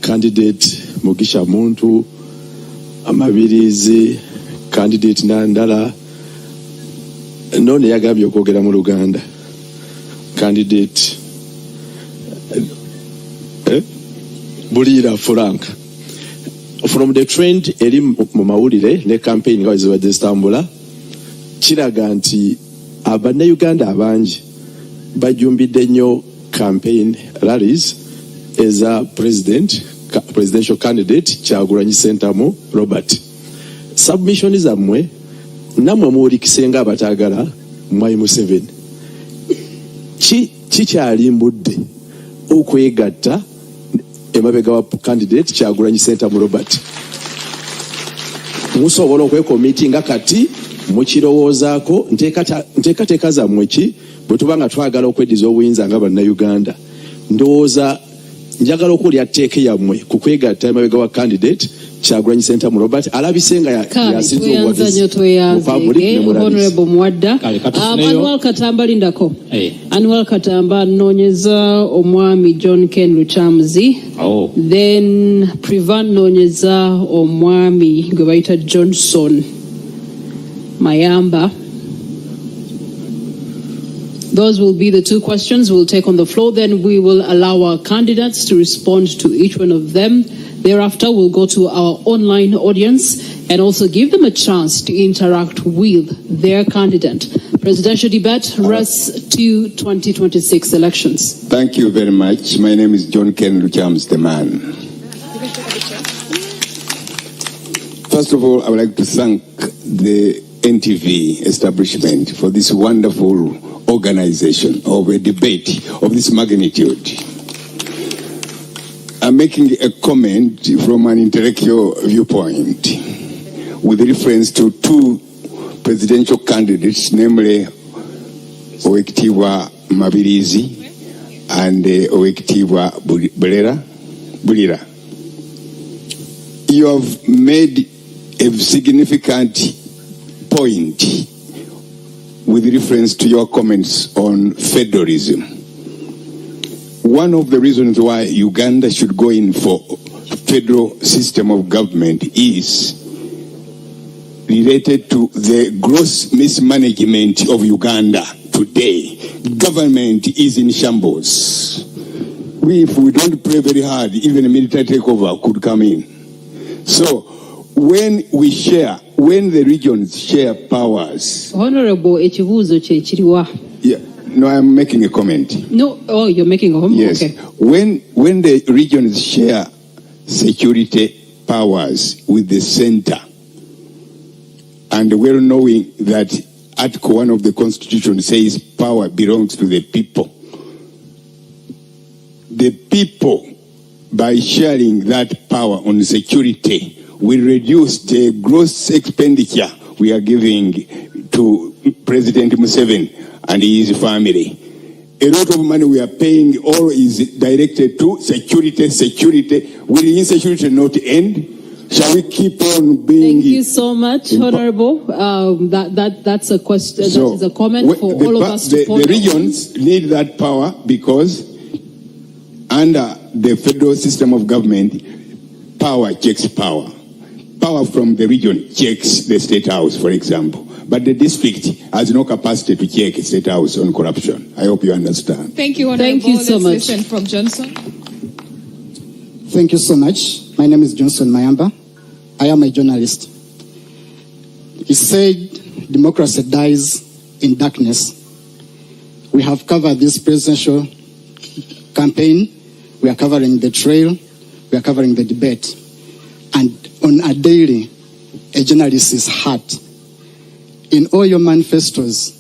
candidate Mugisha Muntu, Amabirizi, candidate Nandala, none yagambye okwogera mu Luganda. Candidate Bulira Frank. From the trend eri mu mawulire ne campaign nga zibadde zitambula kiraga nti Abannayuganda abangi bajumbidde nnyo campaign rallies eza presidential candidate Kyagulanyi Ssentamu Robert. Submission zammwe namwe muwulikisenga abataagala Mwai Museveni. Kikyalimbudde okwegatta emabega wa candidate Kyagulanyi Ssentamu Robert. Musobola okwekomitinga kati mukirowoozaako nteekateeka zammwe ki bwe tuba nga twagala okweddiza obuyinza nga bannayuganda. Ndowooza njagala okuwulira tteeka yammwe ku kwegatta emabega wa candidate Kyagulanyi Ssentamu Robert alabise nga yasinze obuwagizi mu public ne mu rallies. Anwar Katamba lindako. Anwar Katamba noonyeza omwami John Ken Ruchamuzi. Then Privan noonyeza omwami gwe bayita Johnson Mayamba. Those will be the two questions we'll take on the floor. Then we will allow our candidates to respond to each one of them. Thereafter, we'll go to our online audience and also give them a chance to interact with their candidate. Presidential debate, Russ to 2026 elections. Thank you very much. My name is John Ken Ruchamuzi, the man. First of all, I would like to thank the NTV establishment for this wonderful organization of a debate of this magnitude. I'm making a comment from an intellectual viewpoint with reference to two presidential candidates, namely Owekitiibwa Mabirizi and Owekitiibwa Bulira. You have made a significant point with reference to your comments on federalism. One of the reasons why Uganda should go in for federal system of government is related to the gross mismanagement of Uganda today. Government is in shambles. If we don't pray very hard, even a military takeover could come in. So when the regions share powers. Honorable ekibuuzo kye kiriwa? Yeah. No, I'm making a comment. No, oh, you're making a comment? Yes. Okay. When the regions share security powers with the center, and well knowing that Article 1 of the Constitution says power belongs to the people, by sharing that power on security, will reduce the gross expenditure we are giving to President Museveni and his family. A lot of money we are paying all is directed to security. Will insecurity not end? Shall we keep on being... Thank you so much, Honorable. That's a question, that is a comment for all of us to ponder. The regions need that power because under the federal system of government, power checks power. Power from the region checks the State House, for example. But the district has no capacity to check the State House on corruption. I hope you understand. Thank you, Honorable. Thank you so much. Let's listen from Johnson. Thank you so much. My name is Johnson Mayamba. I am a journalist. He said democracy dies in darkness. We have covered this presidential campaign. We are covering the trail. We are covering the debate. And on a daily, a journalist is hurt. In all your manifestos,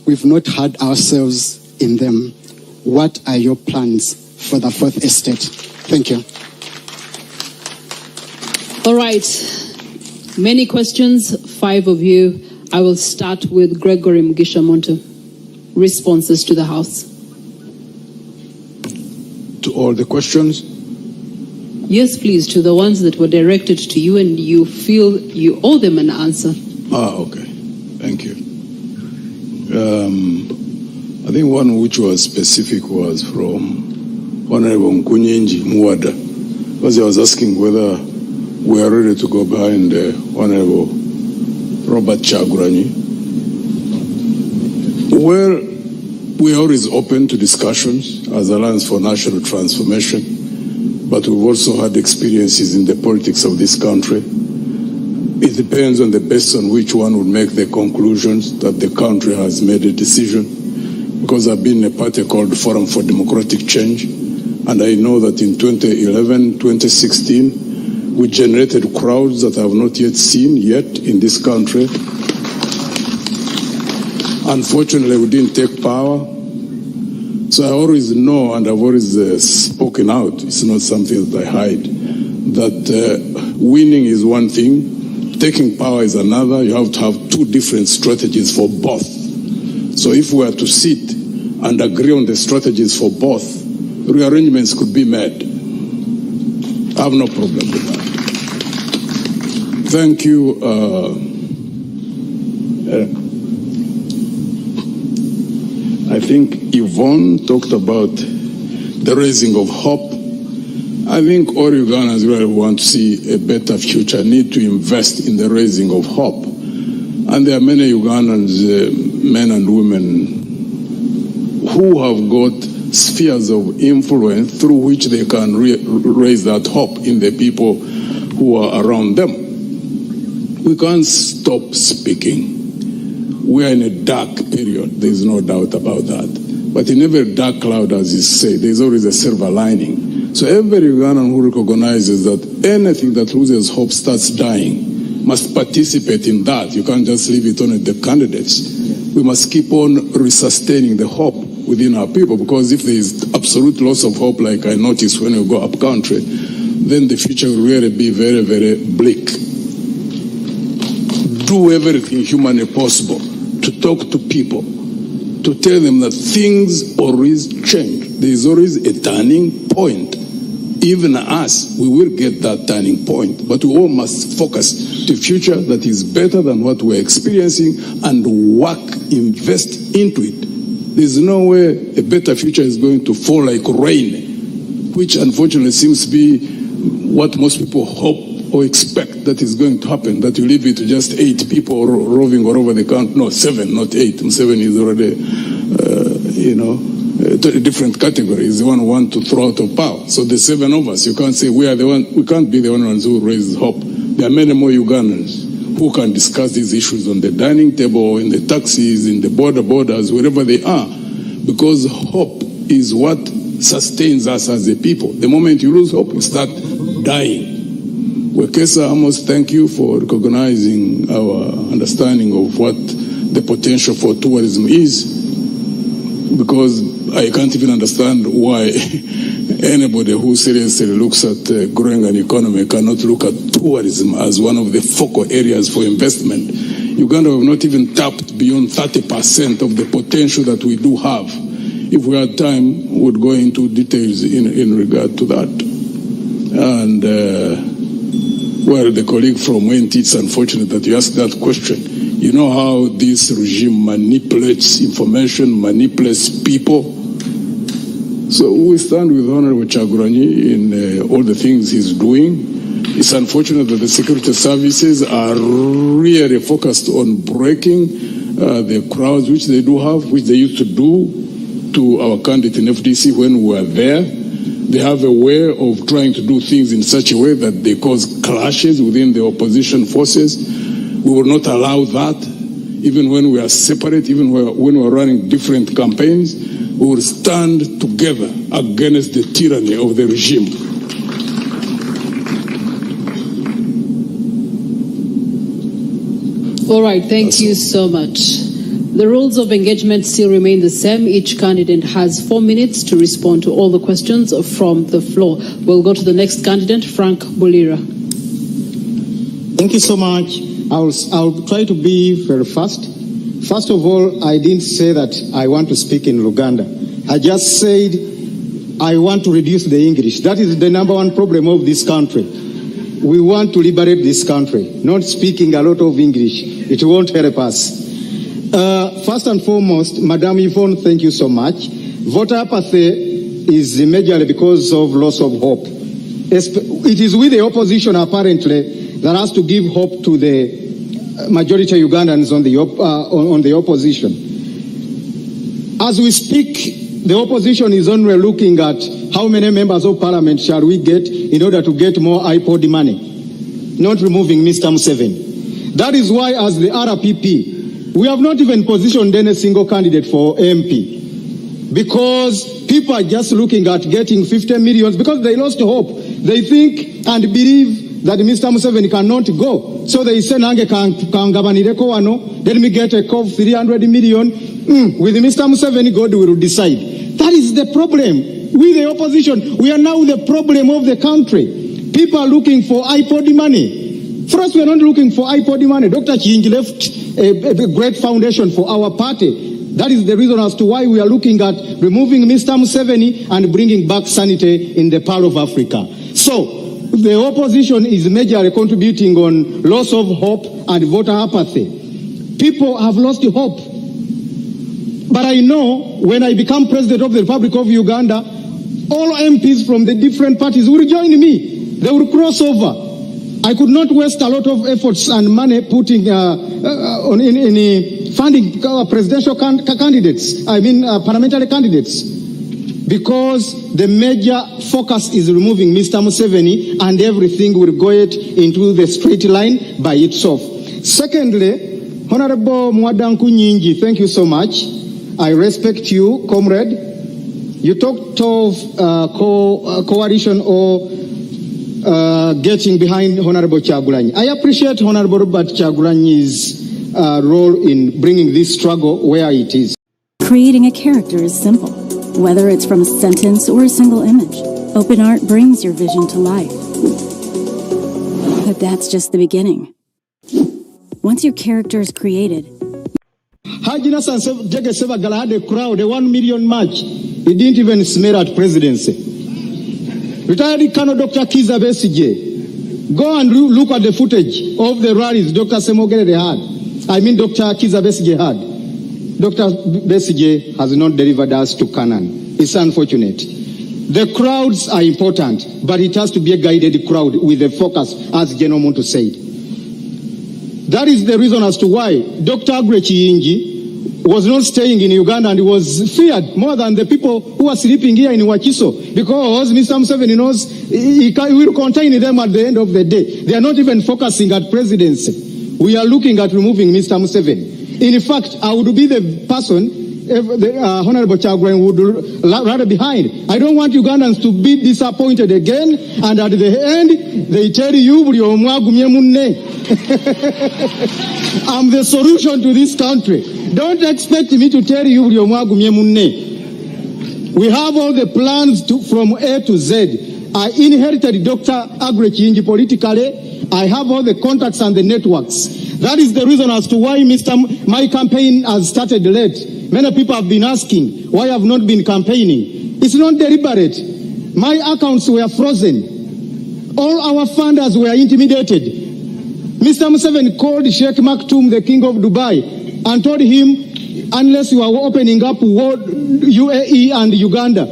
we've not had ourselves in them. What are your plans for the fourth estate? Thank you. All right. Many questions, 5 of you. I will start with Gregory Mugisha Monto. Responses to the House. To all the questions? Yes, please, to the ones that were directed to you and you feel you owe them an answer. Okay. Thank you. I think one which was specific was from Honorable Nkunyenji Muwada, because he was asking whether we are ready to go behind Honorable Robert Chaguranyi. Well, we are always open to discussions as Alliance for National Transformation, but we've also had experiences in the politics of this country. It depends on the basis on which one would make the conclusions that the country has made a decision. Because I've been in a party called Forum for Democratic Change, and I know that in 2011, 2016, we generated crowds that I have not yet seen in this country. Unfortunately, we didn't take power. So I always know, and I've always spoken out, it's not something that I hide, that winning is one thing, taking power is another. You have to have 2 different strategies for both. So if we are to sit and agree on the strategies for both, rearrangements could be made. I have no problem with that. Thank you. I think Yvonne talked about the raising of hope. I think all Ugandans really want to see a better future, need to invest in the raising of hope. And there are many Ugandans, men and women, who have got spheres of influence through which they can raise that hope in the people who are around them. We can't stop speaking. We are in a dark period. There is no doubt about that. But in every dark cloud, as you say, there is always a silver lining. So every Ugandan who recognizes that anything that loses hope starts dying must participate in that. You can't just leave it on the candidates. We must keep on resustaining the hope within our people, because if there is absolute loss of hope, like I noticed when you go up country, then the future will really be very, very bleak. Do everything humanly possible to talk to people, to tell them that things always change. There is always a turning point. Even us, we will get that turning point, but we all must focus to a future that is better than what we're experiencing and work, invest into it. There's no way a better future is going to fall like rain, which unfortunately seems to be what most people hope or expect that is going to happen, that you leave it to just 8 people roving all over the country. No, 7, not 8. 7 is already, a different category. Is the one who want to throw out of power. So the 7 of us, you can't say we are the one. We can't be the only ones who raise hope. There are many more Ugandans who can discuss these issues on the dining table, in the taxis, in the borders, wherever they are, because hope is what sustains us as a people. The moment you lose hope, you start dying. Wekesa Amos, thank you for recognizing our understanding of what the potential for tourism is, because I can't even understand why anybody who seriously looks at growing an economy cannot look at tourism as one of the focal areas for investment. Uganda have not even tapped beyond 30% of the potential that we do have if we had time, we would go into details in regard to that. And well, the colleague from NT, it's unfortunate that you asked that question. You know how this regime manipulates information, manipulates people. So we stand with Honorable Chaguranyi in all the things he's doing. It's unfortunate that the security services are really focused on breaking the crowds which they do have, which they used to do to our candidate in FDC when we were there. They have a way of trying to do things in such a way that they cause clashes within the opposition forces. We will not allow that, even when we are separate, even when we are running different campaigns. We will stand together against the tyranny of the regime. All right, thank you so much. The rules of engagement still remain the same. Each candidate has 4 minutes to respond to all the questions from the floor. We'll go to the next candidate, Frank Bulira. Thank you so much. I'll try to be very fast. First of all, I didn't say that I want to speak in Luganda. I just said I want to reduce the English. That is the number one problem of this country. We want to liberate this country. Not speaking a lot of English. It won't help us. First and foremost, Madam Yvonne, thank you so much. Voter apathy is majorly because of loss of hope. It is with the opposition, apparently, that has to give hope to the majority of Ugandans on the opposition. As we speak, the opposition is only looking at how many members of parliament shall we get in order to get more iPod money, not removing Mr. Museveni. That is why, as the RPP, we have not even positioned any single candidate for MP, because people are just looking at getting 50 million because they lost hope. They think and believe that Mr. Museveni cannot go. So they say, let me get a call 300 million. With Mr. Museveni, God will decide. That is the problem. We, the opposition, we are now the problem of the country. People are looking for iPod money. First, we are not looking for iPod money. Dr. Chingi left a great foundation for our party. That is the reason as to why we are looking at removing Mr. Museveni and bringing back sanity in the Pearl of Africa. So, the opposition is majorly contributing on loss of hope and voter apathy. People have lost hope. But I know when I become president of the Republic of Uganda, all MPs from the different parties will join me. They will cross over. I could not waste a lot of efforts and money putting in funding presidential candidates, parliamentary candidates, because the major focus is removing Mr. Museveni and everything will go into the straight line by itself. Secondly, Honorable Mwadanku Nyingi, thank you so much. I respect you, comrade. You talked of coalition or getting behind Honorable Chaguranyi. I appreciate Honorable Robert Chaguranyi's role in bringing this struggle where it is. Creating a character is simple, whether it's from a sentence or a single image. Open art brings your vision to life. But that's just the beginning. Once your character is created, Haji Nassan Jege Sebagala had a crowd, a 1 million march. He didn't even smell at presidency. Retired Colonel Dr. Kiza Besigye. Go and look at the footage of the rallies Dr. Semogere had. Dr. Kiza Besigye had. Dr. Besigye has not delivered us to Canaan. It's unfortunate. The crowds are important, but it has to be a guided crowd with a focus, as General Muntu said. That is the reason as to why Dr. Agrechi Yingi was not staying in Uganda and was feared more than the people who are sleeping here in Wakiso, because Mr. Museveni knows he will contain them at the end of the day. They are not even focusing at presidency. We are looking at removing Mr. Museveni. In fact, I would be the person, if the Honorable Chaguranyi would rather behind. I don't want Ugandans to be disappointed again, and at the end, they tell you, I'm the solution to this country. Don't expect me to tell you, we have all the plans from A to Z. I inherited Dr. Agrechi Yingi politically. I have all the contacts and the networks. That is the reason as to why my campaign has started late. Many people have been asking why I have not been campaigning. It's not deliberate. My accounts were frozen. All our funders were intimidated. Mr. Museveni called Sheikh Maktoum, the king of Dubai, and told him, unless you are opening up UAE and Uganda,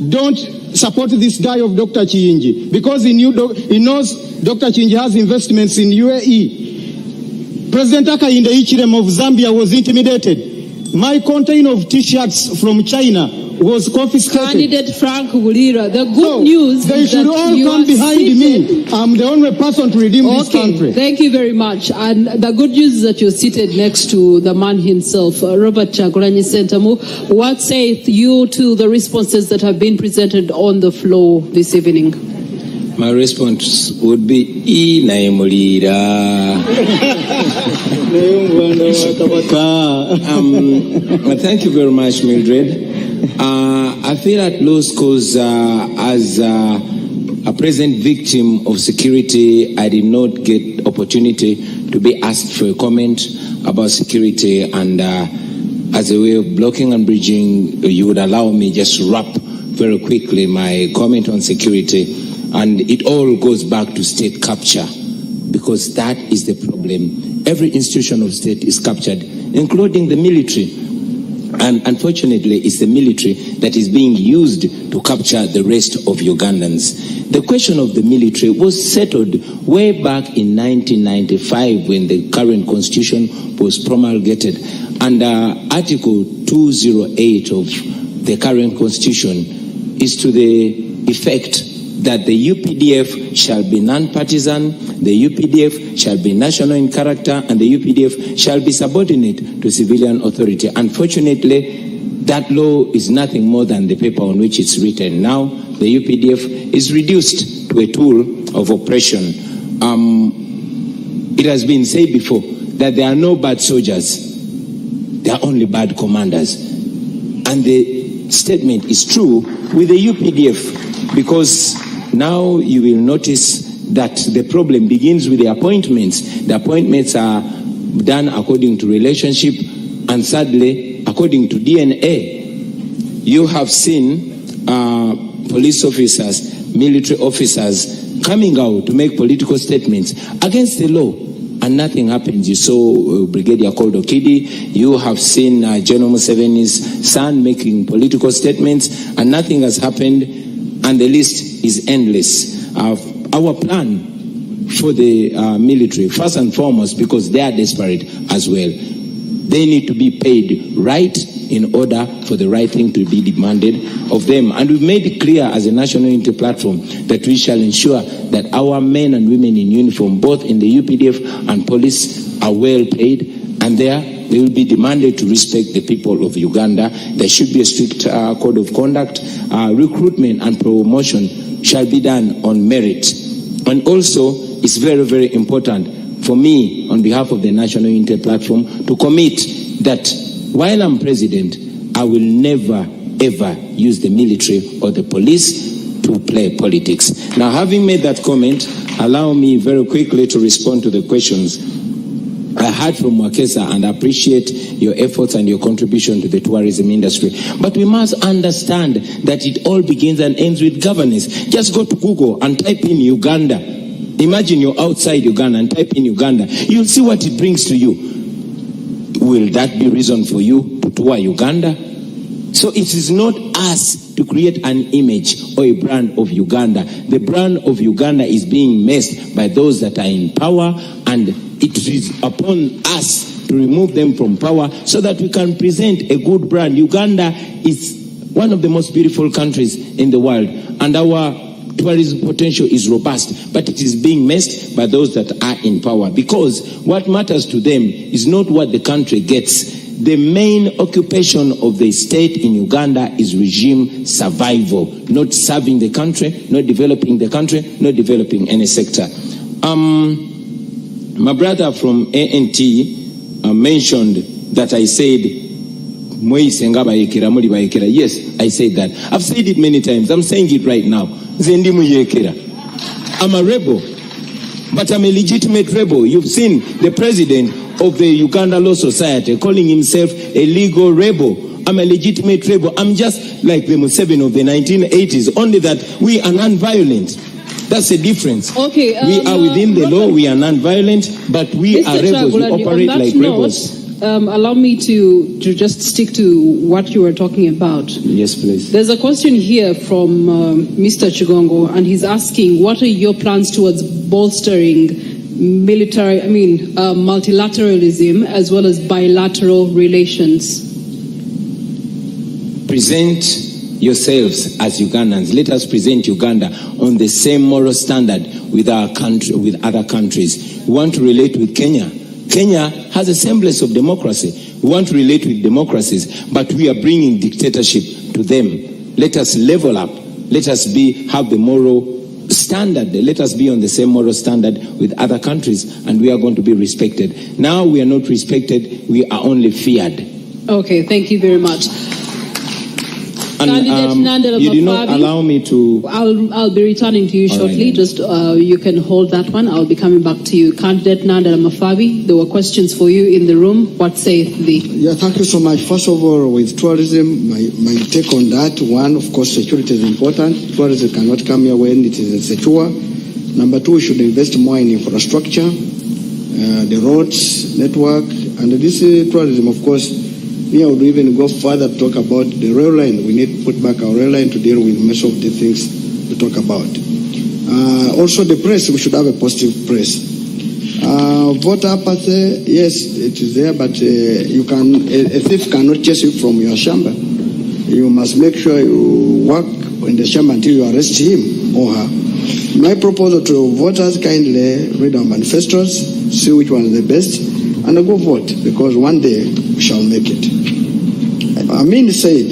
don't support this guy of Dr. Chiyingi, because he knows Dr. Chiyingi has investments in UAE. President Hakainde Hichilema of Zambia was intimidated. My container of T-shirts from China was confiscated. Candidate Frank Wulira, the good news they is should that all you come are behind seated. me. I'm the only person to redeem this country. Thank you very much. And the good news is that you're seated next to the man himself, Robert Chagulanyi Sentamu. What saith you to the responses that have been presented on the floor this evening? My response would be Naimulira. Thank you very much, Mildred. I feel at loss because as a present victim of security, I did not get opportunity to be asked for a comment about security, and as a way of blocking and bridging, you would allow me just to wrap very quickly my comment on security. And it all goes back to state capture, because that is the problem. Every institution of state is captured, including the military. And unfortunately, it's the military that is being used to capture the rest of Ugandans. The question of the military was settled way back in 1995 when the current constitution was promulgated. Under Article 208 of the current constitution is to the effect that the UPDF shall be non-partisan, the UPDF shall be national in character, and the UPDF shall be subordinate to civilian authority. Unfortunately, that law is nothing more than the paper on which it's written. Now, the UPDF is reduced to a tool of oppression. It has been said before that there are no bad soldiers, there are only bad commanders. And the statement is true with the UPDF, because now you will notice that the problem begins with the appointments. The appointments are done according to relationship, and sadly, according to DNA. You have seen police officers, military officers coming out to make political statements against the law, and nothing happens. You saw Brigadier Koldo Kidi. You have seen General Museveni's son making political statements, and nothing has happened, and the list is endless. Our plan for the military, first and foremost, because they are desperate as well, they need to be paid right in order for the right thing to be demanded of them. And we've made it clear as a national unity platform that we shall ensure that our men and women in uniform, both in the UPDF and police, are well paid, and they will be demanded to respect the people of Uganda. There should be a strict code of conduct. Recruitment and promotion shall be done on merit. And also, it's very, very important for me, on behalf of the National Unity Platform, to commit that while I'm president, I will never, ever use the military or the police to play politics. Now, having made that comment, allow me very quickly to respond to the questions I heard from Wakesa, and I appreciate your efforts and your contribution to the tourism industry. But we must understand that it all begins and ends with governance. Just go to Google and type in Uganda. Imagine you're outside Uganda and type in Uganda. You'll see what it brings to you. Will that be reason for you to tour Uganda? So it is not us to create an image or a brand of Uganda. The brand of Uganda is being messed by those that are in power, and it is upon us to remove them from power so that we can present a good brand. Uganda is one of the most beautiful countries in the world, and our tourism potential is robust, but it is being messed by those that are in power, because what matters to them is not what the country gets. The main occupation of the state in Uganda is regime survival, not serving the country, not developing the country, not developing any sector. My brother from ANT mentioned that I said, yes, I said that. I've said it many times. I'm saying it right now. I'm a rebel, but I'm a legitimate rebel. You've seen the president of the Uganda Law Society, calling himself a legal rebel. I'm a legitimate rebel. I'm just like the Museveni of the 1980s, only that we are non-violent. That's the difference. Okay, we are within the law, we are non-violent, but we are rebels, we operate like rebels. Allow me to just stick to what you were talking about. Yes, please. There's a question here from Mr. Chigongo, and he's asking, what are your plans towards bolstering multilateralism as well as bilateral relations? Present yourselves as Ugandans. Let us present Uganda on the same moral standard with our country, with other countries. We want to relate with Kenya. Kenya has a semblance of democracy. We want to relate with democracies, but we are bringing dictatorship to them. Let us level up. Let us have the moral standard. Let us be on the same moral standard with other countries, and we are going to be respected. Now we are not respected. We are only feared. Okay, thank you very much. And you did not allow me to... I'll be returning to you shortly. Right. Just you can hold that one. I'll be coming back to you. Candidate Nandala Mafabi, there were questions for you in the room. What saith thee? Yeah, thank you so much. First of all, with tourism, my take on that, one, of course, security is important. Tourism cannot come here when it is secure. Number two, we should invest more in infrastructure, the roads, network, and this tourism, of course. I would even go further to talk about the rail line. We need to put back our rail line to deal with most of the things we talk about. Also the press, we should have a positive press. Voter apathy, yes, it is there, but a thief cannot chase you from your chamber. You must make sure you work in the chamber until you arrest him or her. My proposal to voters, kindly read our manifestos, see which one is the best, and go vote, because one day we shall make it. Amin said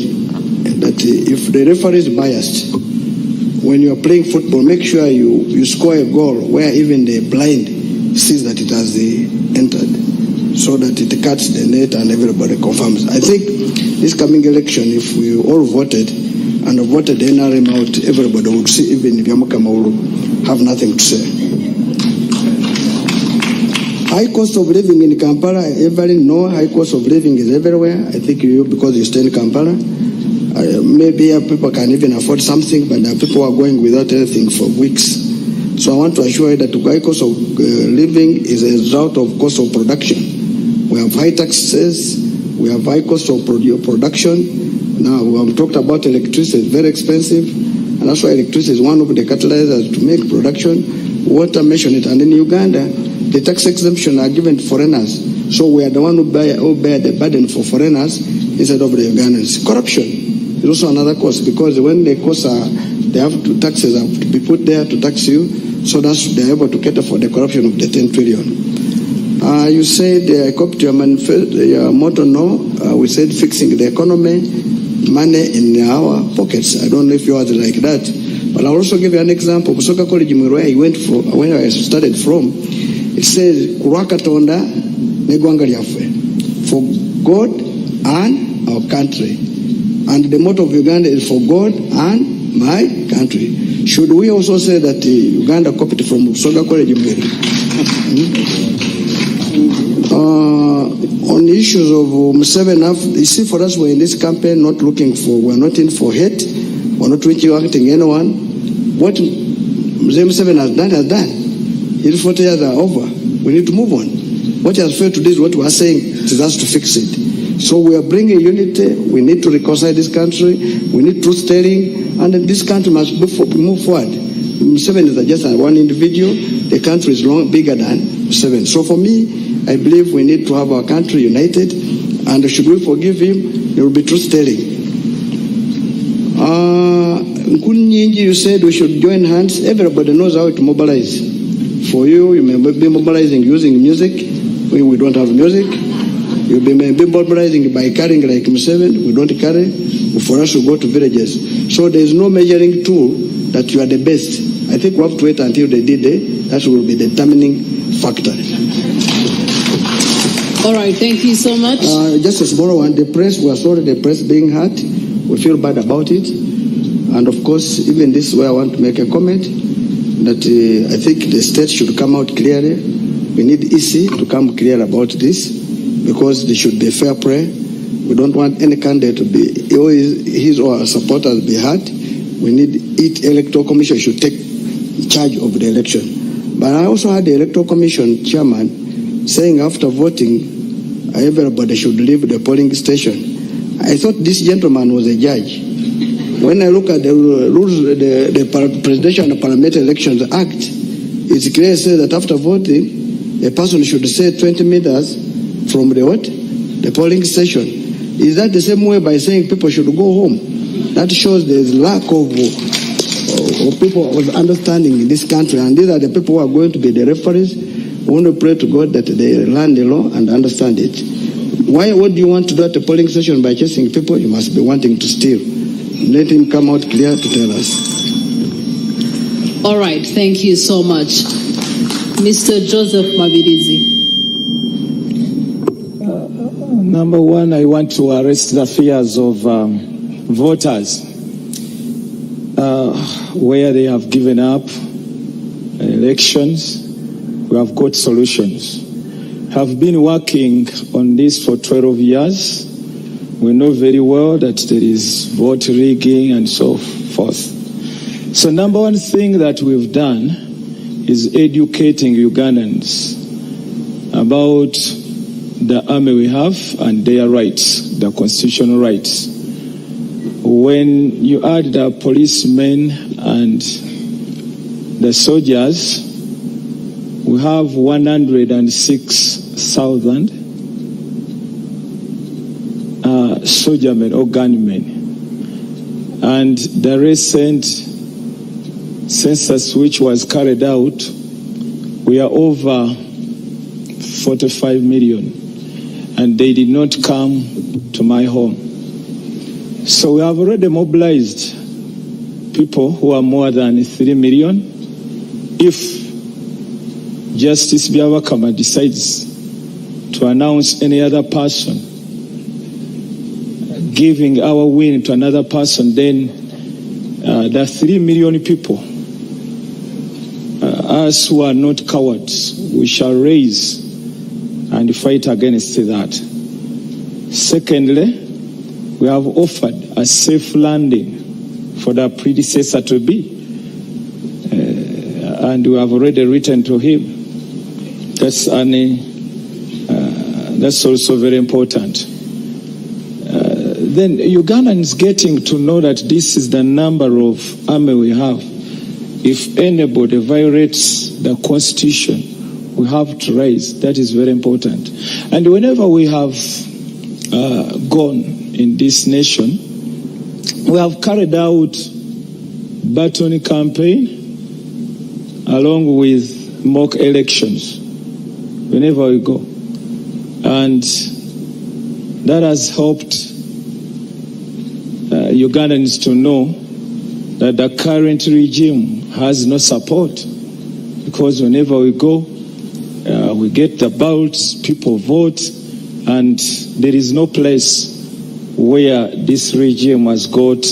that if the referee is biased, when you are playing football, make sure you score a goal where even the blind sees that it has entered, so that it cuts the net and everybody confirms. I think this coming election, if we all voted and voted the NRM out, everybody would see, even if Yamakama will have nothing to say. High cost of living in Kampala, everybody know high cost of living is everywhere. I think because you stay in Kampala, maybe people can even afford something, but people are going without anything for weeks. So I want to assure you that the high cost of living is a result of cost of production. We have high taxes, we have high cost of production. Now we have talked about electricity, it's very expensive, and that's why electricity is one of the catalyzers to make production. Water, mention it, and in Uganda, the tax exemption are given to foreigners. So we are the one who bear the burden for foreigners instead of the Ugandans. Corruption is also another cost, because when the costs are, taxes have to be put there to tax you, so that they're able to cater for the corruption of the 10 trillion. You said, I copied your motto, no. We said fixing the economy, money in our pockets. I don't know if yours is like that. But I'll also give you an example. Busoga College, where I went from, where I started from, it says, Kurakatonda negwanga lyaffe, for God and our country. And the motto of Uganda is for God and my country. Should we also say that Uganda copied from Busoga College? On the issues of Museveni, you see, for us, we're in this campaign not looking for, we're not in for hate, we're not targeting anyone. What Museveni has done. His 40 years are over. We need to move on. What has failed to do is what we are saying, it is us to fix it. So we are bringing unity, we need to reconcile this country, we need truth-telling, and this country must move forward. Museveni is just one individual, the country is bigger than Museveni. So for me, I believe we need to have our country united, and should we forgive him, there will be truth-telling. You said we should join hands. Everybody knows how to mobilize. For you, you may be mobilizing using music. We don't have music. You may be mobilizing by carrying like Museveni. We don't carry. For us to go to villages. So there is no measuring tool that you are the best. I think we have to wait until the D-Day. That will be the determining factor. All right, thank you so much. Just a small one. The press, we are sorry the press being hurt. We feel bad about it. And of course, even this is where I want to make a comment, that I think the state should come out clearly We need EC to come clear about this because there should be fair play. We don't want any candidate to be, his or her supporters be hurt. We need it. Electoral Commission should take charge of the election. But I also had the Electoral Commission chairman saying after voting, everybody should leave the polling station. I thought this gentleman was a judge. When I look at the rules, the Presidential and Parliamentary Elections Act, it's clear says that after voting, a person should stay 20 meters from the polling station. Is that the same way by saying people should go home? That shows there's lack of people of understanding in this country, and these are the people who are going to be the referees. We want to pray to God that they learn the law and understand it. What do you want to do at the polling station by chasing people? You must be wanting to steal. Let him come out clear to tell us. All right, thank you so much. Mr. Joseph Mabirizi. Number one, I want to arrest the fears of voters where they have given up elections. We have got solutions. Have been working on this for 12 years. We know very well that there is vote rigging and so forth. So number one thing that we've done is educating Ugandans about the army we have and their rights, the constitutional rights. When you add the policemen and the soldiers, we have 106,000 soldiermen or gunmen. And the recent census which was carried out, we are over 45 million. And they did not come to my home. So we have already mobilized people who are more than 3 million. If Justice Byabakama decides to announce any other person, giving our win to another person, then the 3 million people, us who are not cowards, we shall raise and fight against that. Secondly, we have offered a safe landing for the predecessor to be, and we have already written to him. That's also very important. Then Ugandans getting to know that this is the number of army we have. If anybody violates the constitution, we have to raise. That is very important. And whenever we have gone in this nation, we have carried out baton campaign along with mock elections whenever we go. And that has helped Ugandans to know that the current regime has no support, because whenever we go, we get the ballots, people vote, and there is no place where this regime has got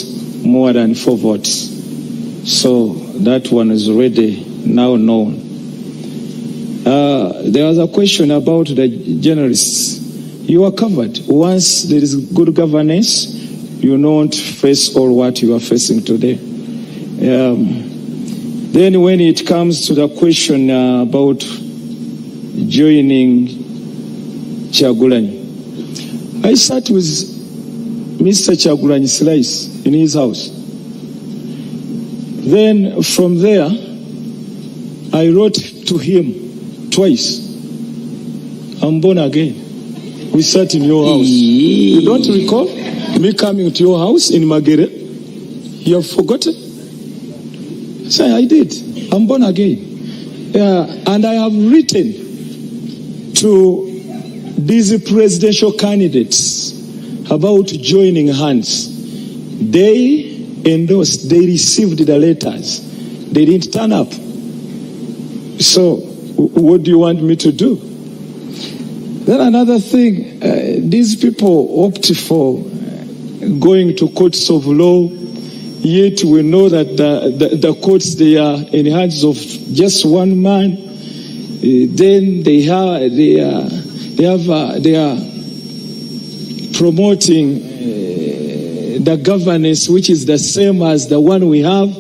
more than 4 votes. So that one is already now known. There was a question about the journalists. You are covered. Once there is good governance, you don't face all what you are facing today. Then when it comes to the question about joining Kyagulanyi, I sat with Mr. Kyagulanyi Slice in his house. Then from there, I wrote to him twice. I'm born again. We sat in your house. You don't recall me coming to your house in Magere? You have forgotten? Say, I did. I'm born again. And I have written to these presidential candidates about joining hands. They endorsed, they received the letters. They didn't turn up. So, what do you want me to do? Then another thing, these people opt for going to courts of law, yet we know that the courts, they are in the hands of just one man. Then they are promoting the governance, which is the same as the one we have.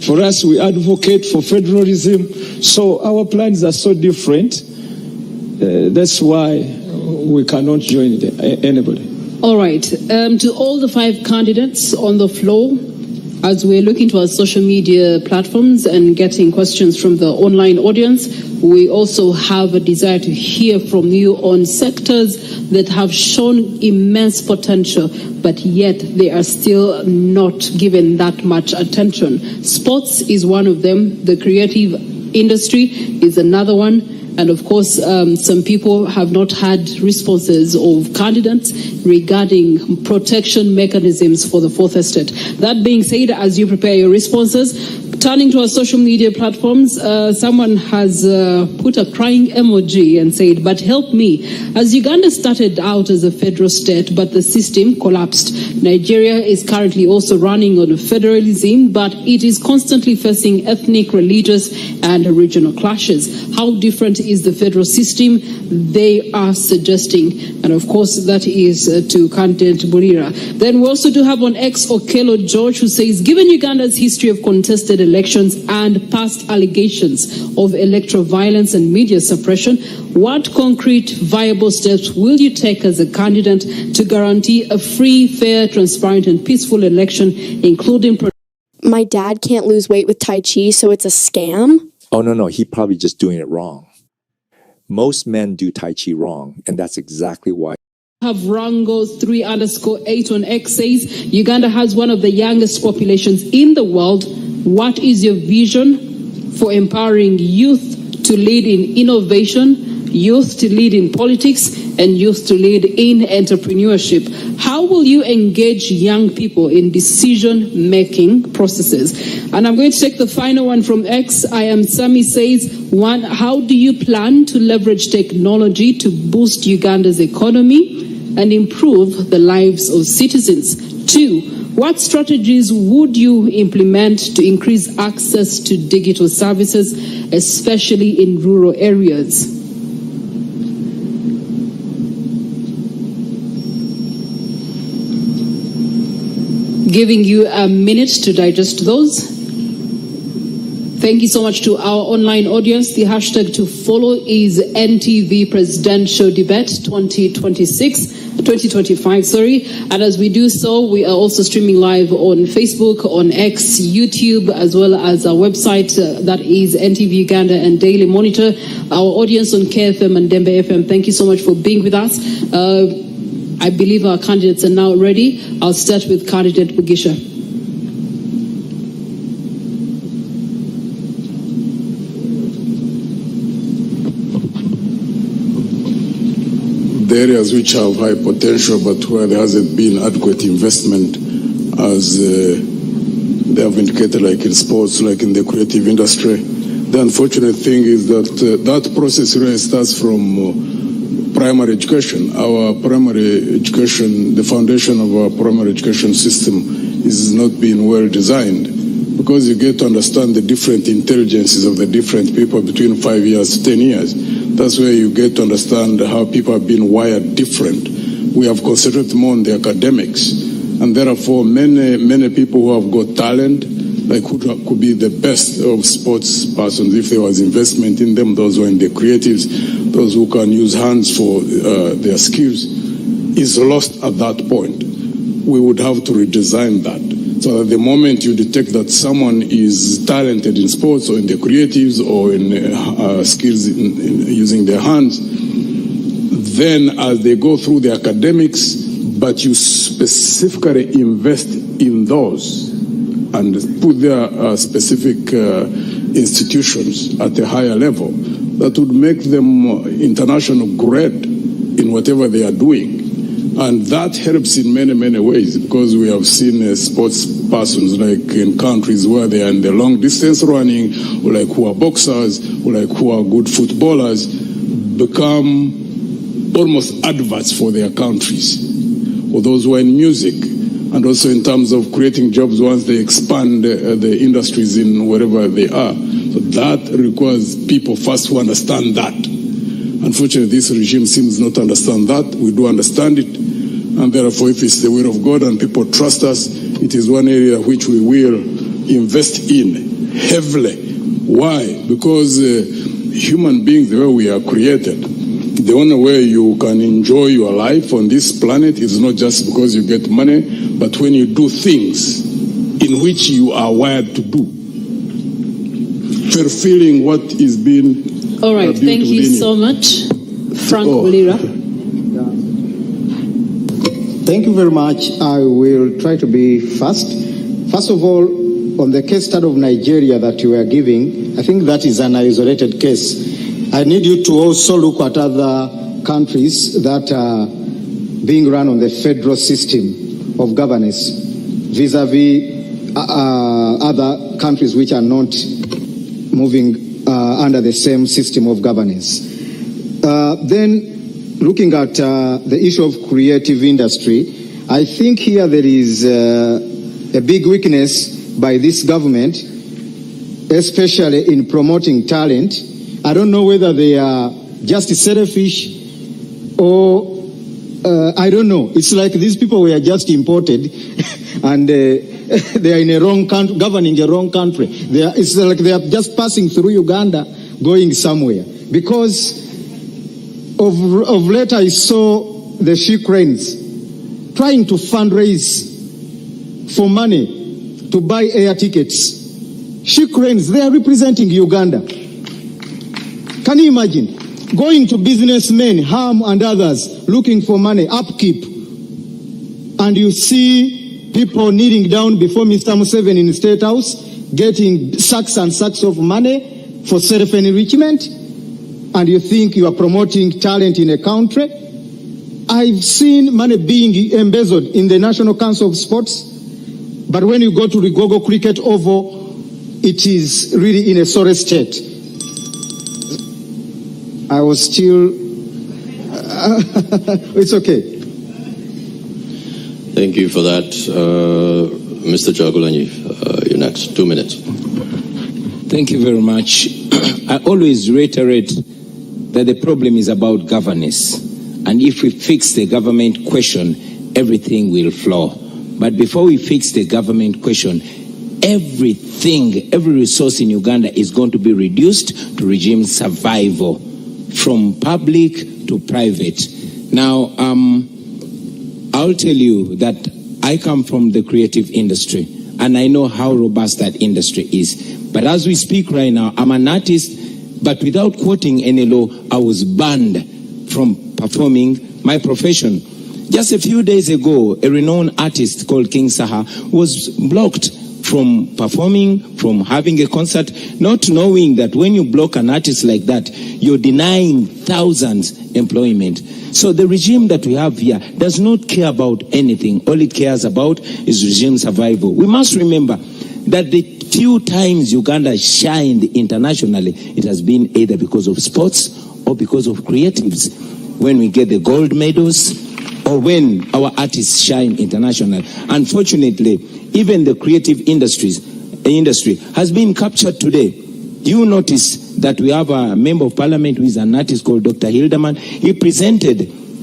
For us, we advocate for federalism. So our plans are so different. That's why we cannot join anybody. All right. To all the 5 candidates on the floor, as we're looking to our social media platforms and getting questions from the online audience, we also have a desire to hear from you on sectors that have shown immense potential, but yet they are still not given that much attention. Sports is one of them. The creative industry is another one. And of course, some people have not had responses of candidates regarding protection mechanisms for the Fourth Estate. That being said, as you prepare your responses, turning to our social media platforms, someone has put a crying emoji and said, "But help me, as Uganda started out as a federal state, but the system collapsed. Nigeria is currently also running on federalism, but it is constantly facing ethnic, religious, and regional clashes. How different is the federal system they are suggesting?" And of course, that is to candidate Burira. Then we also do have on X Okelo George, who says, "Given Uganda's history of contested elections and past allegations of electoral violence and media suppression, what concrete viable steps will you take as a candidate to guarantee a free, fair, transparent, and peaceful election, including..." My dad can't lose weight with Tai Chi, so it's a scam? Oh, no, he probably just doing it wrong. Most men do Tai Chi wrong, and that's exactly why. Have Rango3_8 on X says, "Uganda has one of the youngest populations in the world. What is your vision for empowering youth to lead in innovation, youth to lead in politics, and youth to lead in entrepreneurship? How will you engage young people in decision-making processes?" And I'm going to take the final one from X. I am Sami says, "1, how do you plan to leverage technology to boost Uganda's economy and improve the lives of citizens? 2, what strategies would you implement to increase access to digital services, especially in rural areas?" Giving you a minute to digest those. Thank you so much to our online audience. The hashtag to follow is NTV Presidential Debate 2025, And as we do so, we are also streaming live on Facebook, on X, YouTube, as well as our website, that is NTV Uganda and Daily Monitor. Our audience on KFM and Dembe FM, thank you so much for being with us. I believe our candidates are now ready. I'll start with candidate Bugisha. The areas which have high potential but where there hasn't been adequate investment, as they have indicated, like in sports, like in the creative industry. The unfortunate thing is that that process really starts from primary education. Our primary education, the foundation of our primary education system is not being well designed, because you get to understand the different intelligences of the different people between 5 years to 10 years. That's where you get to understand how people have been wired different. We have concentrated more on the academics, and therefore many people who have got talent, like who could be the best of sports persons if there was investment in them, those who are in the creatives, those who can use hands for their skills, is lost at that point. We would have to redesign that. So at the moment you detect that someone is talented in sports or in the creatives or in skills in using their hands, then as they go through the academics, but you specifically invest in those and put their specific institutions at a higher level, that would make them international grade in whatever they are doing. And that helps in many, many ways, because we have seen sports persons, like in countries where they are in the long distance running, or like who are boxers, or like who are good footballers, become almost adverts for their countries, or those who are in music, and also in terms of creating jobs once they expand the industries in wherever they are. So that requires people first who understand that. Unfortunately, this regime seems not to understand that. We do understand it. And therefore, if it's the will of God and people trust us, it is one area which we will invest in heavily. Why? Because human beings, the way we are created, the only way you can enjoy your life on this planet is not just because you get money, but when you do things in which you are wired to do. Fulfilling what is being. All right, thank you so much. Frank Olira. Thank you very much. I will try to be fast. First of all, on the case study of Nigeria that you were giving, I think that is an isolated case. I need you to also look at other countries that are being run on the federal system of governance vis-a-vis other countries which are not moving under the same system of governance. Then, looking at the issue of creative industry, I think here there is a big weakness by this government, especially in promoting talent. I don't know whether they are just selfish or I don't know. It's like these people were just imported and they are in a wrong country, governing a wrong country. It's like they are just passing through Uganda, going somewhere. Because of late I saw the she cranes trying to fundraise for money to buy air tickets. She cranes, they are representing Uganda. Can you imagine? Going to businessmen, Ham and others, looking for money, upkeep. And you see people kneeling down before Mr. Museveni in the State House, getting sacks and sacks of money for self-enrichment. And you think you are promoting talent in a country. I've seen money being embezzled in the National Council of Sports. But when you go to the Gogo Cricket Oval, it is really in a sorry state. I was still... it's okay. Thank you for that. Mr. Jagulanyi, you're next. 2 minutes. Thank you very much. I always reiterate that the problem is about governance. And if we fix the government question, everything will flow. But before we fix the government question, every resource in Uganda is going to be reduced to regime survival, from public to private. Now, I'll tell you that I come from the creative industry, and I know how robust that industry is. But as we speak right now, I'm an artist, but without quoting any law, I was banned from performing my profession. Just a few days ago, a renowned artist called King Saha was blocked from performing, from having a concert, not knowing that when you block an artist like that, you're denying thousands employment. So the regime that we have here does not care about anything. All it cares about is regime survival. We must remember that the few times Uganda shined internationally, it has been either because of sports or because of creatives. When we get the gold medals or when our artists shine internationally. Unfortunately, even the creative industry has been captured today. You notice that we have a member of parliament who is an artist called Dr. Hildeman. He presented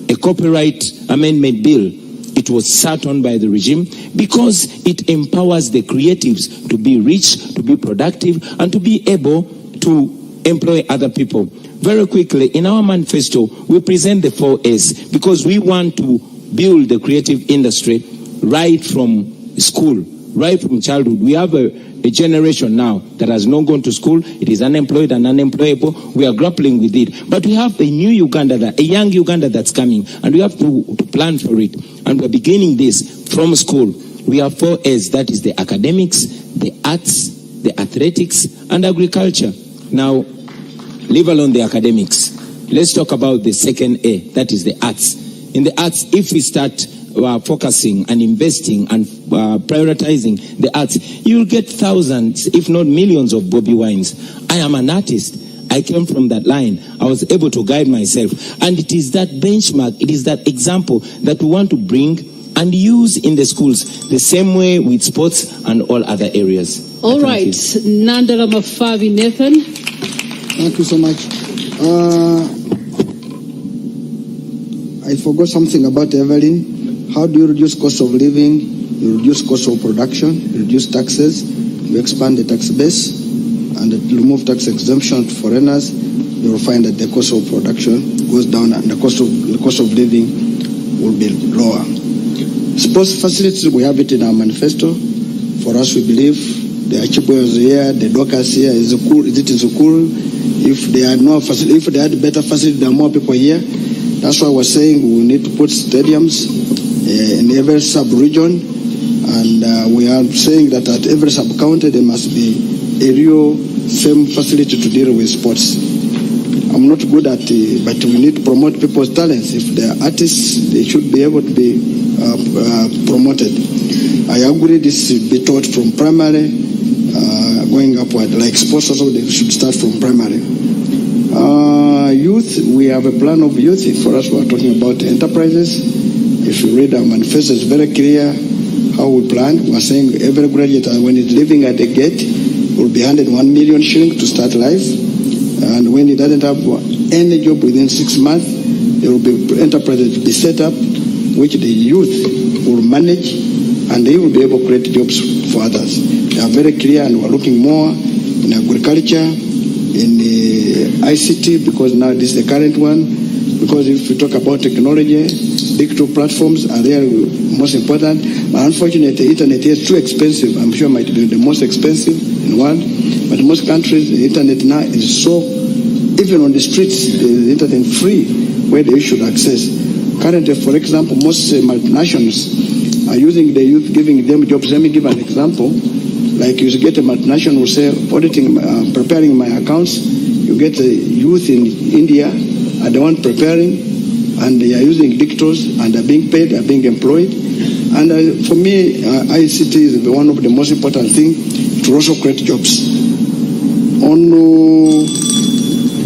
a copyright amendment bill. It was sat on by the regime because it empowers the creatives to be rich, to be productive, and to be able to employ other people. Very quickly, in our manifesto, we present the 4 A's because we want to build the creative industry right from school, right from childhood. We have a generation now that has not gone to school. It is unemployed and unemployable. We are grappling with it. But we have a new Uganda, a young Uganda that's coming, and we have to plan for it. And we're beginning this from school. We have 4 A's, that is the academics, the arts, the athletics, and agriculture. Now, leave alone the academics. Let's talk about the second A, that is the arts. In the arts, if we start focusing and investing and prioritizing the arts, you'll get thousands, if not millions of Bobi Wines. I am an artist. I came from that line. I was able to guide myself. And it is that benchmark, it is that example that we want to bring and use in the schools, the same way with sports and all other areas. All right, Nandala Mafavi Nathan. Thank you so much. I forgot something about Evelyn. How do you reduce cost of living? You reduce cost of production, you reduce taxes, you expand the tax base, and remove tax exemption to foreigners. You will find that the cost of production goes down and the cost of living will be lower. Sports facilities, we have it in our manifesto. For us, we believe the Achibwe is here, the Dockers here, is it cool? If they had no facility, if they had better facility, there are more people here. That's why we're saying we need to put stadiums in every sub-region, and we are saying that at every sub-county there must be a real same facility to deal with sports. I'm not good at it, but we need to promote people's talents. If they're artists, they should be able to be promoted. I agree this should be taught from primary, going upward. Like sports also, they should start from primary. Youth, we have a plan of youth. For us, we are talking about enterprises. If you read our manifesto, it's very clear how we plan. We are saying every graduate, when he's living at the gate, will be handed 1 million shillings to start life. And when he doesn't have any job within 6 months, there will be enterprises to be set up, which the youth will manage, and they will be able to create jobs for others. They are very clear, and we're looking more in agriculture, in ICT, because now this is the current one. Because if we talk about technology, digital platforms are really most important. But unfortunately, the internet is too expensive. I'm sure it might be the most expensive in the world. But in most countries, the internet now is so, even on the streets, the internet free, where they should access. Currently, for example, most multinationals are using the youth, giving them jobs. Let me give an example. Like you get a multinational who say, auditing, preparing my accounts. You get a youth in India are the one preparing, and they are using dictators, and they're being paid, they're being employed. And for me, ICT is one of the most important things to also create jobs. On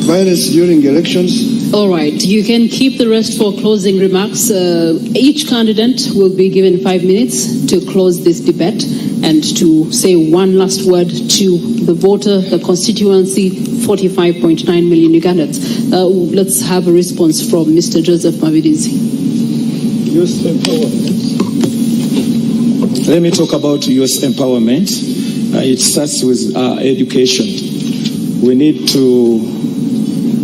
violence during elections. All right, you can keep the rest for closing remarks. Each candidate will be given 5 minutes to close this debate and to say one last word to the voter, the constituency, 45.9 million Ugandans. Let's have a response from Mr. Joseph Mavidizi. Youth empowerment. Let me talk about youth empowerment. It starts with education. We need to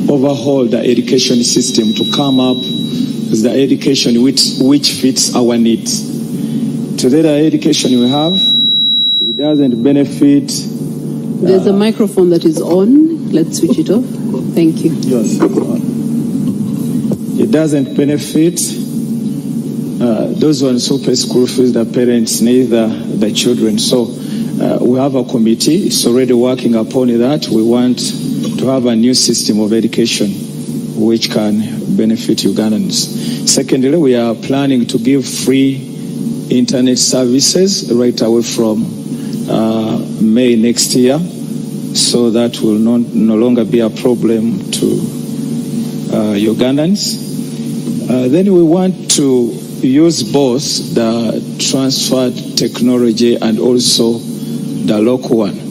overhaul the education system to come up with the education which fits our needs. Today, the education we have, it doesn't benefit. There's a microphone that is on. Let's switch it off. Thank you. Yes. It doesn't benefit those ones who pay school fees, the parents, neither the children. So we have a committee. It's already working upon that. We want to have a new system of education which can benefit Ugandans. Secondly, we are planning to give free internet services right away from May next year, so that will no longer be a problem to Ugandans. Then we want to use both the transferred technology and also the local one.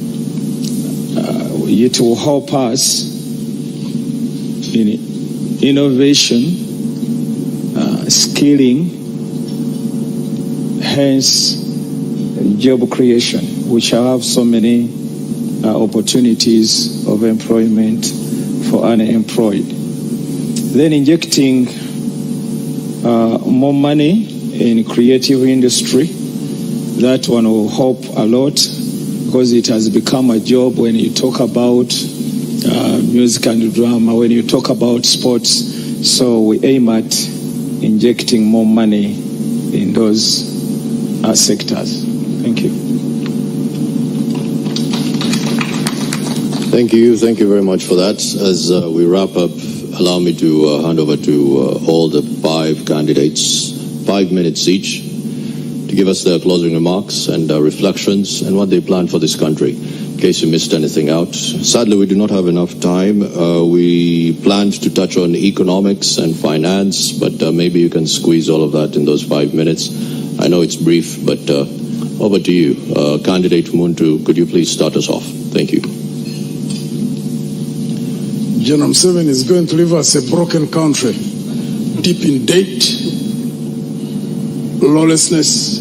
It will help us in innovation, skilling, hence job creation, which have so many opportunities of employment for unemployed. Then injecting more money in creative industry, that one will help a lot, because it has become a job when you talk about music and drama, when you talk about sports. So we aim at injecting more money in those sectors. Thank you. Thank you. Thank you very much for that. As we wrap up, allow me to hand over to all the 5 candidates, 5 minutes each, to give us their closing remarks and reflections and what they plan for this country, in case you missed anything out. Sadly, we do not have enough time. We planned to touch on economics and finance, but maybe you can squeeze all of that in those 5 minutes. I know it's brief, but Over to you. Candidate Muntu, could you please start us off? Thank you. General Museveni is going to leave us a broken country, deep in debt, lawlessness,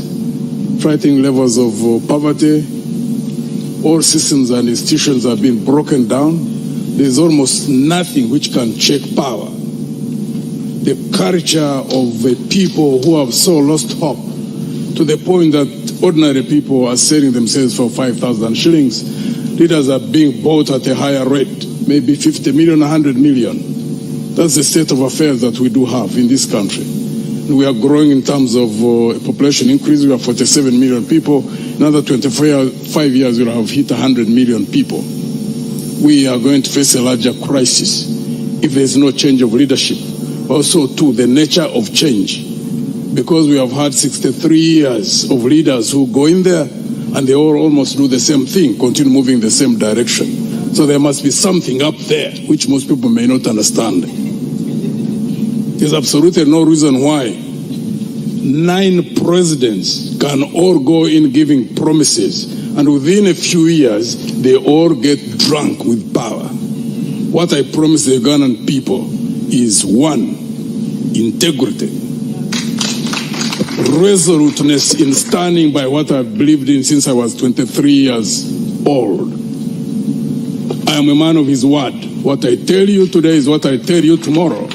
frightening levels of poverty. All systems and institutions have been broken down. There's almost nothing which can check power. The culture of the people who have so lost hope to the point that ordinary people are selling themselves for 5,000 shillings. Leaders are being bought at a higher rate, maybe 50 million, 100 million. That's the state of affairs that we do have in this country. We are growing in terms of population increase. We are 47 million people. In another 25 years, we'll have hit 100 million people. We are going to face a larger crisis if there's no change of leadership. Also, too, the nature of change. Because we have had 63 years of leaders who go in there and they all almost do the same thing, continue moving the same direction. So there must be something up there which most people may not understand. There's absolutely no reason why 9 presidents can all go in giving promises and within a few years they all get drunk with power. What I promise the Ugandan people is 1, integrity, resoluteness in standing by what I've believed in since I was 23 years old. I am a man of his word. What I tell you today is what I tell you tomorrow.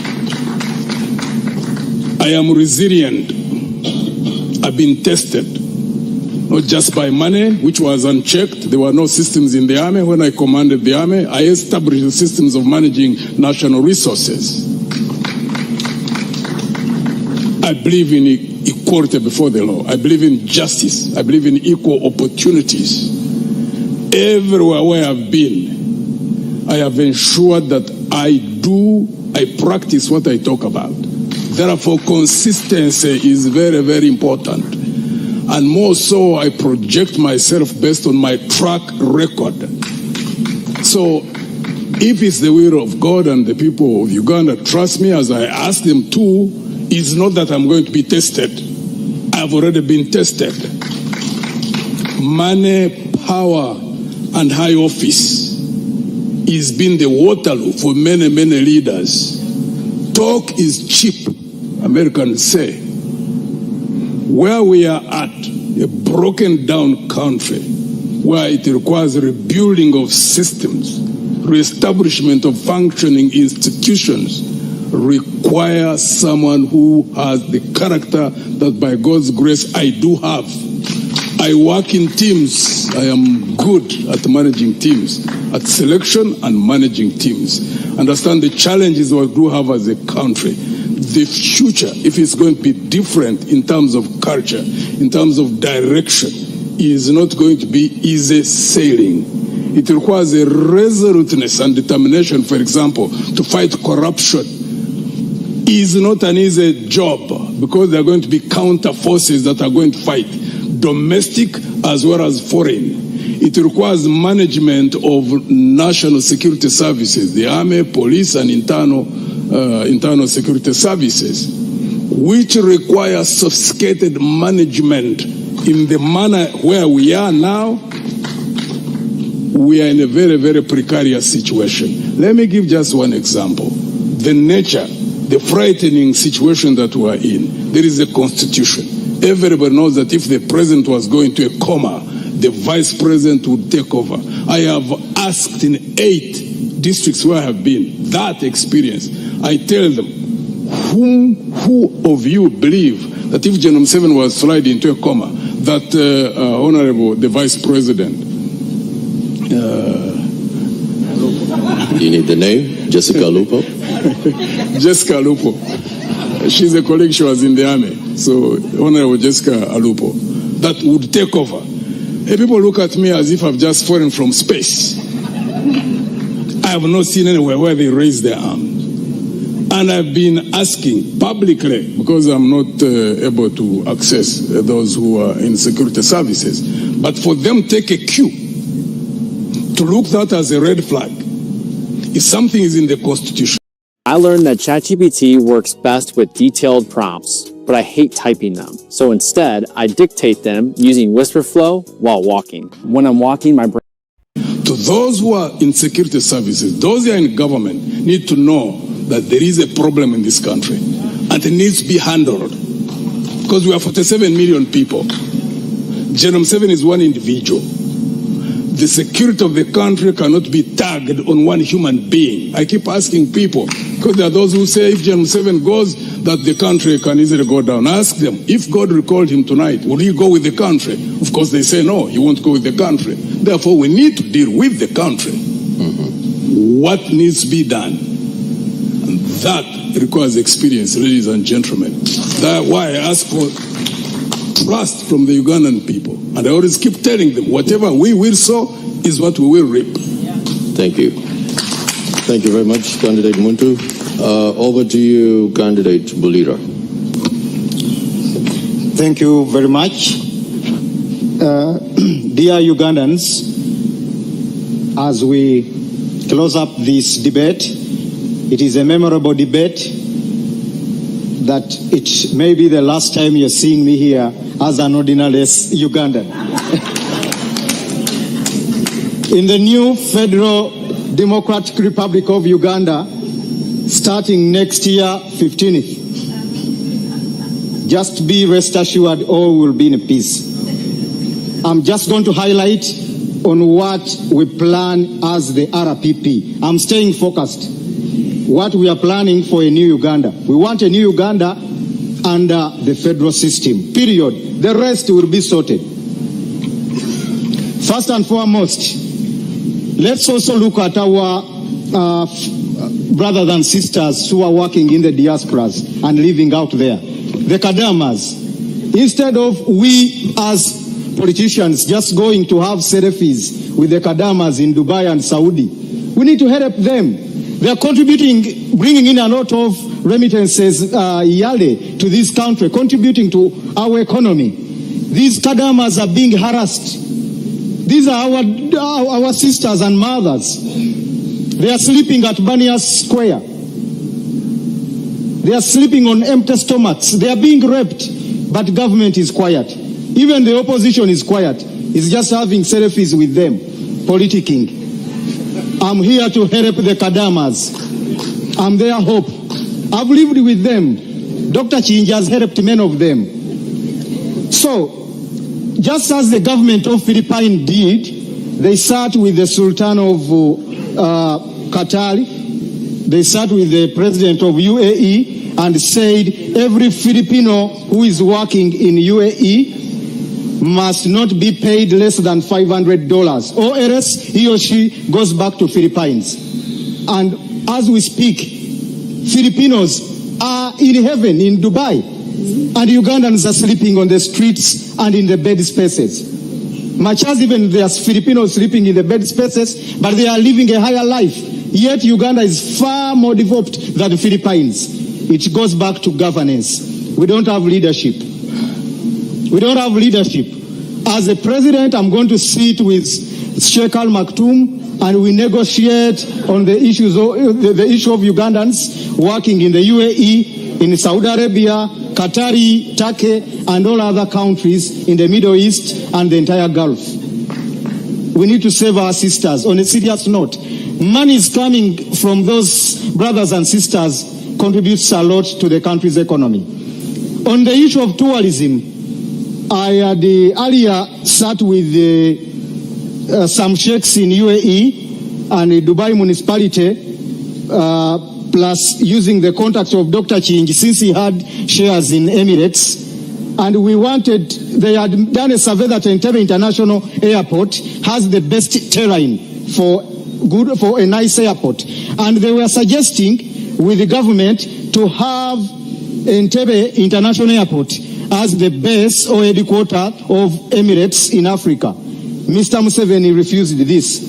I am resilient. I've been tested, not just by money, which was unchecked. There were no systems in the army. When I commanded the army, I established the systems of managing national resources. I believe in equality before the law. I believe in justice. I believe in equal opportunities. Everywhere where I've been, I have ensured that I practice what I talk about. Therefore, consistency is very, very important. And more so, I project myself based on my track record. So, if it's the will of God and the people of Uganda trust me as I ask them to, it's not that I'm going to be tested. I've already been tested. Money, power, and high office has been the Waterloo for many, many leaders. Talk is cheap, Americans say. Where we are at, a broken down country, where it requires rebuilding of systems, reestablishment of functioning institutions, require someone who has the character that by God's grace I do have. I work in teams. I am good at managing teams, at selection and managing teams. Understand the challenges we do have as a country. The future, if it's going to be different in terms of culture, in terms of direction, is not going to be easy sailing. It requires a resoluteness and determination, for example, to fight corruption. Is not an easy job because there are going to be counter forces that are going to fight, domestic as well as foreign. It requires management of national security services, the army, police, and internal security services, which require sophisticated management. In the manner where we are now, we are in a very, very precarious situation. Let me give just one example. The nature, the frightening situation that we are in. There is a constitution. Everybody knows that if the president was going to a coma, the vice president would take over. I have asked in 8 districts where I have been that experience. I tell them, who of you believe that if General Museveni was slid into a coma, that Honorable, the Vice President... You need the name? Jessica Lupo? Jessica Lupo. She's a colleague, she was in the army. So, Honorable Jessica Alupo, that would take over. Hey, people look at me as if I've just fallen from space. I have not seen anywhere where they raise their arms. And I've been asking publicly, because I'm not able to access those who are in security services, but for them take a cue to look that as a red flag. If something is in the Constitution. I learned that ChatGPT works best with detailed prompts, but but I hate typing them. So instead, I dictate them using whisper flow while walking. When I'm walking, my brain... To those who are in security services, those who are in government need to know that there is a problem in this country and it needs to be handled. Because we are 47 million people. Genome 7 is one individual. The security of the country cannot be tagged on one human being. I keep asking people, because there are those who say if Genome 7 goes, that the country can easily go down. Ask them, if God recalled him tonight, will he go with the country? Of course, they say no, he won't go with the country. Therefore, we need to deal with the country. What needs to be done? And that requires experience, ladies and gentlemen. That's why I ask for trust from the Ugandan people. And I always keep telling them, whatever we will sow is what we will reap. Thank you. Thank you very much, Candidate Muntu. Over to you, Candidate Bulira. Thank you very much. Dear Ugandans, as we close up this debate, it is a memorable debate that it may be the last time you're seeing me here as an ordinary Ugandan. In the new Federal Democratic Republic of Uganda, starting next year, 15th, just be rest assured all will be in peace. I'm just going to highlight on what we plan as the RPP. I'm staying focused. What we are planning for a new Uganda. We want a new Uganda under the federal system, period. The rest will be sorted. First and foremost, let's also look at our brothers and sisters who are working in the diasporas and living out there. The Kadamas. Instead of we as politicians just going to have selfies with the Kadamas in Dubai and Saudi, we need to help them. They are contributing, bringing in a lot of remittances yearly to this country, contributing to our economy. These Kadamas are being harassed. These are our sisters and mothers. They are sleeping at Banias Square. They are sleeping on empty stomachs. They are being raped, but government is quiet. Even the opposition is quiet. It's just having selfies with them, politicking. I'm here to help the Kadamas. I'm their hope. I've lived with them. Dr. Chinja has helped many of them. So, just as the government of Philippines did, they sat with the Sultan of Qatar, they sat with the President of UAE and said every Filipino who is working in UAE must not be paid less than $500, or else he or she goes back to Philippines. And as we speak, Filipinos are in heaven in Dubai, and Ugandans are sleeping on the streets and in the bed spaces. Much as even there's Filipinos sleeping in the bed spaces, but they are living a higher life. Yet Uganda is far more developed than the Philippines. It goes back to governance. We don't have leadership. We don't have leadership. As a president, I'm going to sit with Sheikh Al Maktoum and we negotiate on the issues of, the issue of Ugandans working in the UAE, in Saudi Arabia, Qatari, Turkey, and all other countries in the Middle East and the entire Gulf. We need to save our sisters. On a serious note, money is coming from those brothers and sisters, contributes a lot to the country's economy. On the issue of tourism, I had earlier sat with some sheikhs in UAE and Dubai municipality, plus using the contact of Dr. Ching, since he had shares in Emirates. And we wanted, they had done a survey that Entebbe International Airport has the best terrain for a nice airport. And they were suggesting with the government to have Entebbe International Airport as the base or headquarter of Emirates in Africa. Mr. Museveni refused this,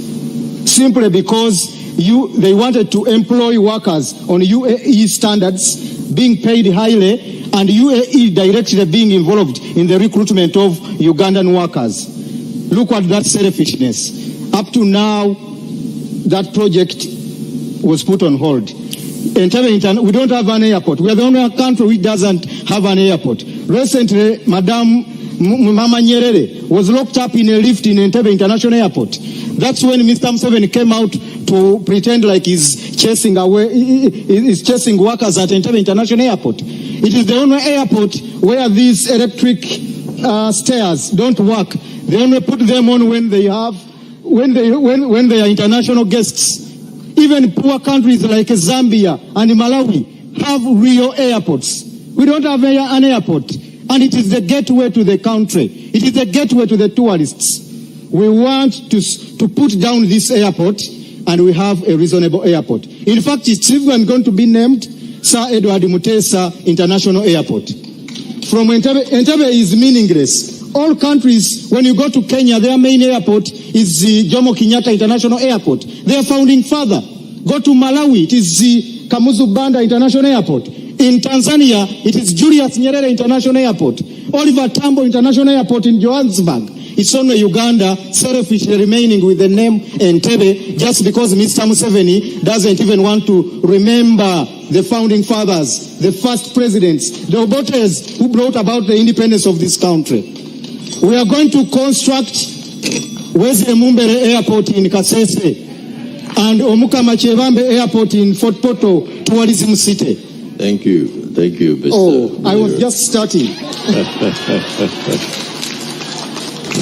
simply because they wanted to employ workers on UAE standards, being paid highly, and UAE directly being involved in the recruitment of Ugandan workers. Look at that selfishness. Up to now, that project was put on hold. We don't have an airport. We are the only country which doesn't have an airport. Recently, Madam Mama Nyerere was locked up in a lift in Entebbe International Airport. That's when Mr. Museveni came out to pretend like he's chasing workers at Entebbe International Airport. It is the only airport where these electric stairs don't work. They only put them on when they are international guests. Even poor countries like Zambia and Malawi have real airports. We don't have an airport, and it is the gateway to the country. It is the gateway to the tourists. We want to put down this airport, and we have a reasonable airport. In fact, it's even going to be named Sir Edward Mutesa International Airport. From Entebbe is meaningless. All countries, when you go to Kenya, their main airport is the Jomo Kenyatta International Airport. Their founding father. Go to Malawi, it is the Kamuzu Banda International Airport. In Tanzania, it is Julius Nyerere International Airport. Oliver Tambo International Airport in Johannesburg. It's only Uganda selfishly remaining with the name Entebbe just because Mr. Museveni doesn't even want to remember the founding fathers, the first presidents, the Obotes who brought about the independence of this country. We are going to construct Wesley Mumbere Airport in Kasese and Omukama Chevambe Airport in Fort Portal Tourism City. Thank you, Mr. Oh, I was just starting.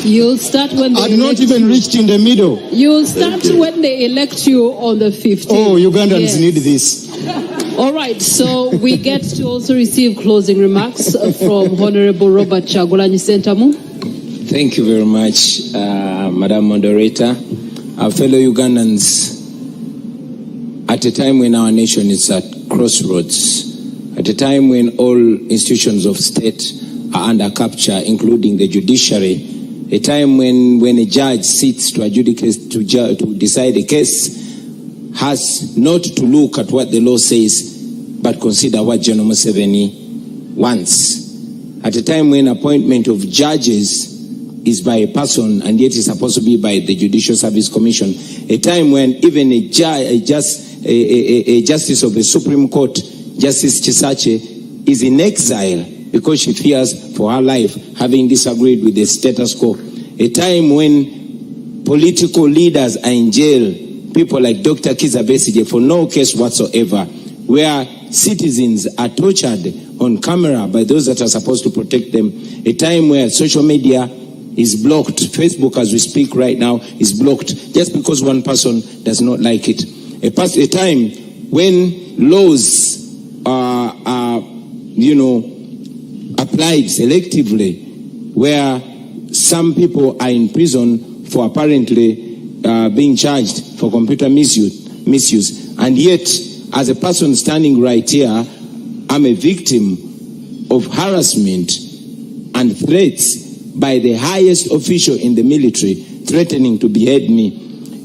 You'll start when they I've not even reached in the middle. You'll start when they elect you on the 15th. Oh, Ugandans need this. All right, so we get to also receive closing remarks from Honorable Robert Chagulanyi Sentamu. Thank you very much, Madam Moderator. Our fellow Ugandans, at a time when our nation is at crossroads, at a time when all institutions of state are under capture, including the judiciary, a time when a judge sits to adjudicate, to decide a case, has not to look at what the law says, but consider what General Museveni wants. At a time when appointment of judges is by a person and yet is supposed to be by the Judicial Service Commission, a time when even a justice of the Supreme Court, Justice Chisache, is in exile because she fears for her life, having disagreed with the status quo. A time when political leaders are in jail, people like Dr. Kizza Besigye for no case whatsoever, where citizens are tortured on camera by those that are supposed to protect them. A time where social media is blocked. Facebook, as we speak right now, is blocked just because one person does not like it. A time when laws are applied selectively, where some people are in prison for apparently being charged for computer misuse. And yet, as a person standing right here, I'm a victim of harassment and threats by the highest official in the military, threatening to behead me.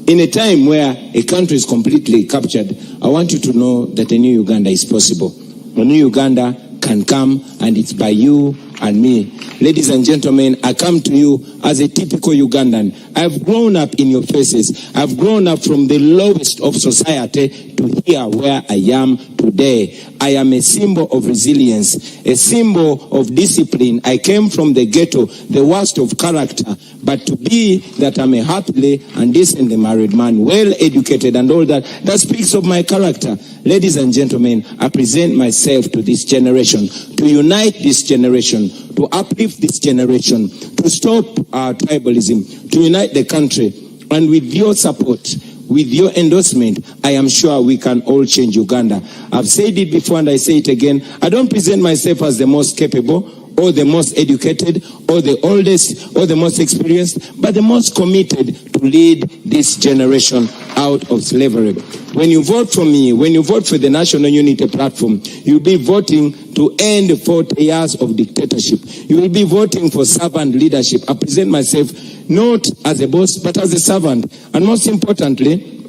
In a time where a country is completely captured, I want you to know that a new Uganda is possible. A new Uganda can come, and it's by you and me. Ladies and gentlemen, I come to you as a typical Ugandan. I've grown up in your faces. I've grown up from the lowest of society to here where I am today. I am a symbol of resilience, a symbol of discipline. I came from the ghetto, the worst of character, but to be that I'm a happily and decently married man, well educated and all that, that speaks of my character. Ladies and gentlemen, I present myself to this generation, to unite this generation, to uplift this generation, to stop tribalism, to unite the country. And with your support, with your endorsement, I am sure we can all change Uganda. I've said it before and I say it again. I don't present myself as the most capable or the most educated or the oldest or the most experienced, but the most committed to lead this generation out of slavery. When you vote for me, when you vote for the National Unity Platform, you'll be voting to end 40 years of dictatorship. You will be voting for servant leadership. I present myself not as a boss, but as a servant. And most importantly,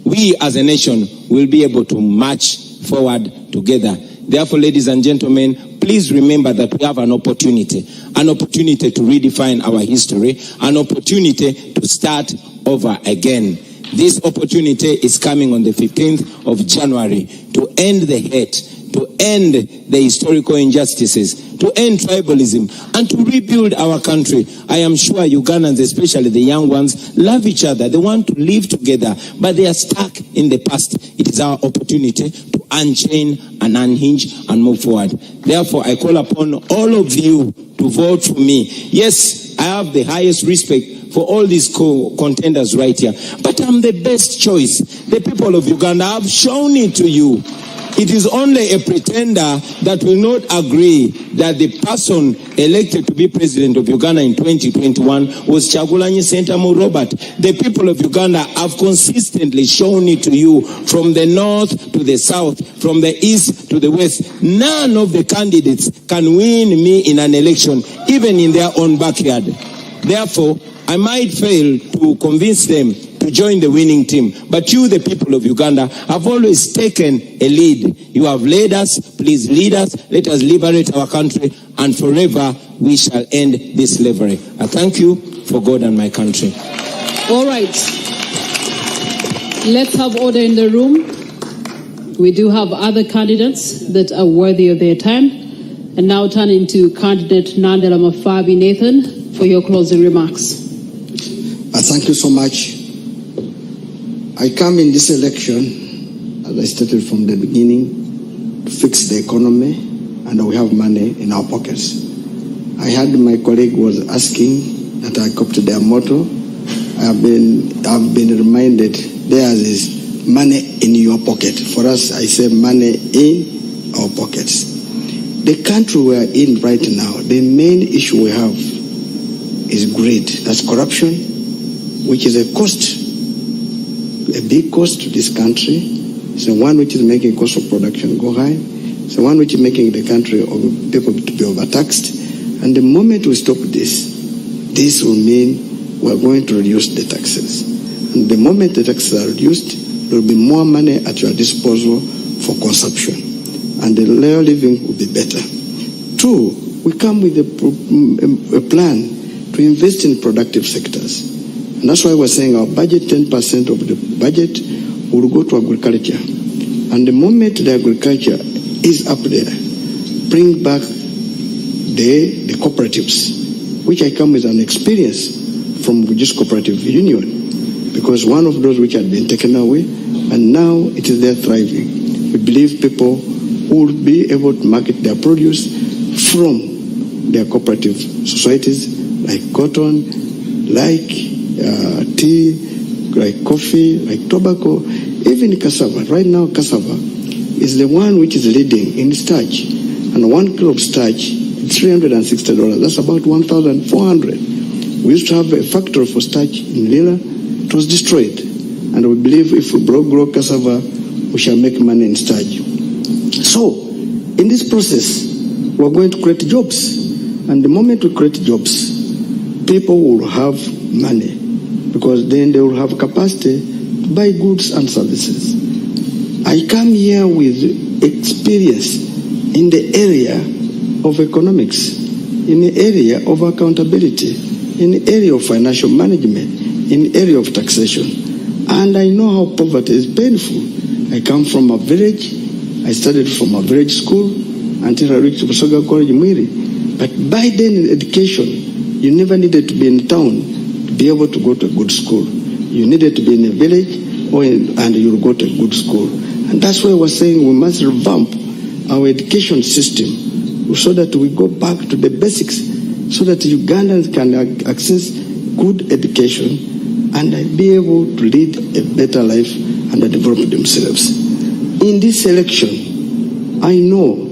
we as a nation will be able to march forward together. Therefore, ladies and gentlemen, please remember that we have an opportunity to redefine our history, an opportunity to start over again. This opportunity is coming on the 15th of January to end the hate, to end the historical injustices, to end tribalism, and to rebuild our country. I am sure Ugandans, especially the young ones, love each other. They want to live together, but they are stuck in the past. It is our opportunity to unchain and unhinge and move forward. Therefore, I call upon all of you to vote for me. Yes, I have the highest respect for all these contenders right here, but I'm the best choice. The people of Uganda have shown it to you. It is only a pretender that will not agree that the person elected to be president of Uganda in 2021 was Kyagulanyi Ssentamu Robert. The people of Uganda have consistently shown it to you, from the north to the south, from the east to the west. None of the candidates can win me in an election, even in their own backyard. Therefore, I might fail to convince them to join the winning team. But you, the people of Uganda, have always taken a lead. You have led us. Please lead us. Let us liberate our country, and forever we shall end this slavery. I thank you for God and my country. All right. Let's have order in the room. We do have other candidates that are worthy of their time. And now turning to candidate Nandela Mafabi Nathan for your closing remarks. Thank you so much. I come in this election, as I stated from the beginning, to fix the economy, and we have money in our pockets. I heard my colleague was asking that I copy their motto. I've been reminded there is money in your pocket. For us, I say money in our pockets. The country we are in right now, the main issue we have is greed. That's corruption, which is a cost, a big cost to this country. It's the one which is making cost of production go high. It's the one which is making the country of people to be overtaxed. And the moment we stop this will mean we're going to reduce the taxes. And the moment the taxes are reduced, there will be more money at your disposal for consumption. And the layer living will be better. Two, we come with a plan to invest in productive sectors. And that's why we're saying our budget, 10% of the budget will go to agriculture. And the moment the agriculture is up there, bring back the cooperatives, which I come with an experience from Bugis Cooperative Union, because one of those which had been taken away, and now it is there thriving. We believe people will be able to market their produce from their cooperative societies, like cotton, like tea, like coffee, like tobacco, even cassava. Right now, cassava is the one which is leading in starch. And 1 kilo of starch, $360. That's about 1,400. We used to have a factory for starch in Lila. It was destroyed. And we believe if we grow cassava, we shall make money in starch. So, in this process, we're going to create jobs. And the moment we create jobs, people will have money, because then they will have capacity to buy goods and services. I come here with experience in the area of economics, in the area of accountability, in the area of financial management, in the area of taxation. And I know how poverty is painful. I come from a village. I studied from a village school until I reached Busoga College, Mwiri. But by then in education, you never needed to be in town to be able to go to a good school. You needed to be in a village and you'll go to a good school. And that's why we're saying we must revamp our education system so that we go back to the basics, so that Ugandans can access good education and be able to lead a better life and develop themselves. In this election, I know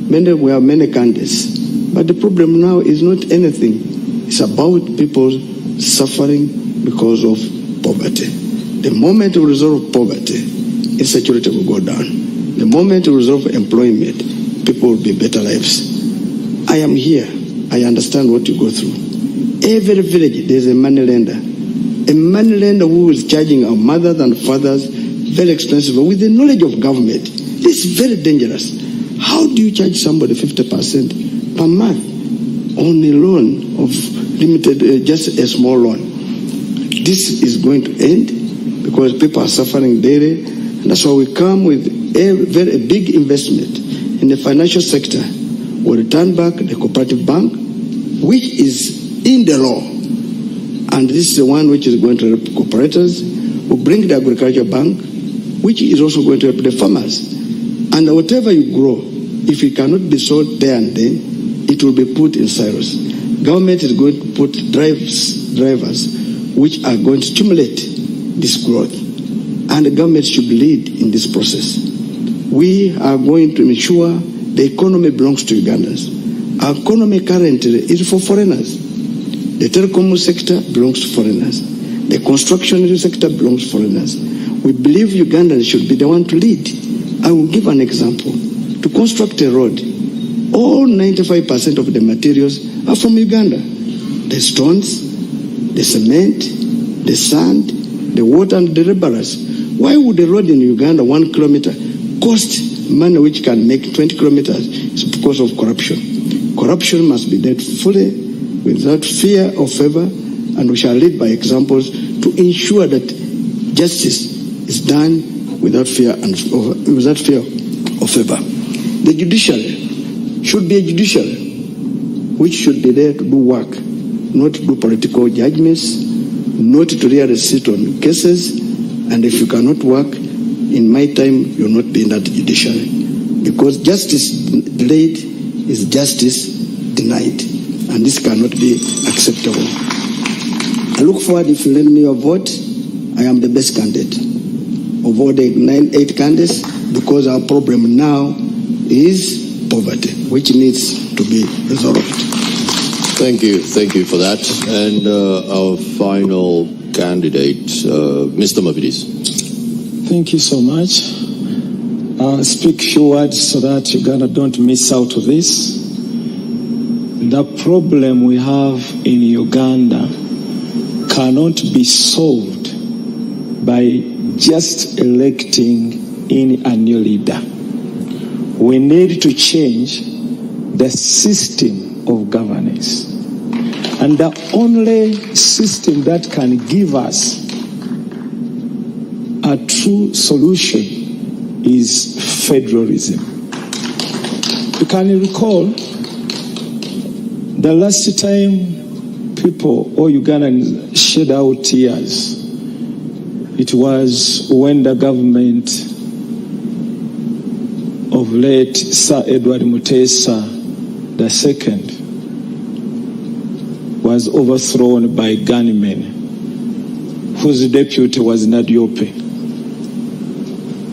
we have many candidates, but the problem now is not anything. It's about people suffering because of poverty. The moment we resolve poverty, insecurity will go down. The moment we resolve employment, people will be better lives. I am here. I understand what you go through. Every village, there's a money lender. A money lender who is charging our mothers and fathers very expensive with the knowledge of government. This is very dangerous. How do you charge somebody 50% per month on a loan of limited, just a small loan? This is going to end because people are suffering daily. And that's why we come with a very big investment in the financial sector. We'll return back the cooperative bank, which is in the law. And this is the one which is going to help cooperators. We'll bring the agriculture bank, which is also going to help the farmers. And whatever you grow, if it cannot be sold there and then, it will be put in silos. Government is going to put drivers which are going to stimulate this growth. And the government should lead in this process. We are going to ensure the economy belongs to Ugandans. Our economy currently is for foreigners. The telecom sector belongs to foreigners. The construction sector belongs to foreigners. We believe Ugandans should be the one to lead. I will give an example. To construct a road, all 95% of the materials are from Uganda. The stones, the cement, the sand, the water and the laborers. Why would the road in Uganda, 1 kilometer, cost money which can make 20 kilometers? It's because of corruption. Corruption must be dealt fully without fear or favor, and we shall lead by examples to ensure that justice is done without fear or favor. The judiciary should be a judiciary which should be there to do work, not to do political judgments, not to really sit on cases. And if you cannot work, in my time, you'll not be in that judiciary. Because justice delayed is justice denied. And this cannot be acceptable. I look forward, if you lend me your vote, I am the best candidate of all the 8 candidates, because our problem now is poverty, which needs to be resolved. Thank you for that. And our final candidate, Mr. Mavidis. Thank you so much. I'll speak few words so that Uganda don't miss out on this. The problem we have in Uganda cannot be solved by just electing in a new leader. We need to change the system of governance. And the only system that can give us a true solution is federalism. You can recall the last time people or Ugandans shed out tears, it was when the government of late Sir Edward Mutesa II was overthrown by gunmen whose deputy was Nadiope.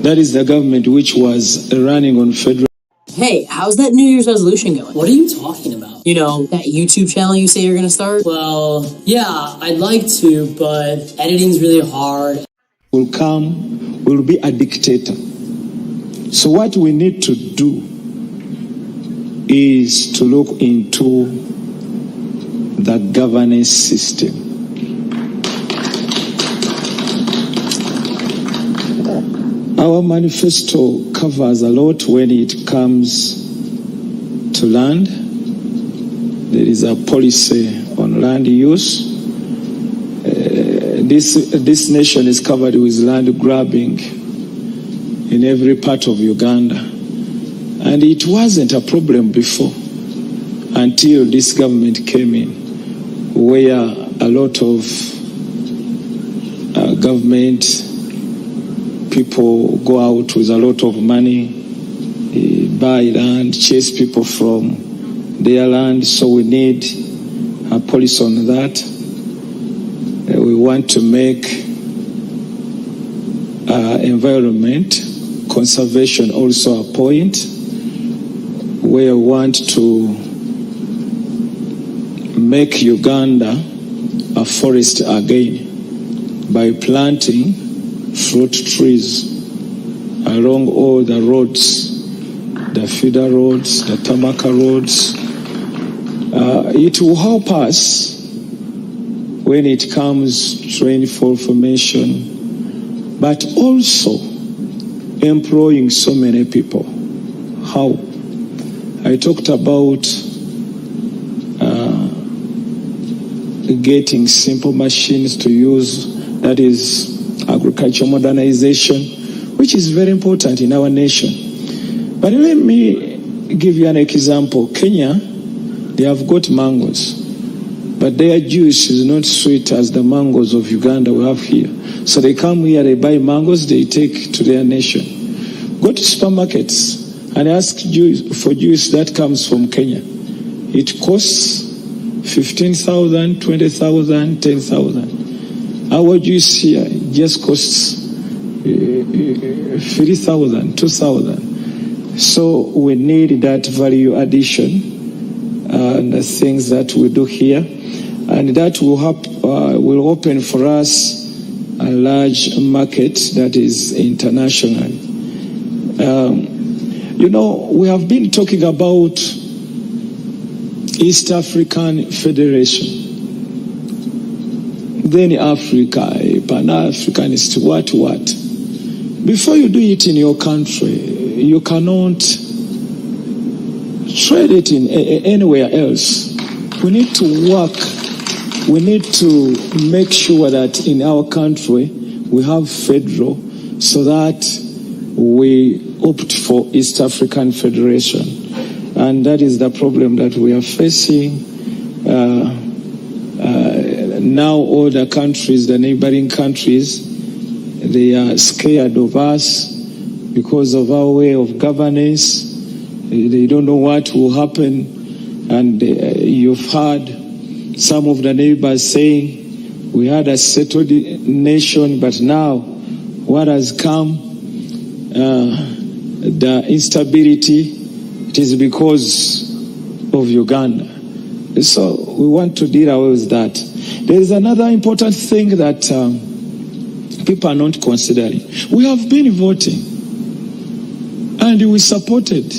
That is the government which was running on federal. Hey, how's that New Year's resolution going? What are you talking about? You know, that YouTube channel you say you're gonna start? Well, yeah, I'd like to, but editing's really hard. Will be a dictator. So what we need to do is to look into the governance system. Our manifesto covers a lot when it comes to land. There is a policy on land use. This nation is covered with land grabbing in every part of Uganda. And it wasn't a problem before until this government came in, where a lot of government people go out with a lot of money, buy land, chase people from their land. So we need a policy on that. We want to make environment conservation also a point where we want to make Uganda a forest again by planting fruit trees along all the roads, the feeder roads, the Tamaka roads. It will help us when it comes to rainfall formation, but also employing so many people. How? I talked about getting simple machines to use, that is agricultural modernization, which is very important in our nation. But let me give you an example. Kenya, they have got mangoes, but their juice is not sweet as the mangoes of Uganda we have here. So they come here, they buy mangoes, they take to their nation. Go to supermarkets and ask for juice that comes from Kenya. It costs 15,000, 20,000, 10,000. Our juice here just costs 3,000, 2,000. So we need that value addition and the things that we do here, and that will open for us a large market that is international. We have been talking about East African Federation, then Africa, Pan-Africanist, what. Before you do it in your country, you cannot trade it in anywhere else. We need to work. We need to make sure that in our country we have federal, so that we opt for East African Federation. And that is the problem that we are facing. Now all the countries, the neighboring countries, they are scared of us because of our way of governance. They don't know what will happen. And you've heard some of the neighbors saying, we had a settled nation, but now what has come, the instability, it is because of Uganda. So we want to deal away with that. There is another important thing that people are not considering. We have been voting, and we supported